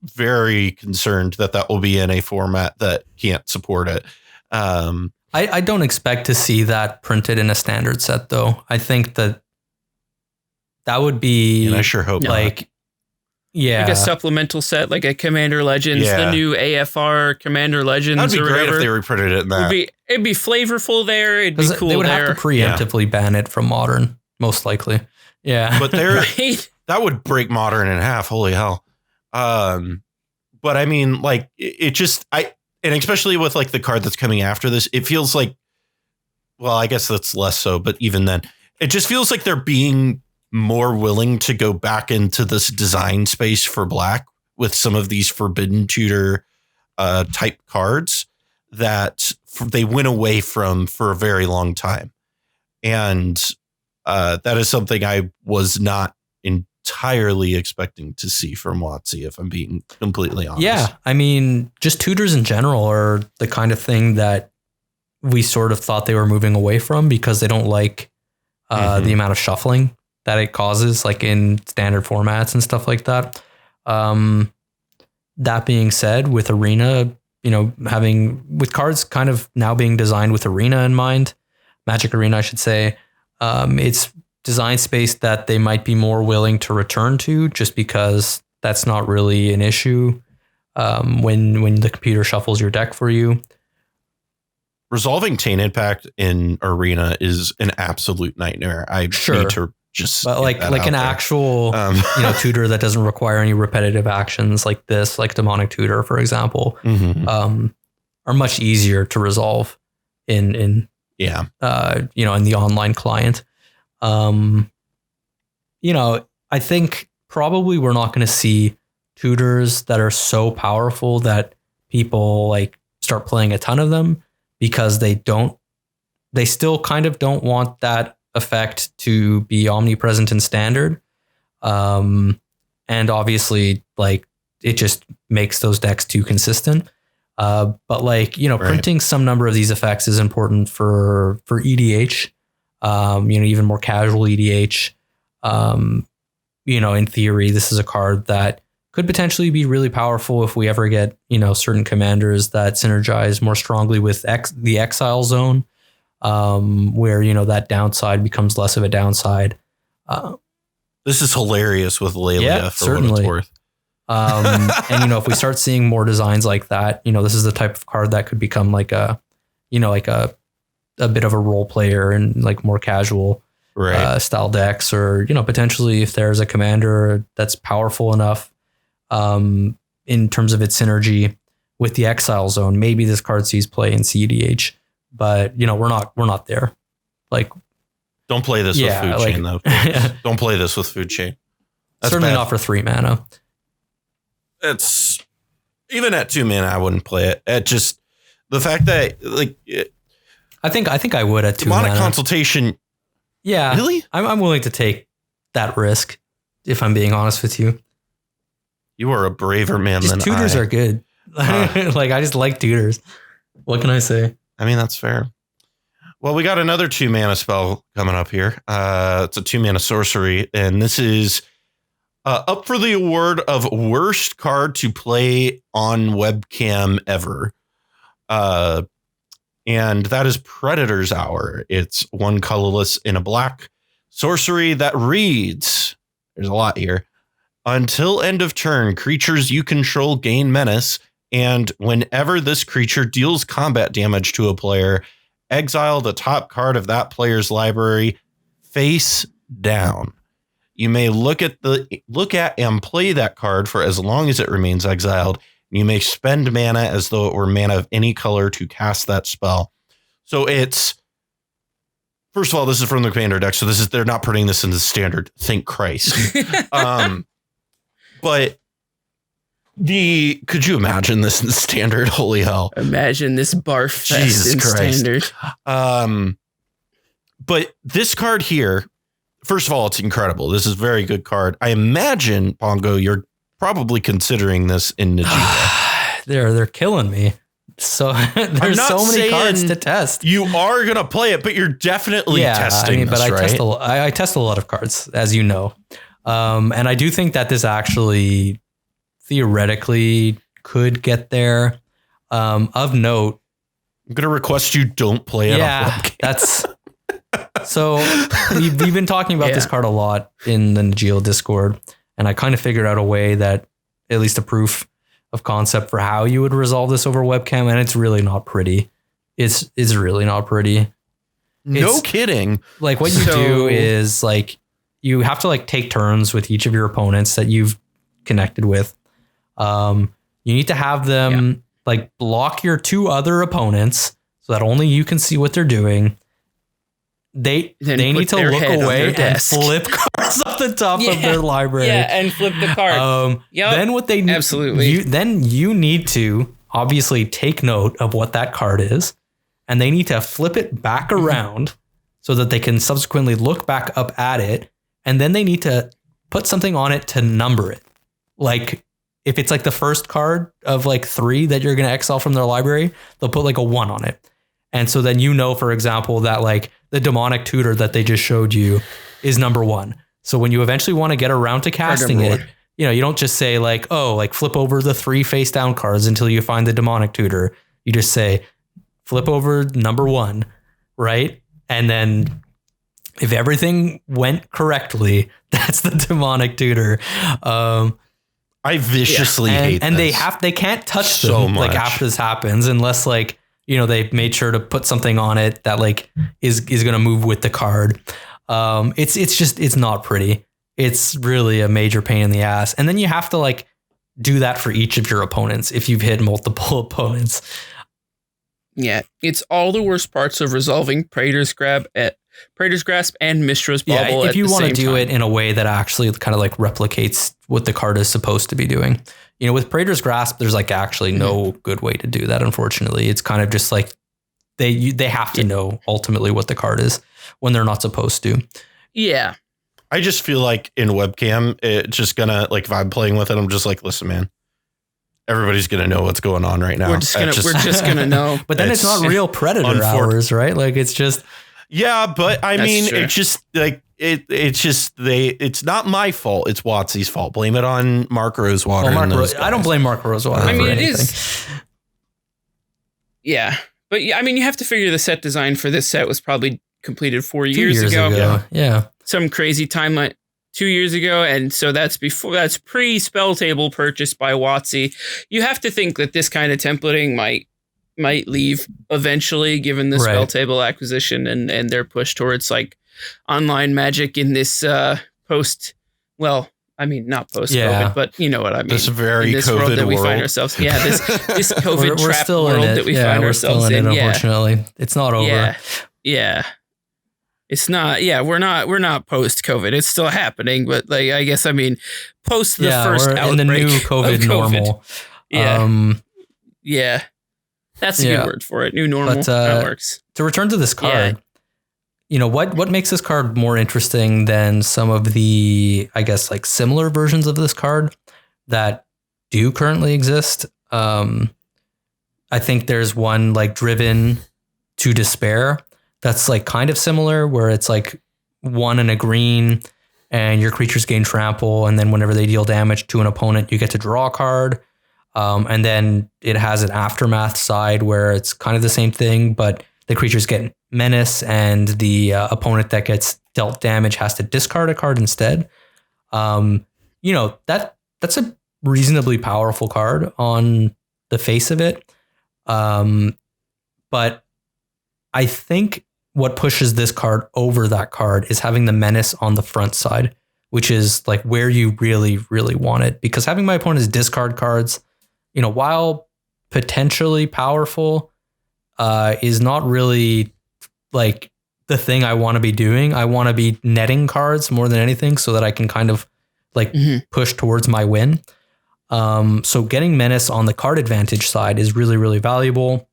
very concerned that will be in a format that can't support it. I don't expect to see that printed in a Standard set, though. I think that would be, and I sure hope like, like a supplemental set, like a Commander Legends, the new AFR Commander Legends. That'd be great if they reprinted it in that. It'd be flavorful there. It'd be cool. They would have to preemptively ban it from Modern, most likely. Yeah, but that would break Modern in half. Holy hell. But I mean, like it just, and especially with like the card that's coming after this, it feels like, well, I guess that's less so, but even then it just feels like they're being more willing to go back into this design space for black with some of these Forbidden Tutor type cards that they went away from for a very long time. And that is something I was not entirely expecting to see from WotC, if I'm being completely honest. Yeah, I mean, just tutors in general are the kind of thing that we sort of thought they were moving away from because they don't like the amount of shuffling that it causes, like in Standard formats and stuff like that. That being said, with Arena, with cards kind of now being designed with Arena in mind, Magic Arena, I should say, It's design space that they might be more willing to return to, just because that's not really an issue when the computer shuffles your deck for you. Resolving Tainted Pact in Arena is an absolute nightmare. I need to just, but like an actual tutor that doesn't require any repetitive actions like this, like Demonic Tutor, for example, are much easier to resolve in the online client. I think probably we're not going to see tutors that are so powerful that people like start playing a ton of them, because they still kind of don't want that effect to be omnipresent in standard. And obviously like it just makes those decks too consistent. But like, printing some number of these effects is important for EDH, even more casual EDH. In theory, this is a card that could potentially be really powerful if we ever get, certain commanders that synergize more strongly with the Exile Zone, where, that downside becomes less of a downside. This is hilarious with Lelia for what it's worth. And, if we start seeing more designs like that, this is the type of card that could become like a bit of a role player and like more casual style decks, or, potentially if there's a commander that's powerful enough in terms of its synergy with the Exile Zone, maybe this card sees play in cEDH, but we're not there. Like, don't play this with Food Chain though. Don't play this with Food Chain. That's certainly not for 3 mana. It's even at 2 mana, I wouldn't play it. It just the fact that I think I would at 2 mana. Demonic Consultation. Yeah, really? I'm willing to take that risk, if I'm being honest with you. You are a braver man than tutors are good. Like, I just like tutors. What can I say? I mean, that's fair. Well, we got another 2 mana spell coming up here. It's a 2 mana sorcery, and this is up for the award of worst card to play on webcam ever. And that is Predator's Hour. It's 1 colorless in a black sorcery that reads, there's a lot here. Until end of turn, creatures you control gain menace, and whenever this creature deals combat damage to a player, exile the top card of that player's library face down. You may look at and play that card for as long as it remains exiled. You may spend mana as though it were mana of any color to cast that spell. So it's, first of all, this is from the commander deck. So they're not putting this in the standard. Thank Christ. But could you imagine this in standard? Holy hell. Imagine this barf fest in standard. But this card here, first of all, it's incredible. This is a very good card. I imagine, Pongo, you're probably considering this in Nijiwa. They're killing me. So there's so many cards to test. You are going to play it, but you're definitely testing this, right? I test a lot of cards, as you know. And I do think that this actually theoretically could get there. Of note, I'm going to request you don't play it. Yeah, that's so we've been talking about this card a lot in the Nijiwa Discord, and I kind of figured out a way that at least a proof of concept for how you would resolve this over webcam, and it's really not pretty. It's really not pretty. No kidding. Like, what you do is like you have to like take turns with each of your opponents that you've connected with. You need to have them like block your 2 other opponents so that only you can see what they're doing. They need to look away and flip cards off the top of their library. Yeah, and flip the card. Then what they need, absolutely. Then you need to obviously take note of what that card is, and they need to flip it back around so that they can subsequently look back up at it, and then they need to put something on it to number it. Like, if it's like the first card of like 3 that you're going to exile from their library, they'll put like a 1 on it. And so then for example, that like the demonic tutor that they just showed you is number 1. So when you eventually want to get around to casting it, you don't just say like, oh, like flip over the 3 face down cards until you find the demonic tutor. You just say flip over number 1, right? And then If everything went correctly, that's the demonic tutor. I viciously hate and this. they can't touch them like after this happens unless like, you know, they made sure to put something on it that like is going to move with the card. It's not pretty. It's really a major pain in the ass. And then you have to like do that for each of your opponents if you've hit multiple opponents. Yeah, it's all the worst parts of resolving Praetor's Grasp and Mistra's Bauble. Yeah, if you want to do it in a way that actually kind of like replicates what the card is supposed to be doing. You know, with Praetor's Grasp, there's like actually no good way to do that. Unfortunately, it's kind of just like they have to know ultimately what the card is when they're not supposed to. Yeah. I just feel like in webcam, it's just gonna like if I'm playing with it, I'm just like, listen, man, everybody's gonna know what's going on right now. We're just gonna know. But then it's not real Predator hours, right? Like it's just. Yeah, but I mean, it's just like it's not my fault. It's Watsy's fault. Blame it on Mark Rosewater. I don't blame Mark Rosewater. I mean, it is. Yeah, but I mean, you have to figure the set design for this set was probably completed 4 years ago. Yeah. Some crazy timeline 2 years ago. And so that's pre spell table purchase by Watsy. You have to think that this kind of templating might leave eventually, given the spell table acquisition and their push towards like online magic in this not post COVID, but you know what I mean. This very this COVID world that we world. find ourselves. Yeah, this COVID trap world that we find ourselves in. Yeah. Unfortunately, it's not over. Yeah. It's not. Yeah, we're not post COVID. It's still happening, but like I guess I mean post the first we're outbreak in the new COVID normal. Yeah. That's a good word for it. New normal. But, that works. To return to this card, you know, what makes this card more interesting than some of the, I guess, like similar versions of this card that do currently exist? I think there's one like Driven to Despair that's like kind of similar, where it's like 1 and a green and your creatures gain trample. And then whenever they deal damage to an opponent, you get to draw a card. And then it has an aftermath side where it's kind of the same thing, but the creatures get menace and the opponent that gets dealt damage has to discard a card instead. You know, that's a reasonably powerful card on the face of it. But I think what pushes this card over that card is having the menace on the front side, which is like where you really, really want it. Because having my opponents discard cards, you know, while potentially powerful, is not really like the thing I want to be doing. I want to be netting cards more than anything so that I can kind of like push towards my win. So getting menace on the card advantage side is really, really valuable.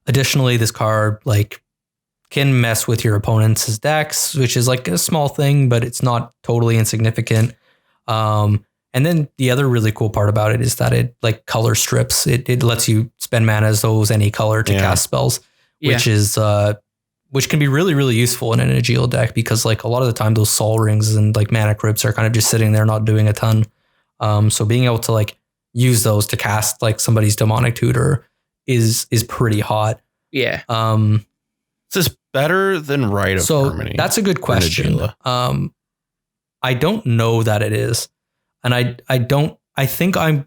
Additionally, this card like can mess with your opponent's decks, which is like a small thing, but it's not totally insignificant. And then the other really cool part about it is that it like color strips. It lets you spend mana as though it was any color to cast spells, which is which can be really, really useful in an Aegil deck, because like a lot of the time those Sol Rings and like Mana Crypts are kind of just sitting there not doing a ton. So being able to like use those to cast like somebody's Demonic Tutor is pretty hot. Yeah. Is this better than Rite of Harmony? That's a good question. I don't know that it is. And I think I'm,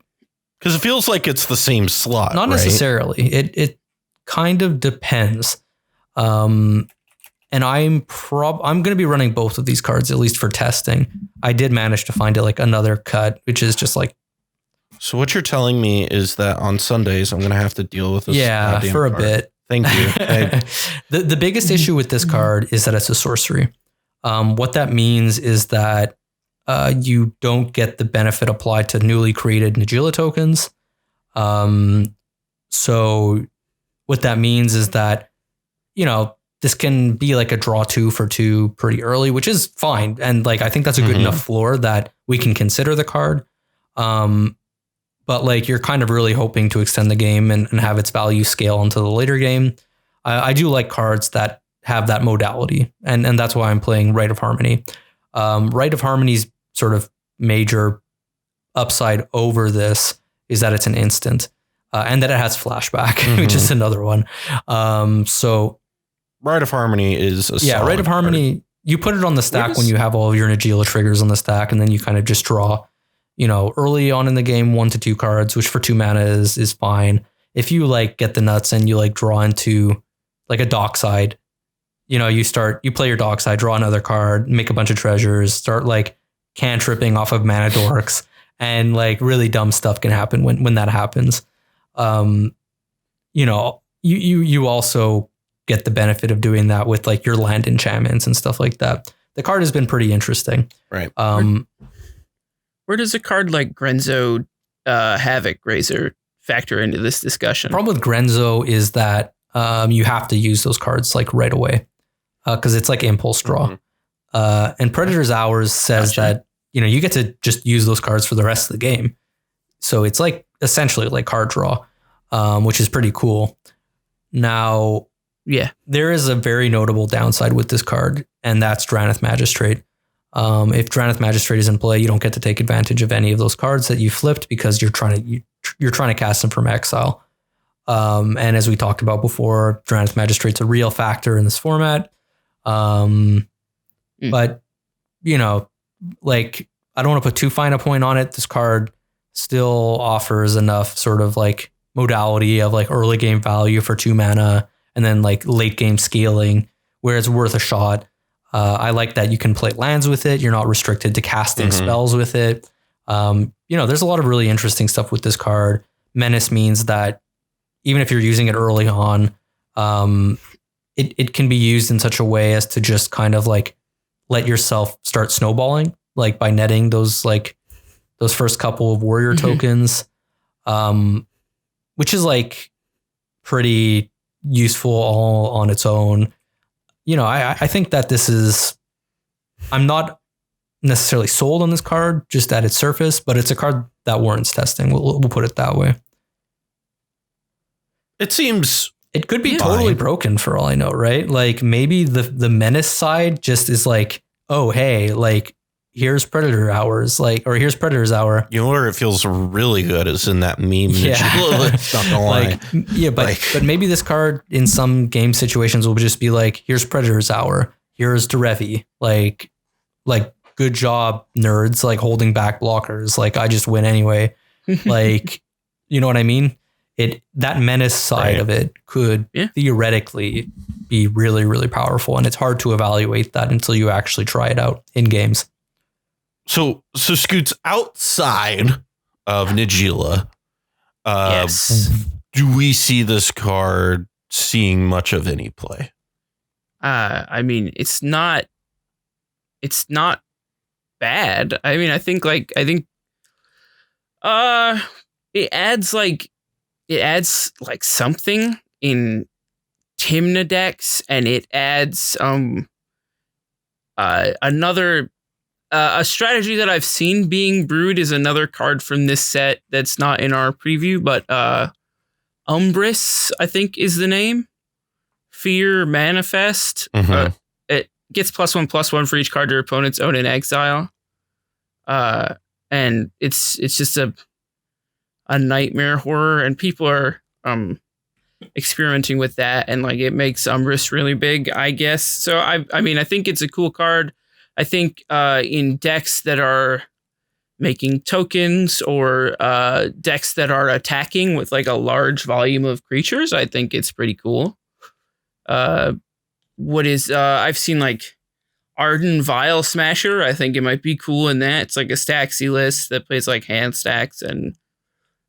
because it feels like it's the same slot. Not necessarily. It kind of depends. And I'm going to be running both of these cards, at least for testing. I did manage to find it like another cut, which is just like. So what you're telling me is that on Sundays, I'm going to have to deal with this. Yeah, for a bit. Thank you. The biggest issue with this card is that it's a sorcery. What that means is that you don't get the benefit applied to newly created Najeela tokens. So what that means is that, you know, this can be like a draw 2 for 2 pretty early, which is fine. And like, I think that's a good enough floor that we can consider the card. But like, you're kind of really hoping to extend the game and have its value scale into the later game. I do like cards that have that modality. And that's why I'm playing Rite of Harmony. Rite of Harmony's sort of major upside over this is that it's an instant, and that it has flashback, which is another one. So Rite of Harmony is a Rite of Harmony. you put it on the stack when you have all of your Najeela triggers on the stack, and then you kind of just draw, early on in the game, 1 to 2 cards, which for 2 mana is fine. If you like get the nuts and you like draw into like a dockside, you play your dockside, draw another card, make a bunch of treasures, start like cantripping off of mana dorks, and like really dumb stuff can happen when that happens. You also get the benefit of doing that with like your land enchantments and stuff like that. The card has been pretty interesting. Right. Where does a card like Grenzo Havoc Razor factor into this discussion? The problem with Grenzo is that you have to use those cards like right away because it's like impulse draw. And Predator's Hours says that, you get to just use those cards for the rest of the game. So it's like essentially like card draw, which is pretty cool. Now, there is a very notable downside with this card, and that's Drannith Magistrate. If Drannith Magistrate is in play, you don't get to take advantage of any of those cards that you flipped because you're trying to cast them from exile. And as we talked about before, Drannith Magistrate's a real factor in this format. But, like, I don't want to put too fine a point on it. This card still offers enough sort of like modality of like early game value for 2 mana and then like late game scaling where it's worth a shot. I like that you can play lands with it. You're not restricted to casting spells with it. There's a lot of really interesting stuff with this card. Menace means that even if you're using it early on, it can be used in such a way as to just kind of like let yourself start snowballing, like by netting those first couple of warrior tokens, which is like pretty useful all on its own. I think that I'm not necessarily sold on this card just at its surface, but it's a card that warrants testing. We'll put it that way. It seems it could be totally broken for all I know, right? Like maybe the menace side just is like, oh, hey, like here's Predator Hours, or here's Predator's Hour. Where it feels really good is in that meme. Yeah. Not gonna lie. But maybe this card in some game situations will just be like, here's Predator's Hour, here's Derevi, like good job, nerds, like holding back blockers. Like I just win anyway. Like, you know what I mean? That menace side of it could theoretically be really, really powerful, and it's hard to evaluate that until you actually try it out in games. So Scoots, outside of Najeela, do we see this card seeing much of any play? I mean, it's not bad. I mean, I think it adds something in Tymna decks, and it adds another a strategy that I've seen being brewed is another card from this set that's not in our preview, but Umbris, I think is the name. Fear Manifest. It gets +1/+1 for each card your opponents own in exile. And it's just a nightmare horror, and people are experimenting with that, and like it makes Umbris really big, I guess. So I mean I think it's a cool card. I think in decks that are making tokens or decks that are attacking with like a large volume of creatures, I think it's pretty cool. I've seen like Arden Vile Smasher. I think it might be cool in that. It's like a Staxy list that plays like hand stacks and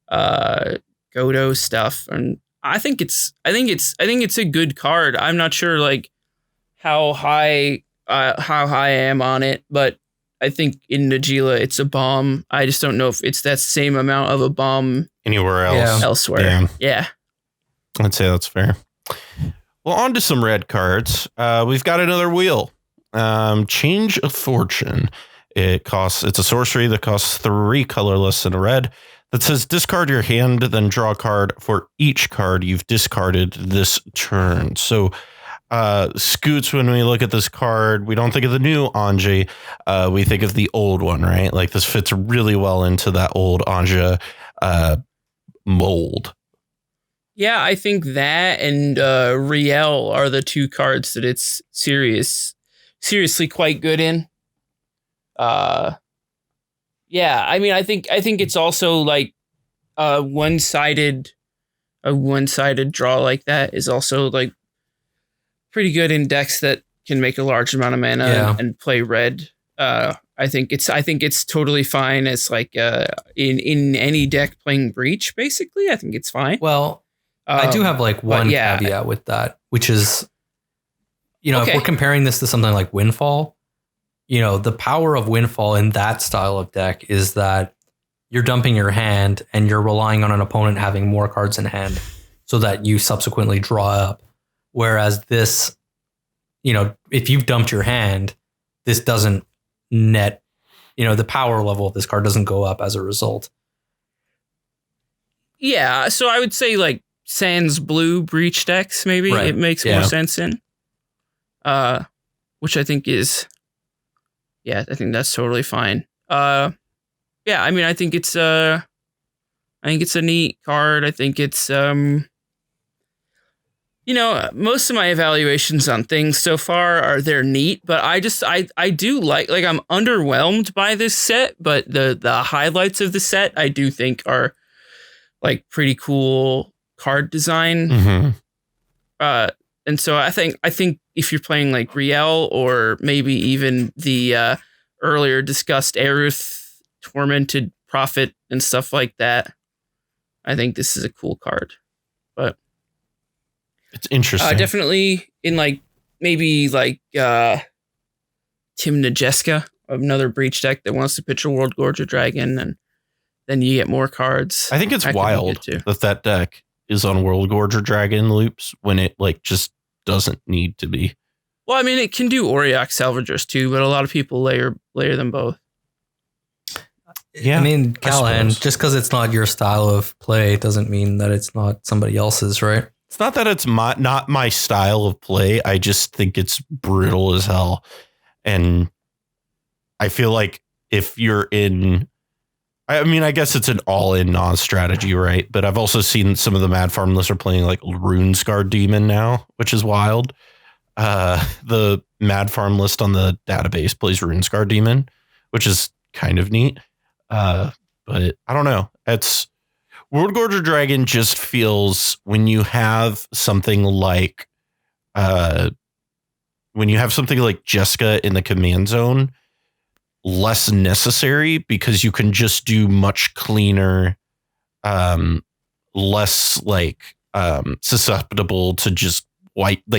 Godo stuff, and I think it's a good card. I'm not sure like how high I am on it, but I think in Najeela it's a bomb. I just don't know if it's that same amount of a bomb anywhere else. Elsewhere. Yeah. I'd say that's fair. Well, on to some red cards. We've got another wheel. Change of Fortune. It's a sorcery that costs 3 colorless and a red that says discard your hand, then draw a card for each card you've discarded this turn. So Scoots, when we look at this card, we don't think of the new Anje. We think of the old one, right? Like this fits really well into that old Anje mold. Yeah, I think that and Riel are the 2 cards that it's serious seriously quite good in. Yeah, I mean, I think it's also like a one-sided draw like that is also like pretty good in decks that can make a large amount of mana and play red. I think it's totally fine as like in any deck playing Breach. Basically, I think it's fine. Well, I do have like one caveat with that, which is, if we're comparing this to something like Windfall, the power of Windfall in that style of deck is that you're dumping your hand and you're relying on an opponent having more cards in hand so that you subsequently draw up. Whereas this, if you've dumped your hand, this doesn't net, the power level of this card doesn't go up as a result. Yeah. So I would say like Sans Blue Breach decks, maybe it makes more sense in, which I think is, I think that's totally fine. I mean, I think it's a neat card. I think it's, most of my evaluations on things so far are they're neat, but I do like I'm underwhelmed by this set, but the highlights of the set I do think are like pretty cool card design. Mm-hmm. And so I think if you're playing like Riel or maybe even the earlier discussed Eruth, Tormented Prophet and stuff like that, I think this is a cool card. But it's interesting. Definitely in like maybe like Tim Najeska, another Breach deck that wants to pitch a World Gorger Dragon, and then you get more cards. I think it's wild that deck is on World Gorger Dragon loops when it like just doesn't need to be. Well, I mean, it can do Auriok Salvagers too, but a lot of people layer them both. Yeah, I mean, Callahan, just because it's not your style of play doesn't mean that it's not somebody else's, right? It's not that it's not my style of play. I just think it's brutal as hell. And I feel like if you're in, I mean, I guess it's an all-in non-strategy, right? But I've also seen some of the Mad Farm lists are playing like Runescar Demon now, which is wild. The Mad Farm list on the database plays Runescar Demon, which is kind of neat. But I don't know. It's World Gorger Dragon just feels when you have something like Jeska in the command zone, less necessary because you can just do much cleaner, less susceptible to just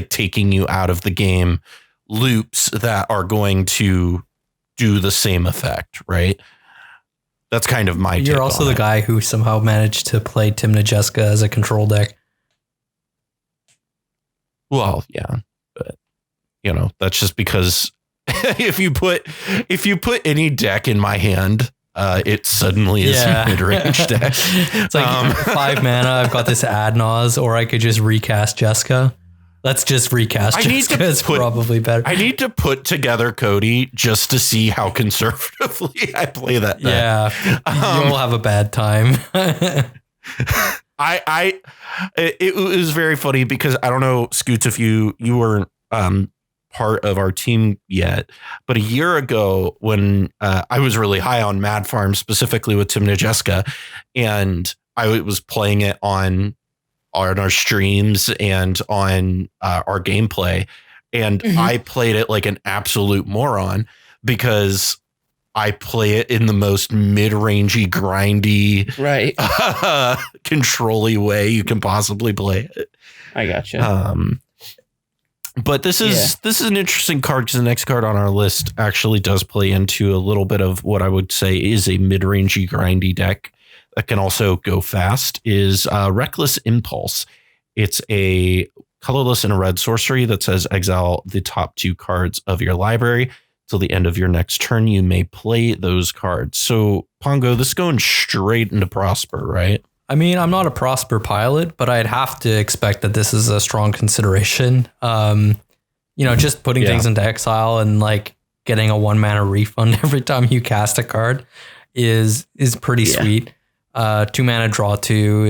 taking you out of the game loops that are going to do the same effect, right? That's kind of my take. You're also the guy who somehow managed to play Tim Najeska as a control deck. Well, yeah, but that's just because if you put any deck in my hand, it suddenly is a mid-range deck. It's like 5 mana. I've got this Adnaz, or I could just recast Jeska. Let's just recast Jeska. It's probably better. I need to put together Cody just to see how conservatively I play that deck. Yeah, you'll have a bad time. It was very funny because I don't know, Scoots, if you weren't part of our team yet, but a year ago when I was really high on Mad Farm, specifically with Tim Najeska, and I was playing it on our streams and on our gameplay, and I played it like an absolute moron because I play it in the most mid-rangey, grindy, right, control-y way you can possibly play it. I gotcha. But this is an interesting card because the next card on our list actually does play into a little bit of what I would say is a mid-rangey, grindy deck that can also go fast. Is Reckless Impulse. It's a colorless and a red sorcery that says exile the top 2 cards of your library. Till the end of your next turn, you may play those cards. So, Pongo, this is going straight into Prosper, right? I mean, I'm not a Prosper pilot, but I'd have to expect that this is a strong consideration. Just putting things into exile and like getting a 1 mana refund every time you cast a card is pretty sweet. 2 mana draw 2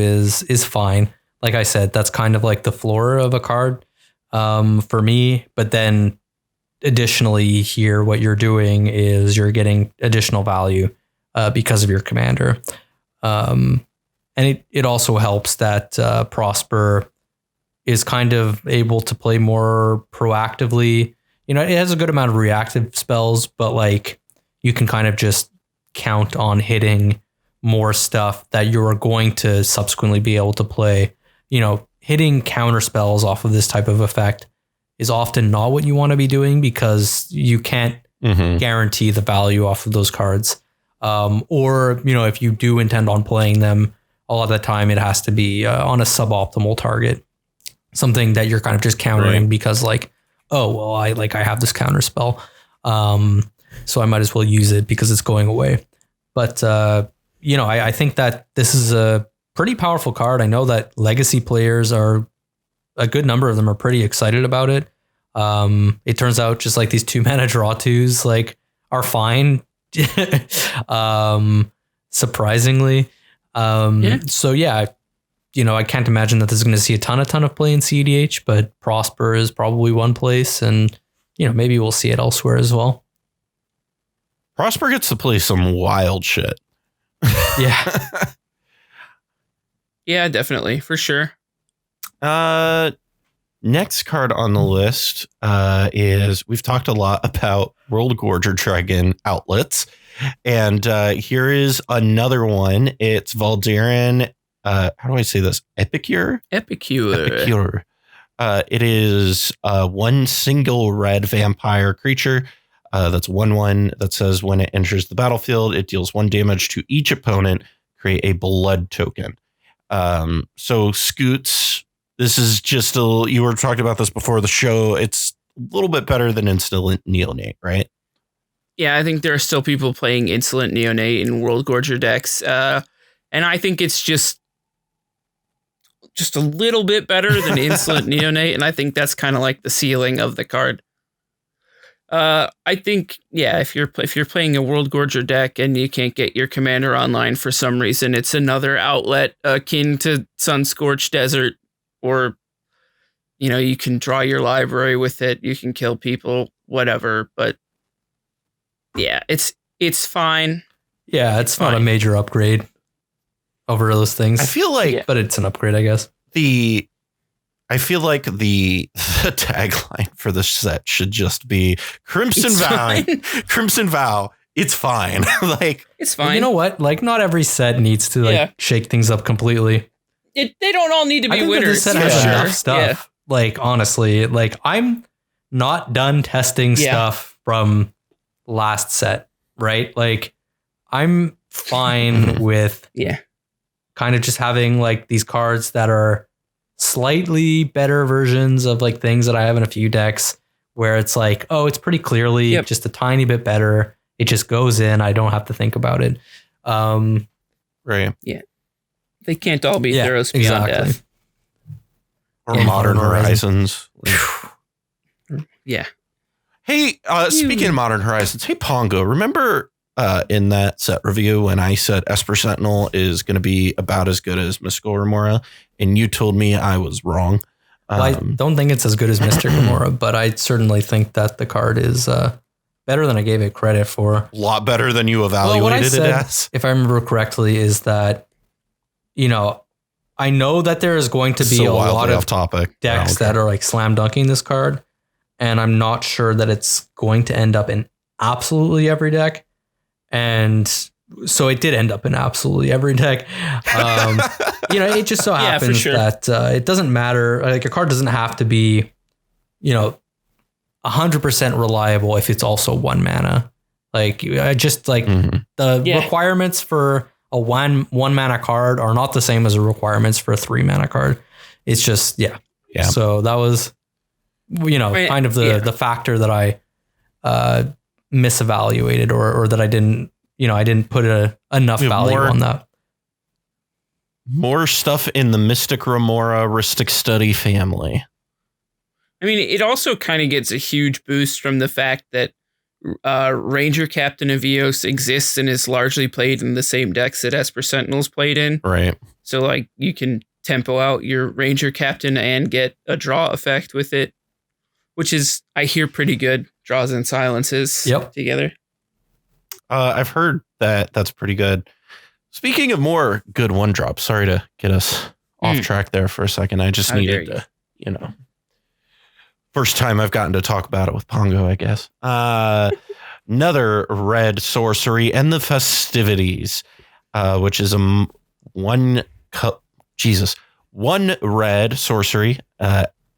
is fine. Like I said, that's kind of like the floor of a card for me. But then additionally here, what you're doing is you're getting additional value because of your commander. And it also helps that Prosper is kind of able to play more proactively. You know, it has a good amount of reactive spells, but like you can kind of just count on hitting more stuff that you're going to subsequently be able to play. You know, hitting counter spells off of this type of effect is often not what you want to be doing because you can't guarantee the value off of those cards. Or, you know, if you do intend on playing them, a lot of the time it has to be on a suboptimal target, something that you're kind of just countering because like, oh, well, I have this counter spell. So I might as well use it because it's going away. But, you know, I think that this is a pretty powerful card. I know that legacy players a good number of them are pretty excited about it. It turns out just like these 2-mana draw 2s like are fine. Surprisingly. So yeah, you know, I can't imagine that this is going to see a ton of play in cEDH, but Prosper is probably one place, and you know, maybe we'll see it elsewhere as well. Prosper gets to play some wild shit. Yeah. Yeah, definitely, for sure. Next card on the list is, we've talked a lot about World Gorger Dragon outlets, and here is another one. It's Voldaren. How do I say this? Epicure. It is one single red vampire creature. That's 1/1 that says when it enters the battlefield, it deals 1 damage to each opponent. Create a blood token. So Scoots, this is just you were talking about this before the show. It's a little bit better than Insolent Neonate, right? Yeah, I think there are still people playing Insolent Neonate in World Gorger decks. And I think it's just a little bit better than Insolent Neonate. And I think that's kind of like the ceiling of the card. I think, yeah, if you're playing a World Gorger deck and you can't get your commander online for some reason, it's another outlet akin to Sunscorched Desert, or, you know, you can draw your library with it. You can kill people, whatever. But yeah, it's fine. Yeah, it's not a major upgrade over those things. I feel like, but it's an upgrade, I guess. I feel like the tagline for this set should just be Crimson Vow. Crimson Vow. It's fine. Like, it's fine. You know what? Like, not every set needs to shake things up completely. They don't all need to be winners. This set has enough stuff. Yeah. Like, honestly, like I'm not done testing stuff from last set, right? Like, I'm fine with kind of just having like these cards that are slightly better versions of like things that I have in a few decks where it's like, oh, it's pretty clearly just a tiny bit better. It just goes in. I don't have to think about it. Right. Yeah. They can't all be Theros Beyond Death. Or Modern Horizons. Yeah. Hey, speaking of Modern Horizons, hey, Pongo, remember in that set review when I said Esper Sentinel is going to be about as good as Mystical Remora, and you told me I was wrong? Well, I don't think it's as good as Mystic Remora, but I certainly think that the card is better than I gave it credit for. A lot better than you evaluated it as. If I remember correctly, is that, you know, I know that there is going to be a lot of decks that are like slam dunking this card, and I'm not sure that it's going to end up in absolutely every deck. And so it did end up in absolutely every deck. You know, it just so happens that it doesn't matter. Like, a card doesn't have to be, you know, 100% reliable if it's also 1 mana. Like, I just like the requirements for a one mana card are not the same as the requirements for a 3 mana card. It's just, So that was, you know, kind of the factor that I misevaluated or that I didn't put enough value on that. More stuff in the Mystic Remora Ristic Study family. I mean, it also kind of gets a huge boost from the fact that Ranger Captain of Eos exists and is largely played in the same decks that Esper Sentinel's played in. Right. So, like, you can tempo out your Ranger Captain and get a draw effect with it, which is, I hear, pretty good. draws and silences together. I've heard that that's pretty good. Speaking of more good one drops, sorry to get us off track there for a second. I just needed to, first time I've gotten to talk about it with Pongo, I guess. Another red sorcery and the Festivities, which is one red sorcery.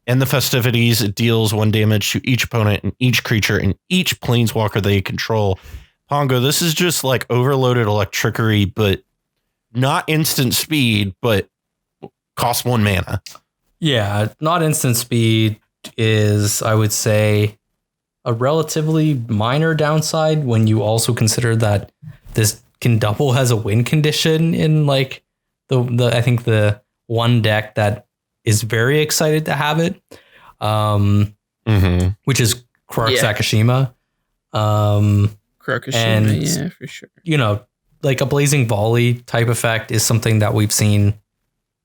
And the Festivities, it deals 1 damage to each opponent and each creature and each planeswalker they control. Pongo, this is just like overloaded electricity, but not instant speed, but costs 1 mana. Yeah, not instant speed is, I would say, a relatively minor downside when you also consider that this can double as a win condition in like the I think the one deck that is very excited to have it, which is Quark Sakashima. And, yeah, for sure. Like a Blazing Volley type effect is something that we've seen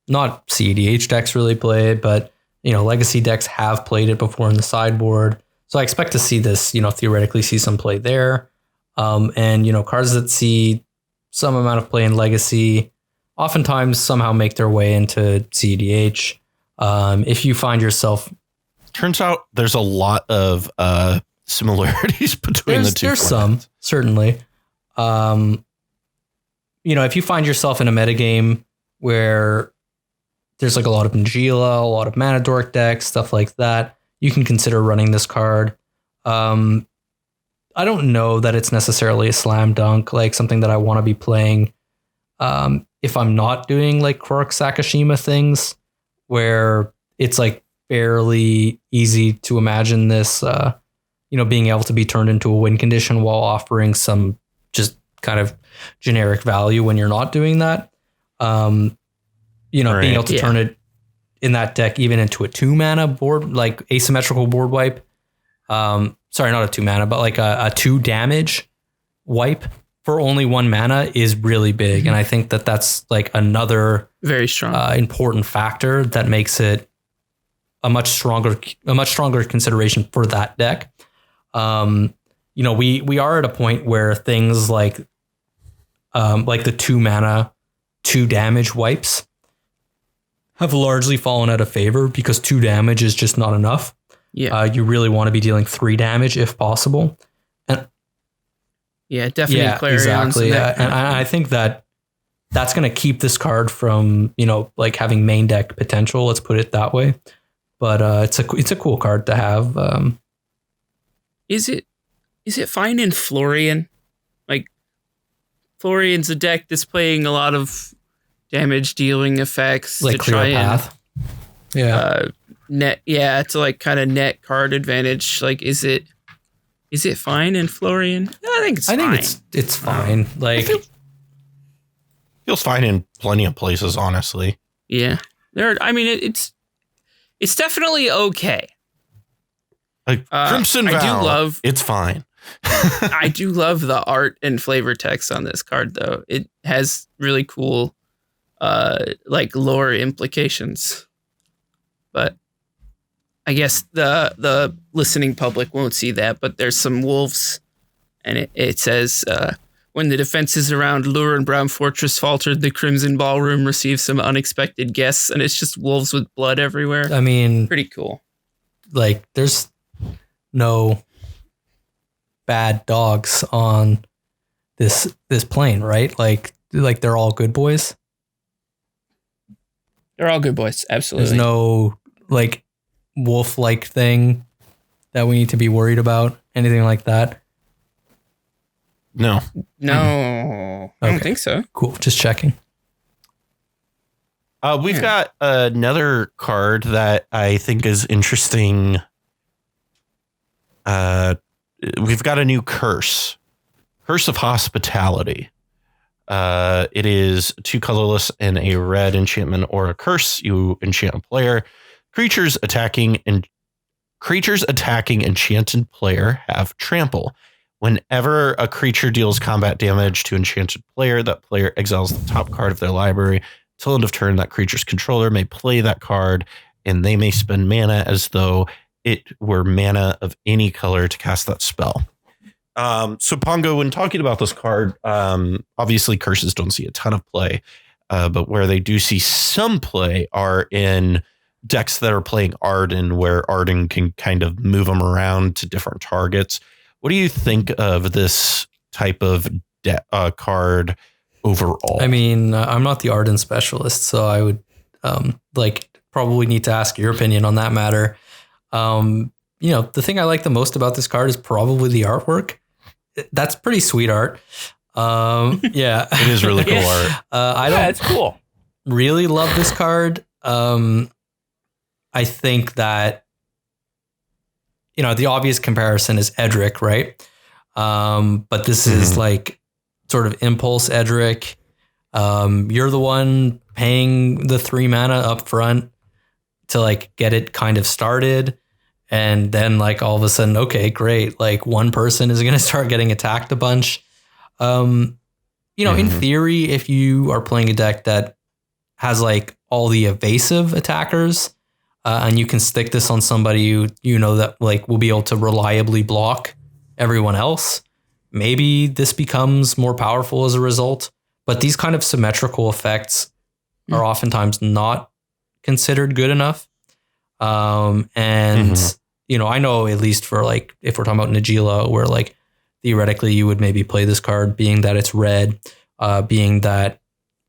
not cEDH decks really play, but Legacy decks have played it before in the sideboard. So I expect to see this, theoretically see some play there. And cards that see some amount of play in Legacy oftentimes somehow make their way into cEDH. If you find yourself, turns out there's a lot of similarities between the two. There's some, certainly. If you find yourself in a metagame where there's like a lot of Najeela, a lot of Mana Dork decks, stuff like that, you can consider running this card. I don't know that it's necessarily a slam dunk, like something that I want to be playing. If I'm not doing like Quark Sakashima things where it's like fairly easy to imagine this, being able to be turned into a win condition while offering some just kind of generic value when you're not doing that. Being able to turn it in that deck even into a 2 mana board, like asymmetrical board wipe. Sorry, not a 2 mana, but like a 2 damage wipe for only 1 mana is really big. And I think that that's like another very strong, important factor that makes it a much stronger consideration for that deck. We are at a point where things like the 2 mana, 2 damage wipes have largely fallen out of favor because 2 damage is just not enough. Yeah. You really want to be dealing 3 damage if possible. And definitely. Exactly. And I think that's going to keep this card from, like having main deck potential. Let's put it that way. But it's a cool card to have. Is it fine in Florian? Like Florian's a deck displaying a lot of damage dealing effects like to try path. To like kind of net card advantage. Like is it fine in Florian? I think it's fine. It's fine. Like feels fine in plenty of places, honestly. Yeah. It's definitely okay. Like Crimson Vow, it's fine. I do love the art and flavor text on this card, though. It has really cool, like lore implications. But I guess the listening public won't see that. But there's some wolves, and it says when the defenses around Lure and Brown Fortress faltered, the Crimson Ballroom received some unexpected guests, and it's just wolves with blood everywhere. I mean, pretty cool. Like there's no bad dogs on this plane, right? Like they're all good boys. They're all good boys. Absolutely. There's no like wolf-like thing that we need to be worried about. Anything like that? No. I don't think so. Cool. Just checking. We've got another card that I think is interesting. We've got a new curse of Hospitality. It is 2 colorless and a red enchantment or a curse. You enchant a player. Creatures attacking enchanted player have trample. Whenever a creature deals combat damage to enchanted player, that player exiles the top card of their library. Till end of turn, that creature's controller may play that card, and they may spend mana as though it were mana of any color to cast that spell. So Pongo, when talking about this card, obviously curses don't see a ton of play, but where they do see some play are in decks that are playing Arden, where Arden can kind of move them around to different targets. What do you think of this type of card overall? I mean, I'm not the Arden specialist, so I would probably need to ask your opinion on that matter. The thing I like the most about this card is probably the artwork. That's pretty sweet art. Yeah, it is really cool art. It's cool. Really love this card. I think that the obvious comparison is Edric, right? But this is like sort of impulse Edric. You're the one paying the 3 mana up front to like get it kind of started. And then like all of a sudden, okay, great. Like one person is going to start getting attacked a bunch. In theory, if you are playing a deck that has like all the evasive attackers, and you can stick this on somebody that like will be able to reliably block everyone else, maybe this becomes more powerful as a result. But these kind of symmetrical effects are oftentimes not considered good enough. I know at least for like, if we're talking about Najeela, where like theoretically you would maybe play this card being that it's red, being that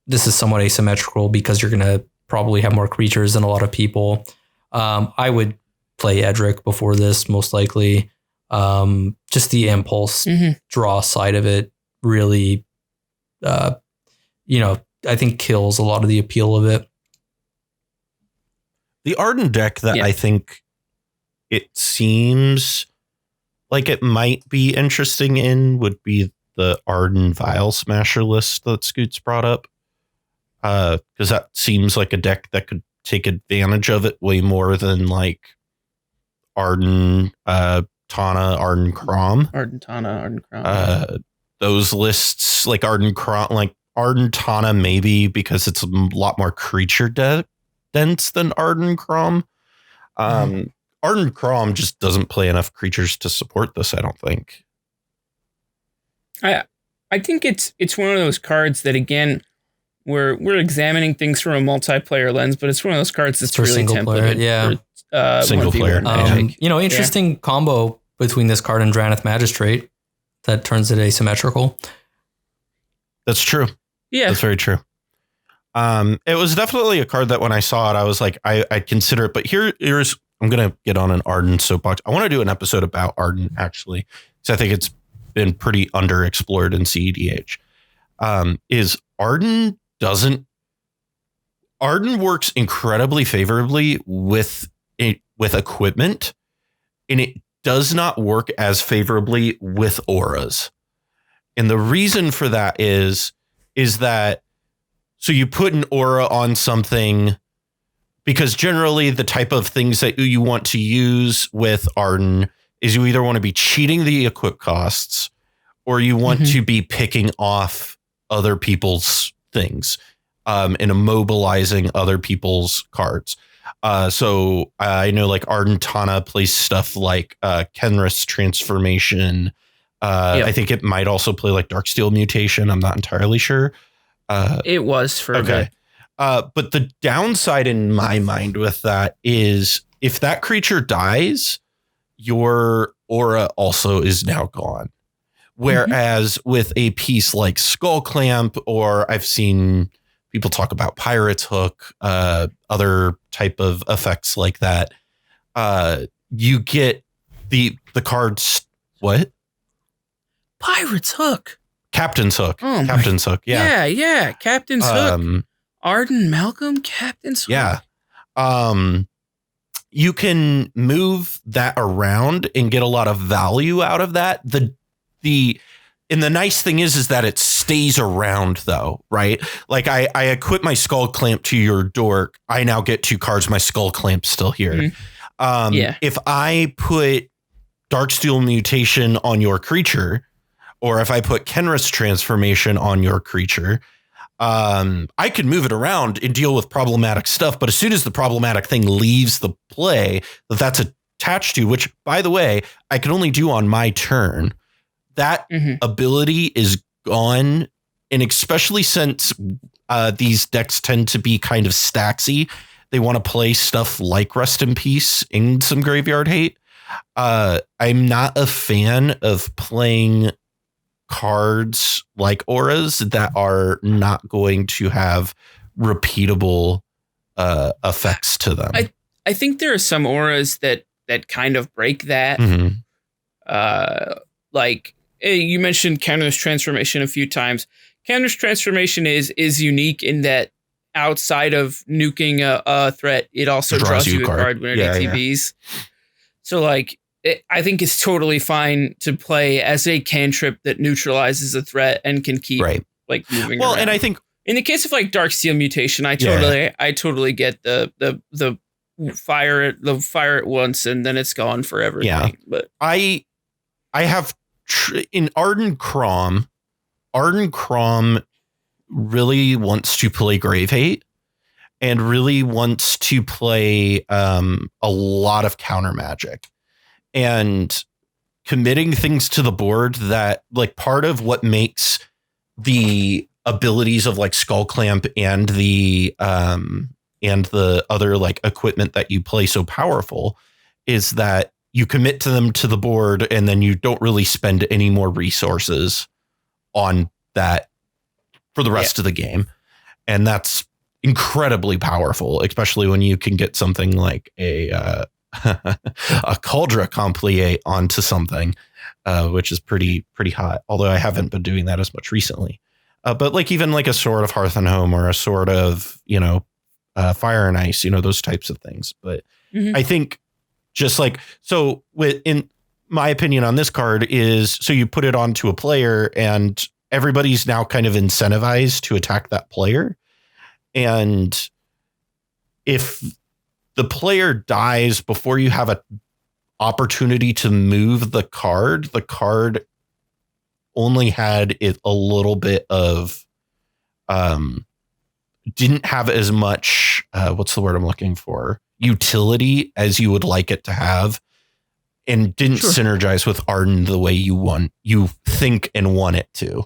this is somewhat asymmetrical because you're going to probably have more creatures than a lot of people. I would play Edric before this, most likely. Just the impulse draw side of it really, I think kills a lot of the appeal of it. The Arden deck that I think it seems like it might be interesting in would be the Arden Vial Smasher list that Scoots brought up. Because that seems like a deck that could take advantage of it way more than like Arden Tana, Arden Crom. Arden Tana, Arden Crom. Those lists like Arden Crom, like Arden Tana, maybe because it's a lot more creature dense than Arden Crom. Arden Crom just doesn't play enough creatures to support this, I don't think. I think it's one of those cards that, again, we're examining things from a multiplayer lens, but it's one of those cards that's really templated. Yeah, single player. Interesting combo between this card and Drannith Magistrate that turns it asymmetrical. That's true. Yeah, that's very true. It was definitely a card that when I saw it, I was like, I'd consider it. But here's I'm going to get on an Arden soapbox. I want to do an episode about Arden, actually, because I think it's been pretty underexplored in cEDH. Arden works incredibly favorably with equipment, and it does not work as favorably with auras. And the reason for that is that, so you put an aura on something, because generally the type of things that you want to use with Arden is you either want to be cheating the equip costs or you want to be picking off other people's things and immobilizing other people's cards. So I know like Arden Tana plays stuff like Kenrith's Transformation. I think it might also play like Darksteel Mutation. I'm not entirely sure. It was for okay. But the downside in my mind with that is if that creature dies, your aura also is now gone. Whereas with a piece like Skull Clamp, or I've seen people talk about Pirate's Hook, other type of effects like that, you get the cards. What? Pirate's Hook. Captain's Hook. Oh Captain's Hook. Yeah. Yeah. Captain's Hook. Arden Malcolm, Captain's Hook. Yeah. You can move that around and get a lot of value out of that. And the nice thing is that it stays around though, right? Like I equip my Skull Clamp to your dork. I now get 2 cards. My Skull Clamp's still here. If I put Darksteel Mutation on your creature, or if I put Kenrith's Transformation on your creature, I could move it around and deal with problematic stuff. But as soon as the problematic thing leaves the play, that's a attached to, which, by the way, I can only do on my turn. That ability is gone. And especially since these decks tend to be kind of stacksy, they want to play stuff like Rest in Peace and some Graveyard Hate. I'm not a fan of playing cards like auras that are not going to have repeatable effects to them. I think there are some auras that kind of break that. Like you mentioned Counter's Transformation a few times. Counter's Transformation is unique in that outside of nuking a threat, it also draws you a card when it ATBs. Yeah. So like, I think it's totally fine to play as a cantrip that neutralizes a threat and can keep like moving around. And I think in the case of like Darksteel Mutation, I totally get the fire it once and then it's gone forever. Yeah, but I have in Arden Crom really wants to play Grave Hate and really wants to play a lot of counter magic. And committing things to the board that like part of what makes the abilities of like Skull Clamp and the other like equipment that you play so powerful is that you commit to them to the board and then you don't really spend any more resources on that for the rest of the game. And that's incredibly powerful, especially when you can get something like a Cauldra Complie onto something, which is pretty hot. Although I haven't been doing that as much recently. But like even like a Sword of Hearth and Home or a Sword of, Fire and Ice, those types of things. But I think just like, so in my opinion on this card is, so you put it onto a player and everybody's now kind of incentivized to attack that player. And if the player dies before you have an opportunity to move the card only had it a little bit of, didn't have as much, what's the word I'm looking for? Utility as you would like it to have, and didn't synergize with Arden the way you think and want it to.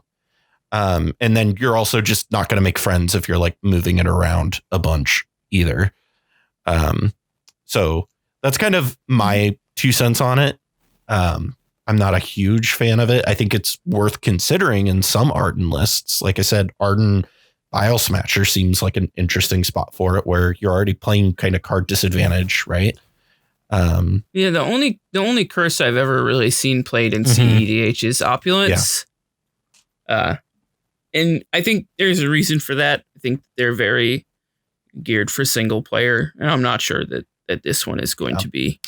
And then you're also just not going to make friends if you're like moving it around a bunch either. So that's kind of my 2 cents on it. I'm not a huge fan of it. I think it's worth considering in some Arden lists. Like I said, Arden Bile Smasher seems like an interesting spot for it where you're already playing kind of card disadvantage, right? The only curse I've ever really seen played in cEDH is Opulence. Yeah. And I think there's a reason for that. I think they're very geared for single player, and I'm not sure that this one is going to be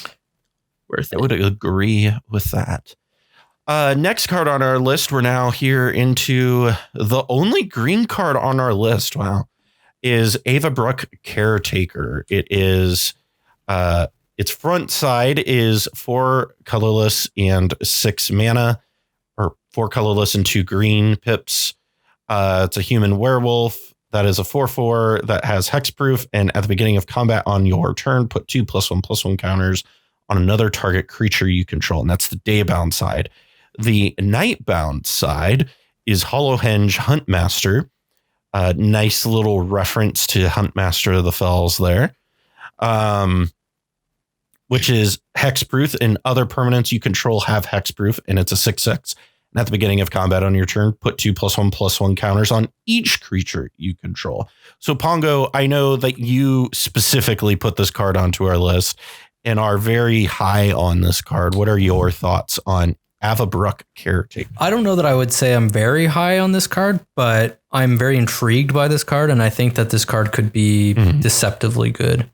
worth it. I would agree with that. Next card on our list, we're now here into the only green card on our list. Wow. Is Avabruck Caretaker. It is its front side is 4 colorless and 6 mana, or 4 colorless and 2 green pips. It's a human werewolf that is a 4/4 that has hexproof, and at the beginning of combat on your turn, put 2 +1/+1 counters on another target creature you control, and that's the daybound side. The nightbound side is Hollowhenge Huntmaster. Nice little reference to Huntmaster of the Fells there, which is hexproof, and other permanents you control have hexproof, and it's a 6/6. And at the beginning of combat on your turn, put 2 +1/+1 counters on each creature you control. So Pongo, I know that you specifically put this card onto our list and are very high on this card. What are your thoughts on Avabruck Caretaker? I don't know that I would say I'm very high on this card, but I'm very intrigued by this card, and I think that this card could be deceptively good.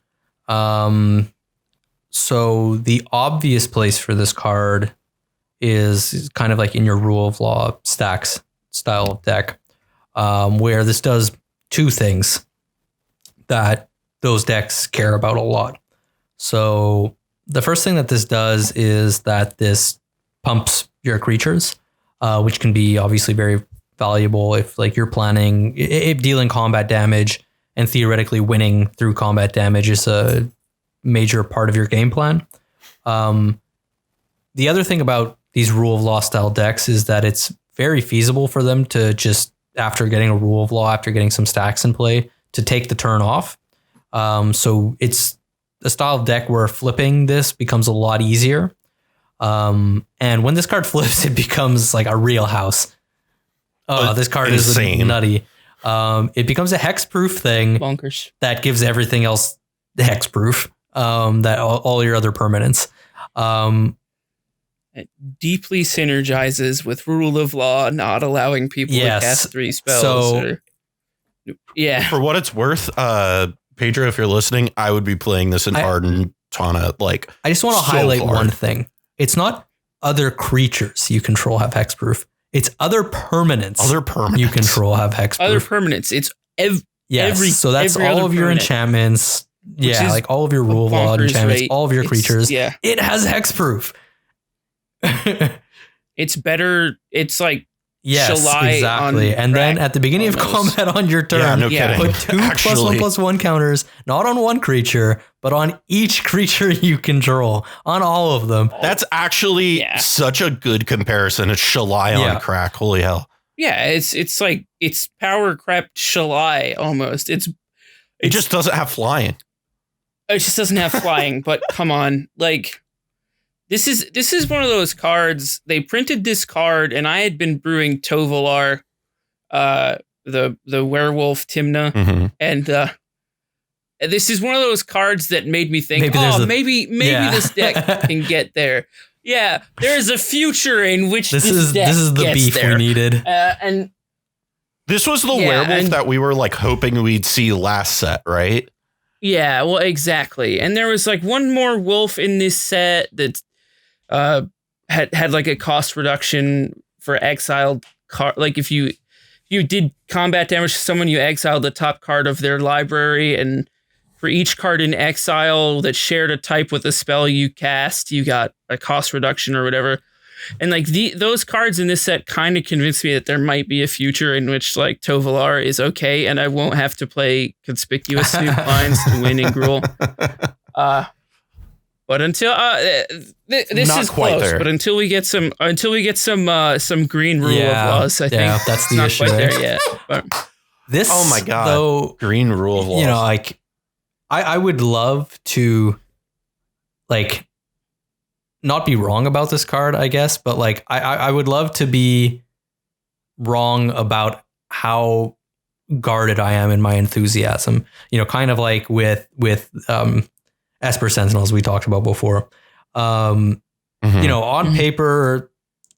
So the obvious place for this card is kind of like in your Rule of Law stacks style of deck, where this does 2 things that those decks care about a lot. So the first thing that this does is that this pumps your creatures, which can be obviously very valuable if like you're planning, if dealing combat damage and theoretically winning through combat damage is a major part of your game plan. The other thing about these Rule of Law style decks is that it's very feasible for them to just, after getting a Rule of Law, after getting some stacks in play, to take the turn off. So it's a style of deck where flipping this becomes a lot easier. And when this card flips, it becomes like a real house. Oh, this card is nutty. It becomes a hexproof thing. Bonkers. That gives everything else hexproof. That all your other permanents. It deeply synergizes with Rule of Law, not allowing people to cast 3 spells. So, for what it's worth, Pedro, if you're listening, I would be playing this in Arden Tana. Like, I just want to highlight one thing. It's not other creatures you control have hexproof. It's other permanents. You control have hexproof. Other permanents. It's so that's all of your enchantments. Yeah, like all of your Rule of Law enchantments, all of your creatures. Yeah. It has hexproof. It's better. It's like exactly. And then at the beginning of combat on your turn, put 2 +1/+1 counters, not on one creature, but on each creature you control, on all of them. That's actually such a good comparison. It's Shalai on crack. Holy hell. Yeah, it's like it's power crept Shalai almost. It just doesn't have flying. It just doesn't have flying, but come on, like. This is one of those cards. They printed this card, and I had been brewing Tovolar, the werewolf Timna, and this is one of those cards that made me think, maybe this deck can get there. Yeah, there is a future in which this is the beef there. We needed, and this was the werewolf that we were like hoping we'd see last set, right? Yeah, well, exactly. And there was like one more wolf in this set that. Had like a cost reduction for exiled card. Like if you did combat damage to someone, you exiled the top card of their library, and for each card in exile that shared a type with a spell you cast, you got a cost reduction or whatever. And like those cards in this set kind of convinced me that there might be a future in which like Tovolar is okay, and I won't have to play conspicuous Snoop Lines to win in Gruul. But until this not is quite close, there. But until we get some green Rule of Laws, I think that's the not issue quite there yet. But this, oh my god, though, green Rule of Laws. You know, like I would love to, like, not be wrong about this card, I guess, but like I would love to be wrong about how guarded I am in my enthusiasm. You know, kind of like with Esper Sentinels we talked about before. You know, on paper,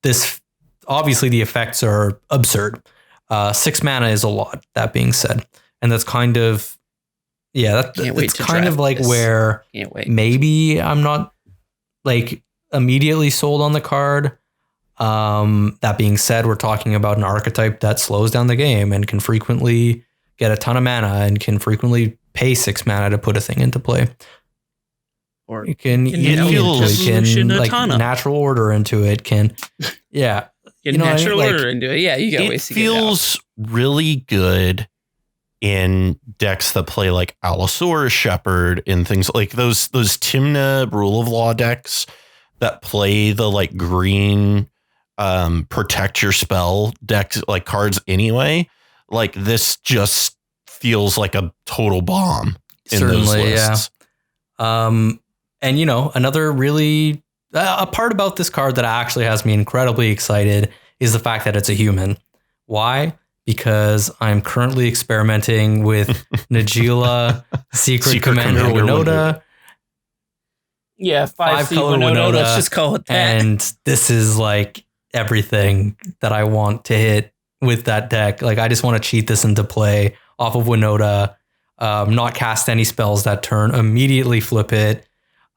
this obviously the effects are absurd. 6 mana is a lot, that being said. And that's kind of, that's kind of like where maybe I'm not like immediately sold on the card. That being said, we're talking about an archetype that slows down the game and can frequently get a ton of mana and can frequently pay 6 mana to put a thing into play. Or you can like natural order into it. Get natural order into it. Yeah, you got ways to get it. It feels really good in decks that play like Allosaurus Shepherd and things like those Timna Rule of Law decks that play the like green protect your spell decks, like cards anyway. Like this just feels like a total bomb in those lists. And, you know, another really a part about this card that actually has me incredibly excited is the fact that it's a human. Why? Because I'm currently experimenting with Najeela, Secret Commander Winota. Yeah, 5-color Winota. Let's just call it that. And this is like everything that I want to hit with that deck. Like, I just want to cheat this into play off of Winota, not cast any spells that turn, immediately flip it.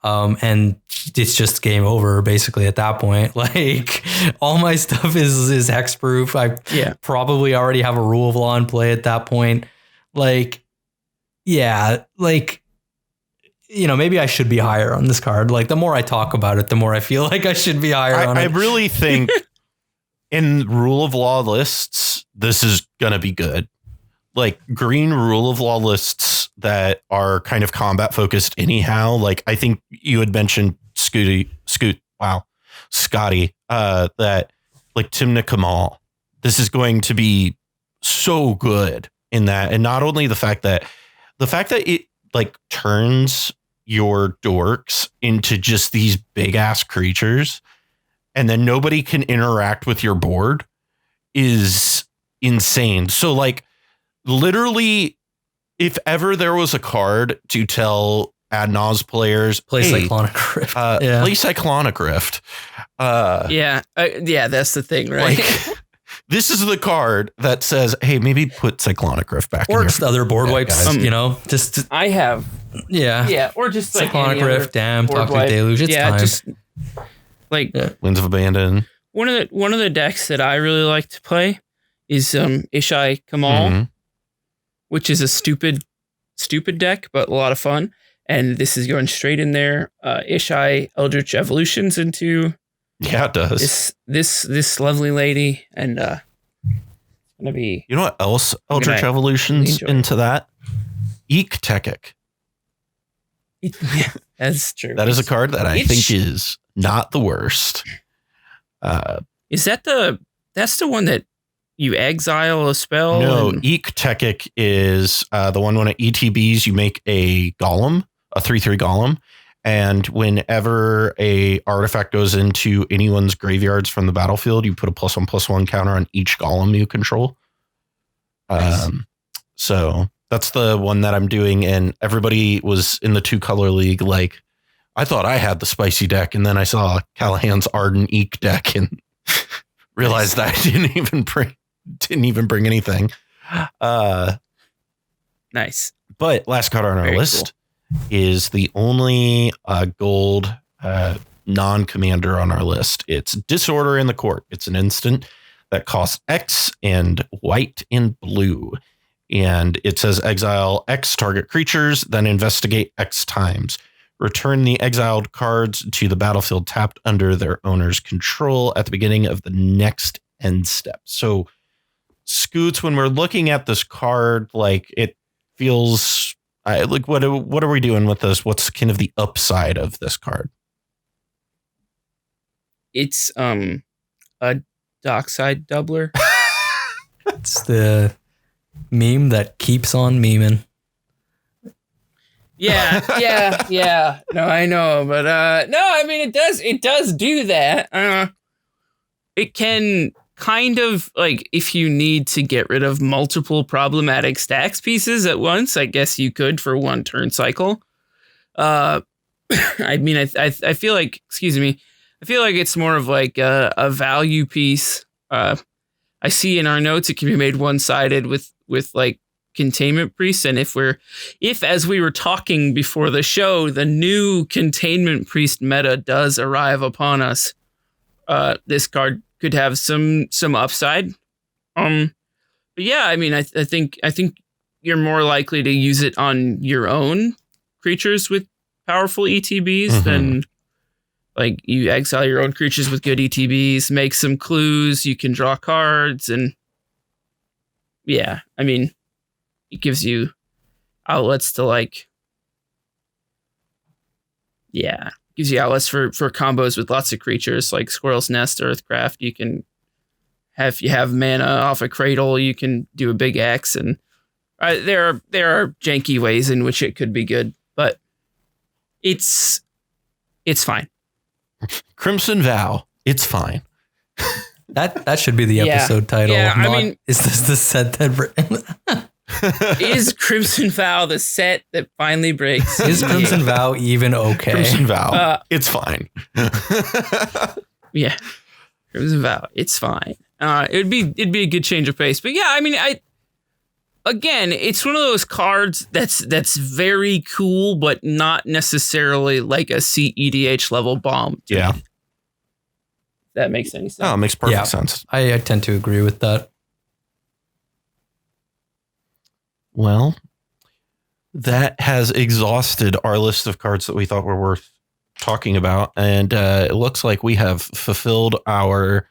And it's just game over basically at that point. Like all my stuff is hexproof. I probably already have a Rule of Law in play at that point. Like, like, you know, maybe I should be higher on this card. Like the more I talk about it, the more I feel like I should be higher on it. I really think in Rule of Law lists, this is going to be good. Like green Rule of Law lists that are kind of combat focused anyhow. Like I think you had mentioned Scotty, that like Timna Kamal, this is going to be so good in that. And not only the fact that it like turns your dorks into just these big ass creatures and then nobody can interact with your board is insane. So like literally, if ever there was a card to tell ad nauseam players, play Cyclonic Rift, play Cyclonic Rift. That's the thing, right? Like, this is the card that says, hey, maybe put Cyclonic Rift back. Or just other board wipes, just I have. Yeah. Or just like Cyclonic Rift, Dam, Toxic Deluge. It's time. Just like Winds of Abandon. One of the decks that I really like to play is Ishai Kamal, which is a stupid deck, but a lot of fun. And this is going straight in there. Ishai Eldritch Evolutions into it does this lovely lady, and it's gonna be. You know what else Eldritch Evolutions into that? Eek Tekik. Yeah, that's true. That is a card that I think is not the worst. Is that's the one that you exile a spell? No, Eek Tekik is the one when it ETBs, you make a golem, a 3/3 golem. And whenever a artifact goes into anyone's graveyards from the battlefield, you put a +1/+1 counter on each golem you control. Nice. So that's the one that I'm doing. And everybody was in the 2-color league. Like, I thought I had the spicy deck. And then I saw Callahan's Ardent Eek deck and realized that I didn't even bring anything. Nice. But last card on our list is the only gold non-commander on our list. It's Disorder in the Court. It's an instant that costs X and white and blue. And it says exile X target creatures, then investigate X times. Return the exiled cards to the battlefield tapped under their owner's control at the beginning of the next end step. So, Scoots, when we're looking at this card, like it feels... like what are we doing with this? What's kind of the upside of this card? It's a dockside doubler. It's the meme that keeps on memeing. Yeah. No, I know, but no, I mean it does do that. It can kind of like, if you need to get rid of multiple problematic stacks pieces at once, I guess you could for one turn cycle. I mean, I feel like, I feel like it's more of like a value piece. I see in our notes it can be made one-sided with like Containment Priest, and if as we were talking before the show, the new Containment Priest meta does arrive upon us, this card could have some upside. But yeah, I mean, I think you're more likely to use it on your own creatures with powerful ETBs than like you exile your own creatures with good ETBs, make some clues, you can draw cards, and yeah, I mean, it gives you outlets to like, yeah. Gives you outlets for combos with lots of creatures like Squirrel's Nest, Earthcraft. You can have mana off a Cradle. You can do a big X, and there are janky ways in which it could be good, but it's fine. Crimson Vow, it's fine. That should be the episode title. Yeah, I mean, is this the set that? Is Crimson Vow the set that finally breaks? Is Crimson Vow even okay? Crimson Vow, it's fine. Yeah, Crimson Vow, it's fine. It'd be a good change of pace, but yeah, I mean, again, it's one of those cards that's very cool, but not necessarily like a cEDH level bomb. Yeah, if that makes any sense. Oh, it makes perfect sense. I tend to agree with that. Well, that has exhausted our list of cards that we thought were worth talking about. And it looks like we have fulfilled our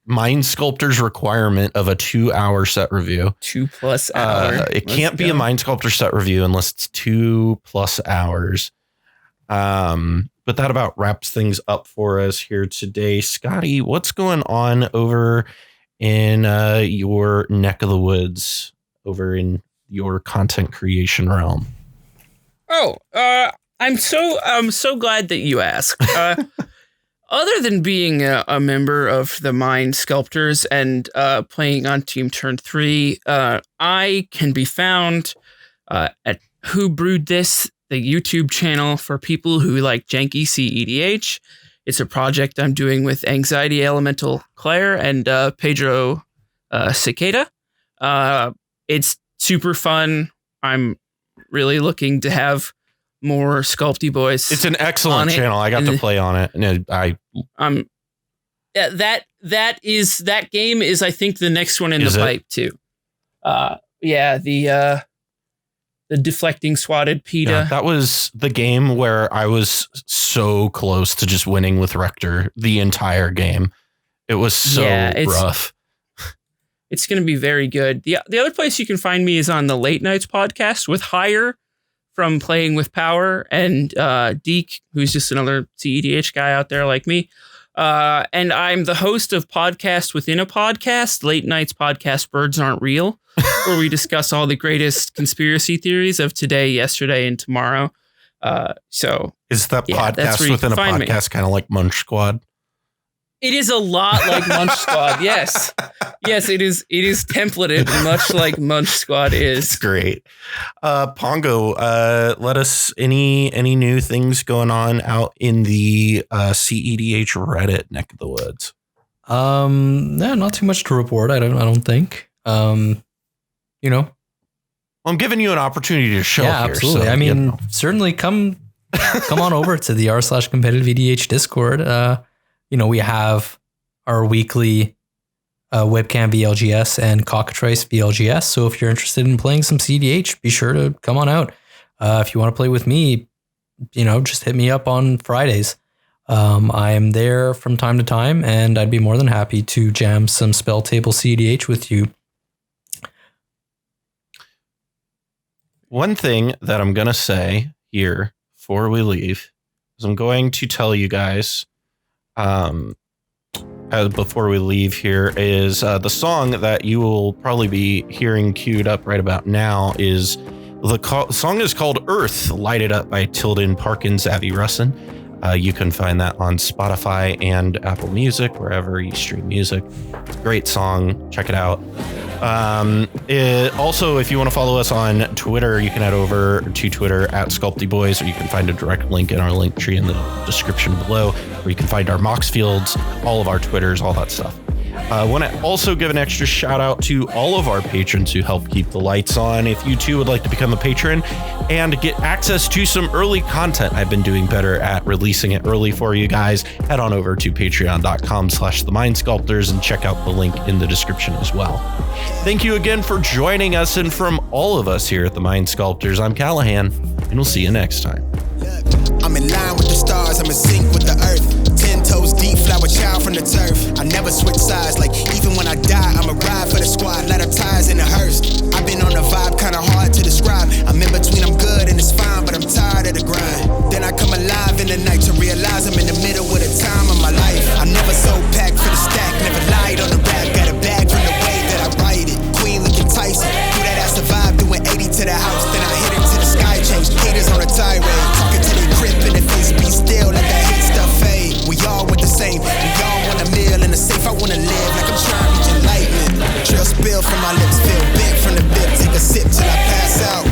Mind Sculptor's requirement of a 2-hour set review. 2+ hours. It can't be a Mind Sculptor set review unless it's 2+ hours. but that about wraps things up for us here today. Scotty, what's going on over in your neck of the woods, over in your content creation realm? Oh, I'm so glad that you asked. Other than being a member of the Mind Sculptors and playing on Team Turn 3, I can be found at Who Brewed This, the YouTube channel for people who like janky cEDH. It's a project I'm doing with Anxiety Elemental Claire and Pedro Cicada. It's super fun. I'm really looking to have more Sculpty Boys. It's an excellent channel. I got to play on it, and that game is, I think, the next one in the pipe too. The deflecting swatted PETA. Yeah, that was the game where I was so close to just winning with Rector the entire game. It was so rough. It's going to be very good. The other place you can find me is on the Late Nights podcast with Hire from Playing with Power and Deke, who's just another cEDH guy out there like me. And I'm the host of Podcast Within a Podcast, Late Nights podcast Birds Aren't Real, where we discuss all the greatest conspiracy theories of today, yesterday, and tomorrow. So is that podcast within a podcast kind of like Munch Squad? It is a lot like Munch Squad. Yes. Yes, it is templated much like Munch Squad is. It's great. Pongo, let us any new things going on out in the cEDH Reddit neck of the woods. Not too much to report. I don't think. I'm giving you an opportunity to show. Yeah, here, absolutely. So, I mean, certainly come on over to the r/competitive EDH Discord. We have our weekly webcam VLGS and cockatrice VLGS. So if you're interested in playing some cEDH, be sure to come on out. If you want to play with me, just hit me up on Fridays. I am there from time to time, and I'd be more than happy to jam some spell table cEDH with you. One thing that I'm going to say here before we leave is I'm going to tell you guys before we leave here is the song that you will probably be hearing queued up right about now is the song is called Earth, Lighted Up by Tilden, Parc, and Xavy Rusan. You can find that on Spotify and Apple Music, wherever you stream music. It's a great song. Check it out. Also, if you want to follow us on Twitter, you can head over to Twitter at SculptyBoys, or you can find a direct link in our link tree in the description below, where you can find our Mox fields, all of our Twitters, all that stuff. I want to also give an extra shout out to all of our patrons who help keep the lights on. If you too would like to become a patron and get access to some early content, I've been doing better at releasing it early for you guys. Head on over to patreon.com/themindsculptors and check out the link in the description as well. Thank you again for joining us, and from all of us here at the Mind Sculptors, I'm Callahan, and we'll see you next time. I'm in line with the stars, I'm in sync with the earth. 10 toes deep, flower child from the turf. I never switch sides, like even when I die, I'm a ride for the squad. Ladder ties in the hearse. I've been on the vibe, kinda hard to describe. I'm in between, I'm good and it's fine, but I'm tired of the grind. Then I come alive in the night to realize I'm in the middle of the time of my life. I never so packed for the stack, never lied on the rap. Got a bag from the way that I write it. Queen looking Tyson, do that ass survive, doing 80 to the house. Then I hit it to the sky, change haters on a tirade. Talking to the grip in the face, be still, like that hate stuff fade. We all want the same, we all want a meal in the safe. I wanna live like I'm trying to reach enlightenment. Trail spill from my lips, feel big from the bib. Take a sip till I pass out.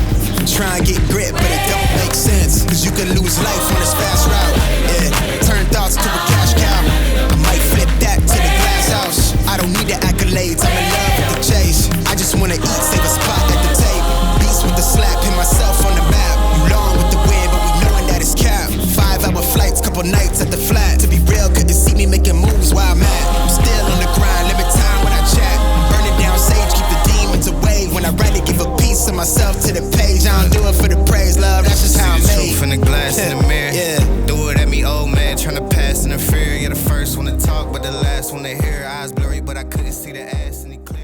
Try and get grit, but it don't make sense, cause you can lose life on this fast route. Yeah, turn thoughts to a cash cow. I might flip that to the glass house. I don't need the accolades, I'm in love with the chase. I just wanna eat, save a spot at the table. Beast with the slap, hit myself on the map. You long with the wind, but we knowing that it's capped. 5-hour flights, couple nights at the flat. To be real, couldn't see me making moves while I'm at. I'm still on the grind, limit time when I chat. I'm burning down sage, keep the demons away. When I write it, give a piece of myself to the page. I don't do it for the praise, love, that's just how I'm made. Truth in the glass in the mirror. Yeah. Do it at me, old man, tryna pass in the fear. You're the first one to talk, but the last one to hear. Eyes blurry, but I couldn't see the ass any clear.